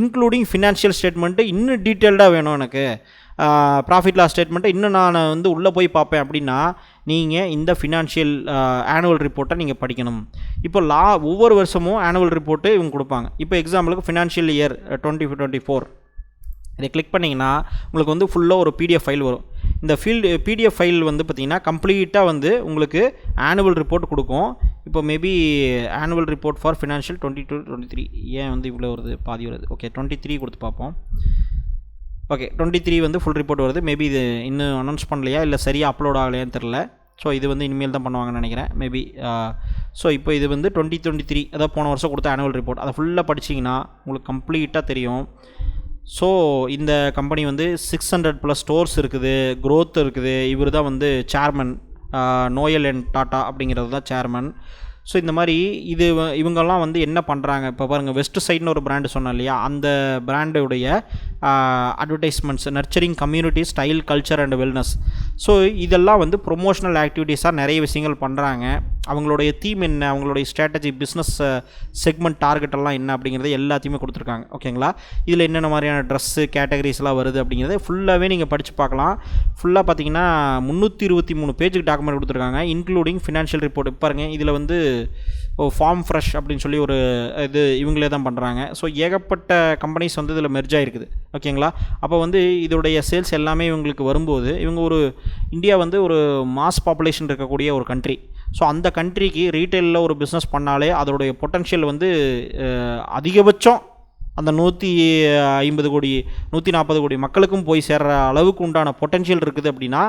இன்க்ளூடிங் ஃபினான்ஷியல் ஸ்டேட்மெண்ட்டு இன்னும் டீட்டெயில்டாக வேணும் எனக்கு. ப்ராஃபிட் லாஸ் ஸ்டேட்மெண்ட்டை இன்னும் நான் வந்து உள்ளே போய் பார்ப்பேன் அப்படின்னா நீங்கள் இந்த ஃபினான்ஷியல் ஆனுவல் ரிப்போர்ட்டை நீங்கள் படிக்கணும். இப்போ ஒவ்வொரு வருஷமும் ஆனுவல் ரிப்போர்ட்டு இவங்க கொடுப்பாங்க. இப்போ எக்ஸாம்பிளுக்கு ஃபினான்ஷியல் இயர் 2024 இதை கிளிக் பண்ணிங்கன்னா உங்களுக்கு வந்து ஃபுல்லாக ஒரு பிடிஎஃப் ஃபைல் வரும். இந்த பிடிஎஃப் ஃபைல் வந்து பார்த்திங்கன்னா கம்ப்ளீட்டாக வந்து உங்களுக்கு ஆனுவல் ரிப்போர்ட் கொடுக்கும். இப்போ maybe annual report for financial 22-23 ஏன் வந்து இவ்வளோ வருது, பாதி வருது. ஓகே, 23 கொடுத்து பார்ப்போம். ஓகே, 23 வந்து ஃபுல் ரிப்போர்ட் வருது. மேபி இது இன்னும் அனௌன்ஸ் பண்ணலையா இல்லை சரியாக அப்லோட் ஆகலையான்னு தெரில. ஸோ இது வந்து இனிமேல் தான் பண்ணுவாங்கன்னு நினைக்கிறேன் மேபி. ஸோ இப்போ இது வந்து 2023 அதாவது போன வருஷம் கொடுத்த ஆனுவல் ரிப்போர்ட். அதை ஃபுல்லாக படிச்சிங்கன்னா உங்களுக்கு கம்ப்ளீட்டாக தெரியும். ஸோ இந்த கம்பெனி வந்து 600+ ஸ்டோர்ஸ் இருக்குது, க்ரோத் இருக்குது. இவர் தான் வந்து சேர்மன், நோயல் அண்ட் டாட்டா அப்படிங்கிறது தான் சேர்மன். ஸோ இந்த மாதிரி இவங்கெல்லாம் வந்து என்ன பண்ணுறாங்க இப்போ பாருங்கள். வெஸ்ட் சைட்னு ஒரு பிராண்டு சொன்னேன் இல்லையா, அந்த பிராண்டுடைய advertisements, nurturing community, style, culture and wellness. So இதெல்லாம் வந்து ப்ரொமோஷனல் ஆக்டிவிட்டீஸாக நிறைய விஷயங்கள் பண்ணுறாங்க. அவங்களுடைய தீம் என்ன, அவங்களுடைய ஸ்ட்ராட்டஜி, பிஸ்னஸ் செக்மெண்ட் டார்கெட் எல்லாம் என்ன அப்படிங்கிறத எல்லாத்தையுமே கொடுத்துருக்காங்க. ஓகேங்களா? இதில் என்னென்ன மாதிரியான ட்ரெஸ்ஸு கேட்டகரிஸ்லாம் வருது அப்படிங்கிறத ஃபுல்லாகவே நீங்கள் படித்து பார்க்கலாம். ஃபுல்லாக பார்த்தீங்கன்னா 323 பேஜுக்கு டாக்குமெண்ட் கொடுத்துருக்காங்க, இன்க்ளூடிங் ஃபினான்ஷியல் ரிப்போர்ட். பாருங்கள், இதில் வந்து ஃபார்ம் ஃப்ரெஷ் அப்படின்னு சொல்லி ஒரு இது இவங்களே தான் பண்ணுறாங்க. ஸோ ஏகப்பட்ட கம்பெனிஸ் வந்து இதில் மெர்ஜ் ஆகிருக்குது. ஓகேங்களா? அப்போ வந்து இதோடைய சேல்ஸ் எல்லாமே இவங்களுக்கு வரும்போது, இவங்க இந்தியா வந்து ஒரு மாஸ் பாப்புலேஷன் இருக்கக்கூடிய ஒரு கண்ட்ரி. ஸோ அந்த கண்ட்ரிக்கு ரீட்டெயிலில் ஒரு பிஸ்னஸ் பண்ணாலே அதோடைய பொட்டன்ஷியல் வந்து அதிகபட்சம் அந்த 150 கோடி 140 கோடி மக்களுக்கும் போய் சேர்கிற அளவுக்கு உண்டான பொட்டன்ஷியல் இருக்குது. அப்படின்னா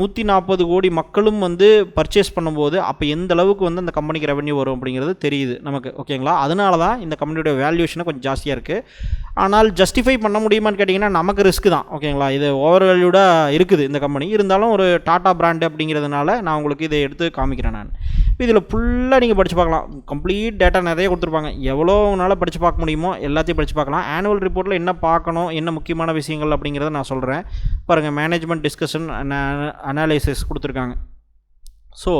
140 கோடி மக்களும் வந்து பர்ச்சேஸ் பண்ணும்போது அப்போ எந்த அளவுக்கு வந்து அந்த கம்பெனிக்கு ரெவன்யூ வரும் அப்படிங்கிறது தெரியுது நமக்கு. ஓகேங்களா? அதனால தான் இந்த கம்பெனியோட வேல்யூஷனை கொஞ்சம் ஜாஸ்தியாக இருக்குது. ஆனால் ஜஸ்டிஃபை பண்ண முடியுமான்னு கேட்டிங்கன்னா நமக்கு ரிஸ்க் தான். ஓகேங்களா? இது ஓவர் வேல்யூடாக இருக்குது இந்த கம்பெனி. இருந்தாலும் ஒரு டாட்டா பிராண்டு அப்படிங்கிறதுனால நான் உங்களுக்கு இதை எடுத்து காமிக்கிறேன். நான் இதில் ஃபுல்லாக நீங்கள் படித்து பார்க்கலாம். கம்ப்ளீட் டேட்டா நிறைய கொடுத்துருப்பாங்க. எவ்வளோ உங்களால் படித்து பார்க்க முடியுமோ எல்லாத்தையும் படித்து பார்க்கலாம். ஆனுவல் ரிப்போர்ட்டில் என்ன பார்க்கணும், என்ன முக்கியமான விஷயங்கள் அப்படிங்கிறத நான் சொல்கிறேன். பாருங்கள், மேனேஜ்மெண்ட் டிஸ்கஷன் அனாலிசிஸ் கொடுத்துருக்காங்க. ஸோ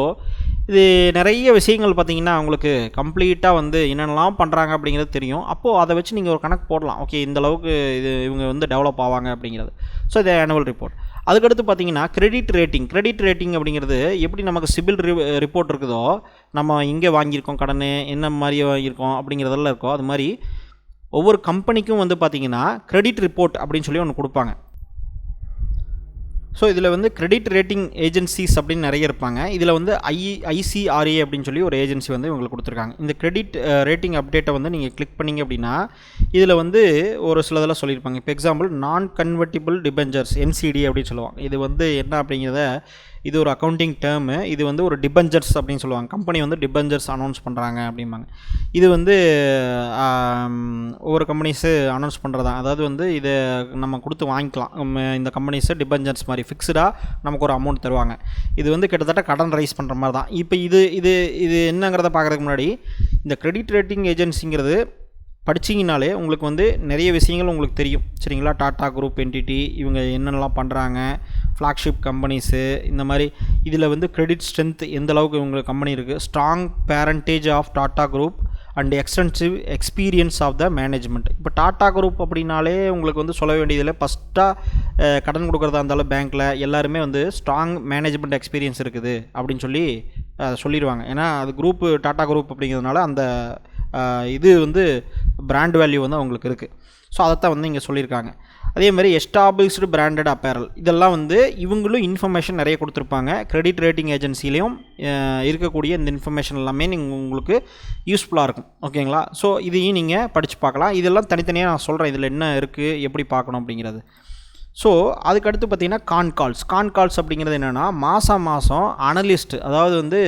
இது நிறைய விஷயங்கள் பார்த்திங்கன்னா உங்களுக்கு கம்ப்ளீட்டாக வந்து என்னென்னலாம் பண்ணுறாங்க அப்படிங்கிறது தெரியும். அப்போது அதை வச்சு நீங்கள் ஒரு கணக்கு போடலாம். ஓகே, இந்த அளவுக்கு இவங்க வந்து டெவலப் ஆவாங்க அப்படிங்கிறது. ஸோ இது ஆனுவல் ரிப்போர்ட். அதுக்கடுத்து பார்த்திங்கன்னா கிரெடிட் ரேட்டிங் அப்படிங்கிறது எப்படி நமக்கு சிபில் ரிப்போர்ட் இருக்குதோ, நம்ம இங்கே வாங்கியிருக்கோம் கடன், என்ன மாதிரி வாங்கியிருக்கோம் அப்படிங்கிறதெல்லாம் இருக்கோ, அது மாதிரி ஒவ்வொரு கம்பெனிக்கும் வந்து பார்த்திங்கன்னா கிரெடிட் ரிப்போர்ட் அப்படின்னு சொல்லி ஒன்று கொடுப்பாங்க. ஸோ இதில் வந்து கிரெடிட் ரேட்டிங் ஏஜென்சிஸ் அப்படின்னு நிறைய இருப்பாங்க. இதில் வந்து ICRA அப்படின்னு சொல்லி ஒரு ஏஜென்சி வந்து இவங்களுக்கு கொடுத்துருக்காங்க. இந்த கிரெடிட் ரேட்டிங் அப்டேட்டை வந்து நீங்கள் கிளிக் பண்ணிங்க அப்படின்னா இதில் வந்து ஒரு சிலதெல்லாம் சொல்லியிருப்பாங்க. இப்போ எக்ஸாம்பிள் நான் கன்வெர்ட்டிபிள் டிபெஞ்சர்ஸ் NCD அப்படின்னு சொல்லுவாங்க. இது வந்து என்ன அப்படிங்கிறத, இது ஒரு அக்கௌண்டிங் டேர்மு. இது வந்து ஒரு டிபெஞ்சர்ஸ் அப்படின்னு சொல்லுவாங்க. கம்பெனி வந்து டிபெஞ்சர்ஸ் அனௌன்ஸ் பண்ணுறாங்க அப்படிம்பாங்க. இது வந்து ஒவ்வொரு கம்பெனிஸு அனௌன்ஸ் பண்ணுறதா. அதாவது வந்து இதை நம்ம கொடுத்து வாங்கிக்கலாம். இந்த கம்பெனிஸு டிபெஞ்சர்ஸ் மாதிரி ஃபிக்ஸ்டாக நமக்கு ஒரு அமௌண்ட் தருவாங்க. இது வந்து கிட்டத்தட்ட கடன் ரைஸ் பண்ணுற மாதிரி தான். இப்போ இது என்னங்கிறத பார்க்குறதுக்கு முன்னாடி இந்த கிரெடிட் ரேட்டிங் ஏஜென்சிங்கிறது படிச்சிங்கனாலே உங்களுக்கு வந்து நிறைய விஷயங்கள் உங்களுக்கு தெரியும். சரிங்களா? டாடா குரூப் என்டிட்டி இவங்க என்னென்னலாம் பண்ணுறாங்க, ஃப்ளாக்ஷிப் கம்பெனிஸு, இந்த மாதிரி இதில் வந்து கிரெடிட் ஸ்ட்ரென்த் எந்த அளவுக்கு உங்களுக்கு கம்பெனி இருக்குது, strong parentage of Tata group and extensive experience of the management. இப்போ டாடா குரூப் அப்படின்னாலே உங்களுக்கு வந்து சொல்ல வேண்டியதில் ஃபஸ்ட்டாக கடன் கொடுக்குறதா இருந்தாலும் பேங்க்கில் எல்லாருமே வந்து ஸ்ட்ராங் மேனேஜ்மெண்ட் எக்ஸ்பீரியன்ஸ் இருக்குது அப்படின்னு சொல்லி சொல்லிடுவாங்க. ஏன்னா அது குரூப்பு டாடா குரூப் அப்படிங்கிறதுனால அந்த இது வந்து பிராண்ட் வேல்யூ வந்து அவங்களுக்கு இருக்குது. ஸோ அதைத்தான் வந்து இங்கே சொல்லியிருக்காங்க. அதே மாதிரி எஸ்டாபிள்ஸ்டு பிராண்டட் அப்பேரல், இதெல்லாம் வந்து இவங்களும் இன்ஃபர்மேஷன் நிறைய கொடுத்துருப்பாங்க. கிரெடிட் ரேட்டிங் ஏஜென்சிலையும் இருக்கக்கூடிய இந்த இன்ஃபர்மேஷன் எல்லாமே உங்களுக்கு யூஸ்ஃபுல்லாக இருக்கும். ஓகேங்களா? ஸோ இதையும் நீங்கள் படித்து பார்க்கலாம். இதெல்லாம் தனித்தனியாக நான் சொல்கிறேன், இதில் என்ன இருக்குது, எப்படி பார்க்கணும் அப்படிங்கிறது. ஸோ அதுக்கடுத்து பார்த்திங்கன்னா கால்ஸ் அப்படிங்கிறது என்னென்னா, மாதம் அனலிஸ்ட், அதாவது வந்து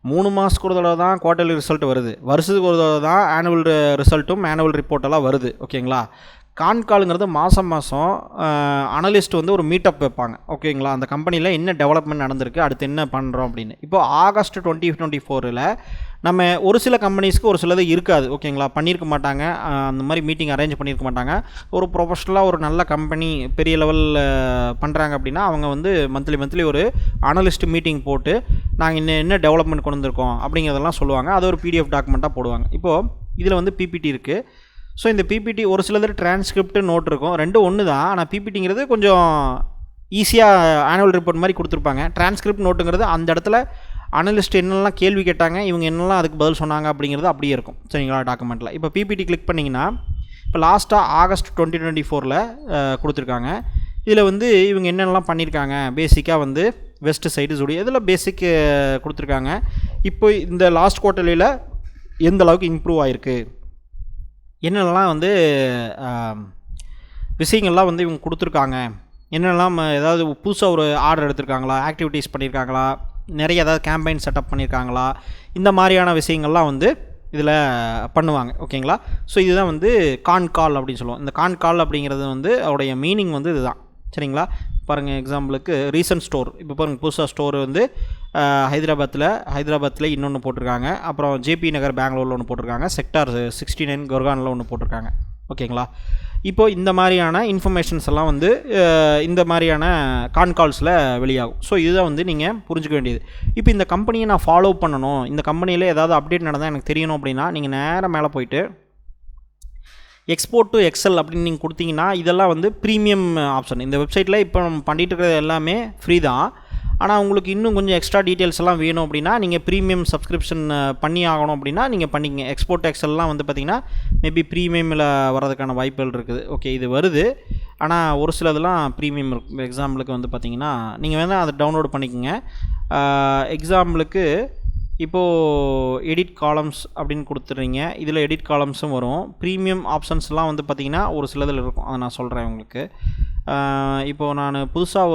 3 மாதத்துக்கு ஒரு தடவை தான் குவார்ட்டர்லி ரிசல்ட் வருது, வருஷத்துக்கு ஒரு தடவை தான் ஆனுவல் ரிசல்ட்டும் ஆனுவல் ரிப்போர்ட்டெல்லாம் வருது. ஓகேங்களா? கால்ங்கிறது மாதம் அனலிஸ்ட் வந்து ஒரு மீட்டப் வைப்பாங்க. ஓகேங்களா? அந்த கம்பெனியில் என்ன டெவலப்மெண்ட் நடந்திருக்கு, அடுத்து என்ன பண்ணுறோம் அப்படின்னு. இப்போ ஆகஸ்ட் 2024 நம்ம ஒரு சில கம்பெனிஸ்க்கு ஒரு சிலது இருக்காது. ஓகேங்களா? பண்ணியிருக்க மாட்டாங்க, அந்த மாதிரி மீட்டிங் அரேஞ்ச் பண்ணியிருக்க மாட்டாங்க. ஒரு ப்ரொஃபஷனலாக ஒரு நல்ல கம்பெனி பெரிய லெவலில் பண்ணுறாங்க அப்படின்னா அவங்க வந்து மந்த்லி ஒரு அனலிஸ்ட் மீட்டிங் போட்டு நாங்கள் என்ன டெவலப்மெண்ட் கொண்டு வந்திருக்கோம் அப்படிங்கிறதெல்லாம் சொல்லுவாங்க. அது ஒரு PDF டாக்குமெண்ட்டாக போடுவாங்க. இப்போது இதில் வந்து PPT இருக்குது. ஸோ இந்த PPT ஒரு சிலது டிரான்ஸ்கிரிப்ட் நோட் இருக்கும், ரெண்டும் ஒன்று தான். ஆனால் PPTங்கிறது கொஞ்சம் ஈஸியாக ஆனுவல் ரிப்போர்ட் மாதிரி கொடுத்துருப்பாங்க. டிரான்ஸ்கிரிப்ட் நோட்டுங்கிறது அந்த இடத்துல அனலிஸ்ட் என்னெல்லாம் கேள்வி கேட்டாங்க, இவங்க என்னெல்லாம் அதுக்கு பதில் சொன்னாங்க அப்படிங்கிறது அப்படியே இருக்கும். சரிங்களா? டாக்குமெண்ட்டில் இப்போ PPT கிளிக் பண்ணிங்கன்னா இப்போ லாஸ்ட்டாக ஆகஸ்ட் 2024 கொடுத்துருக்காங்க. இதில் வந்து இவங்க என்னென்னலாம் பண்ணியிருக்காங்க, பேசிக்காக வந்து வெஸ்ட் சைடு ஜூடி இதில் பேசிக் கொடுத்துருக்காங்க. இப்போ இந்த லாஸ்ட் குவார்ட்டர்லியில் எந்த அளவுக்கு இம்ப்ரூவ் ஆகிருக்கு, என்னென்னலாம் வந்து விஷயங்கள்லாம் வந்து இவங்க கொடுத்துருக்காங்க, என்னென்னலாம் ஏதாவது புதுசாக ஒரு ஆர்டர் எடுத்திருக்காங்களா, ஆக்டிவிட்டீஸ் பண்ணியிருக்காங்களா, நிறைய ஏதாவது கேம்பெயின் செட்டப் பண்ணியிருக்காங்களா, இந்த மாதிரியான விஷயங்கள்லாம் வந்து இதில் பண்ணுவாங்க. ஓகேங்களா? ஸோ இதுதான் வந்து கால் அப்படின்னு சொல்லுவோம். இந்த கால் அப்படிங்கிறது வந்து அவருடைய மீனிங் வந்து இதுதான். சரிங்களா? பாருங்கள், எக்ஸாம்பிளுக்கு ரீசன்ட் ஸ்டோர், இப்போ பாருங்கள் புதுசாக ஸ்டோர் வந்து ஹைதராபாத்தில் இன்னொன்று போட்டிருக்காங்க. அப்புறம் JP நகர் பெங்களூரில் ஒன்று போட்டிருக்காங்க. செக்டார் 69 குர்கானில் ஒன்று போட்டிருக்காங்க. ஓகேங்களா? இப்போது இந்த மாதிரியான இன்ஃபர்மேஷன்ஸ் எல்லாம் வந்து இந்த மாதிரியான கால்ஸில் வெளியாகும். ஸோ இதுதான் வந்து நீங்கள் புரிஞ்சுக்க வேண்டியது. இப்போ இந்த கம்பெனியை நான் ஃபாலோ பண்ணணும், இந்த கம்பெனியில் ஏதாவது அப்டேட் நடந்தால் எனக்கு தெரியணும் அப்படின்னா நீங்கள் நேராக மேலே போயிட்டு எக்ஸ்போர்ட் டு எக்ஸல் அப்படின்னு நீங்கள் கொடுத்தீங்கன்னா இதெல்லாம் வந்து ப்ரீமியம் ஆப்ஷன். இந்த வெப்சைட்டில் இப்போ நம்ம பண்ணிகிட்டு இருக்கிறது எல்லாமே ஃப்ரீ தான். ஆனால் உங்களுக்கு இன்னும் கொஞ்சம் எக்ஸ்ட்ரா டீட்டெயில்ஸ் எல்லாம் வேணும் அப்படின்னா நீங்கள் ப்ரீமியம் சப்ஸ்கிரிப்ஷன் பண்ணி ஆகணும் அப்படின்னா நீங்கள் பண்ணிக்கங்க. எக்ஸ்போர்ட் எக்ஸல்லாம் வந்து பார்த்திங்கன்னா மேபி ப்ரீமியமில் வரதுக்கான வாய்ப்புகள் இருக்குது. ஓகே, இது வருது, ஆனால் ஒரு சிலதெல்லாம் ப்ரீமியம் இருக்கும். எக்ஸாம்பிளுக்கு வந்து பார்த்திங்கன்னா நீங்கள் வேணால் அதை டவுன்லோட் பண்ணிக்கோங்க. எக்ஸாம்பிளுக்கு இப்போது எடிட் காலம்ஸ் அப்படின்னு கொடுத்துட்றீங்க. இதில் எடிட் காலம்ஸும் வரும். ப்ரீமியம் ஆப்ஷன்ஸ்லாம் வந்து பார்த்திங்கன்னா ஒரு சிலதில் இருக்கும், அதை நான் சொல்கிறேன் உங்களுக்கு. இப்போது நான் புதுசாக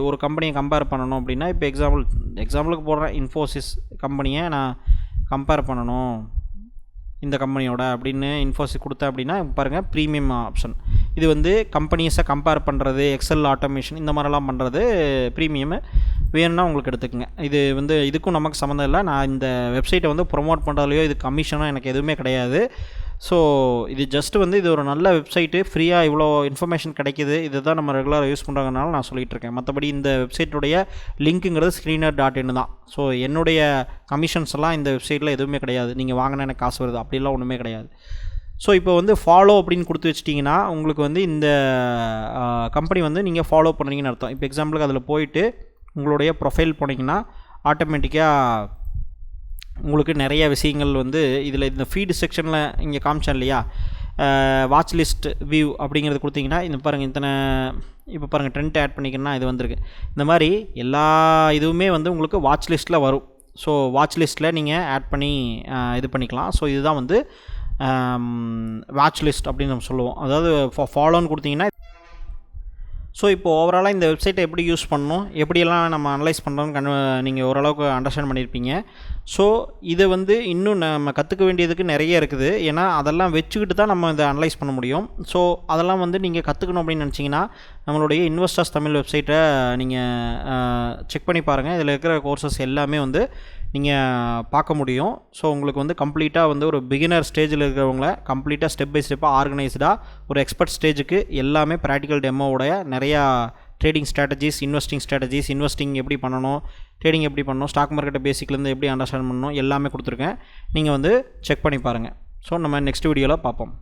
ஒரு கம்பெனியை கம்பேர் பண்ணணும் அப்படின்னா இப்போ எக்ஸாம்பிளுக்கு போடுறேன், இன்ஃபோசிஸ் கம்பெனியை நான் கம்பேர் பண்ணணும் இந்த கம்பெனியோட அப்படின்னு இன்ஃபோசிஸ் கொடுத்தேன் அப்படின்னா பாருங்கள் ப்ரீமியம் ஆப்ஷன். இது வந்து கம்பெனிஸை கம்பேர் பண்ணுறது, எக்ஸல் ஆட்டோமேஷன் இந்த மாதிரிலாம் பண்ணுறது ப்ரீமியம். வேணும்னா உங்களுக்கு எடுத்துக்கங்க. இது வந்து இதுக்கும் நமக்கு சம்மந்தம் இல்லை. நான் இந்த வெப்சைட்டை வந்து ப்ரொமோட் பண்ணுறதுலையோ இது கமிஷனோ எனக்கு எதுவுமே கிடையாது. ஸோ இது ஜஸ்ட் வந்து இது ஒரு நல்ல வெப்சைட்டு, ஃப்ரீயாக இவ்வளோ இன்ஃபர்மேஷன் கிடைக்கிது, இது தான் நம்ம ரெகுலராக யூஸ் பண்ணுறதுனால நான் சொல்லிகிட்டு இருக்கேன். மற்றபடி இந்த வெப்சைட்டுடைய லிங்க்குங்கிறது screener.in தான். ஸோ என்னுடைய கமிஷன்ஸ் எல்லாம் இந்த வெப்சைட்டில் எதுவுமே கிடையாது. நீங்கள் வாங்கினா எனக்கு காசு வருது அப்படிலாம் ஒன்றுமே கிடையாது. ஸோ இப்போ வந்து ஃபாலோ அப்படின்னு கொடுத்து வச்சிட்டிங்கன்னா உங்களுக்கு வந்து இந்த கம்பெனி வந்து நீங்கள் ஃபாலோ பண்ணுறீங்கன்னு அர்த்தம். இப்போ எக்ஸாம்பிளுக்கு அதில் போயிட்டு உங்களுடைய ப்ரொஃபைல் போனீங்கன்னா ஆட்டோமேட்டிக்காக உங்களுக்கு நிறைய விஷயங்கள் வந்து இதில் இந்த ஃபீடு செக்ஷனில் இங்கே காமிச்சேன் இல்லையா, வாட்ச் லிஸ்ட் வியூ அப்படிங்கிறது கொடுத்தீங்கன்னா இந்த பாருங்கள் இத்தனை இப்போ பாருங்கள் ட்ரெண்ட் ஆட் பண்ணிக்கணும்னா இது வந்திருக்கு. இந்த மாதிரி எல்லா இதுவுமே வந்து உங்களுக்கு வாட்ச் லிஸ்ட்டில் வரும். ஸோ வாட்ச் லிஸ்ட்டில் நீங்கள் ஆட் பண்ணி இது பண்ணிக்கலாம். ஸோ இதுதான் வந்து வாட்ச் லிஸ்ட் அப்படின்னு நம்ம சொல்லுவோம். அதாவது ஃபாலோன்னு கொடுத்தீங்கன்னா. ஸோ இப்போ ஓவராலாக இந்த வெப்சைட்டை எப்படி யூஸ் பண்ணணும், எப்படியெல்லாம் நம்ம அனலைஸ் பண்ணுறோன்னு நீங்கள் ஓரளவுக்கு அண்டர்ஸ்டாண்ட் பண்ணியிருப்பீங்க. ஸோ இதை வந்து இன்னும் நம்ம கற்றுக்க வேண்டியதுக்கு நிறைய இருக்குது. ஏன்னா அதெல்லாம் வச்சுக்கிட்டு தான் நம்ம இதை அனலைஸ் பண்ண முடியும். ஸோ அதெல்லாம் வந்து நீங்கள் கற்றுக்கணும் அப்படின்னு நினச்சிங்கன்னா நம்மளுடைய இன்வெஸ்டர்ஸ் தமிழ் வெப்சைட்டை நீங்கள் செக் பண்ணி பாருங்கள். இதில் இருக்கிற கோர்சஸ் எல்லாமே வந்து நீங்கள் பார்க்க முடியும். ஸோ உங்களுக்கு வந்து கம்ப்ளீட்டாக வந்து ஒரு பிகினர் ஸ்டேஜில் இருக்கிறவங்கள கம்ப்ளீட்டாக ஸ்டெப் பை ஸ்டெப்பாக ஆர்கனைஸ்டாக ஒரு எக்ஸ்பர்ட் ஸ்டேஜுக்கு எல்லாமே ப்ராக்டிக்கல் டெமோவுடைய நிறையா ட்ரேடிங் ஸ்ட்ராட்டஜிஸ், இன்வெஸ்டிங் எப்படி பண்ணணும், ட்ரேடிங் எப்படி பண்ணணும், ஸ்டாக் மார்க்கெட்டை பேசிக்லேருந்து எப்படி அண்டர்ஸ்டாண்ட் பண்ணணும் எல்லாமே கொடுத்துருக்கேன். நீங்கள் வந்து செக் பண்ணி பாருங்கள். ஸோ நம்ம நெக்ஸ்ட் வீடியோவில் பார்ப்போம்.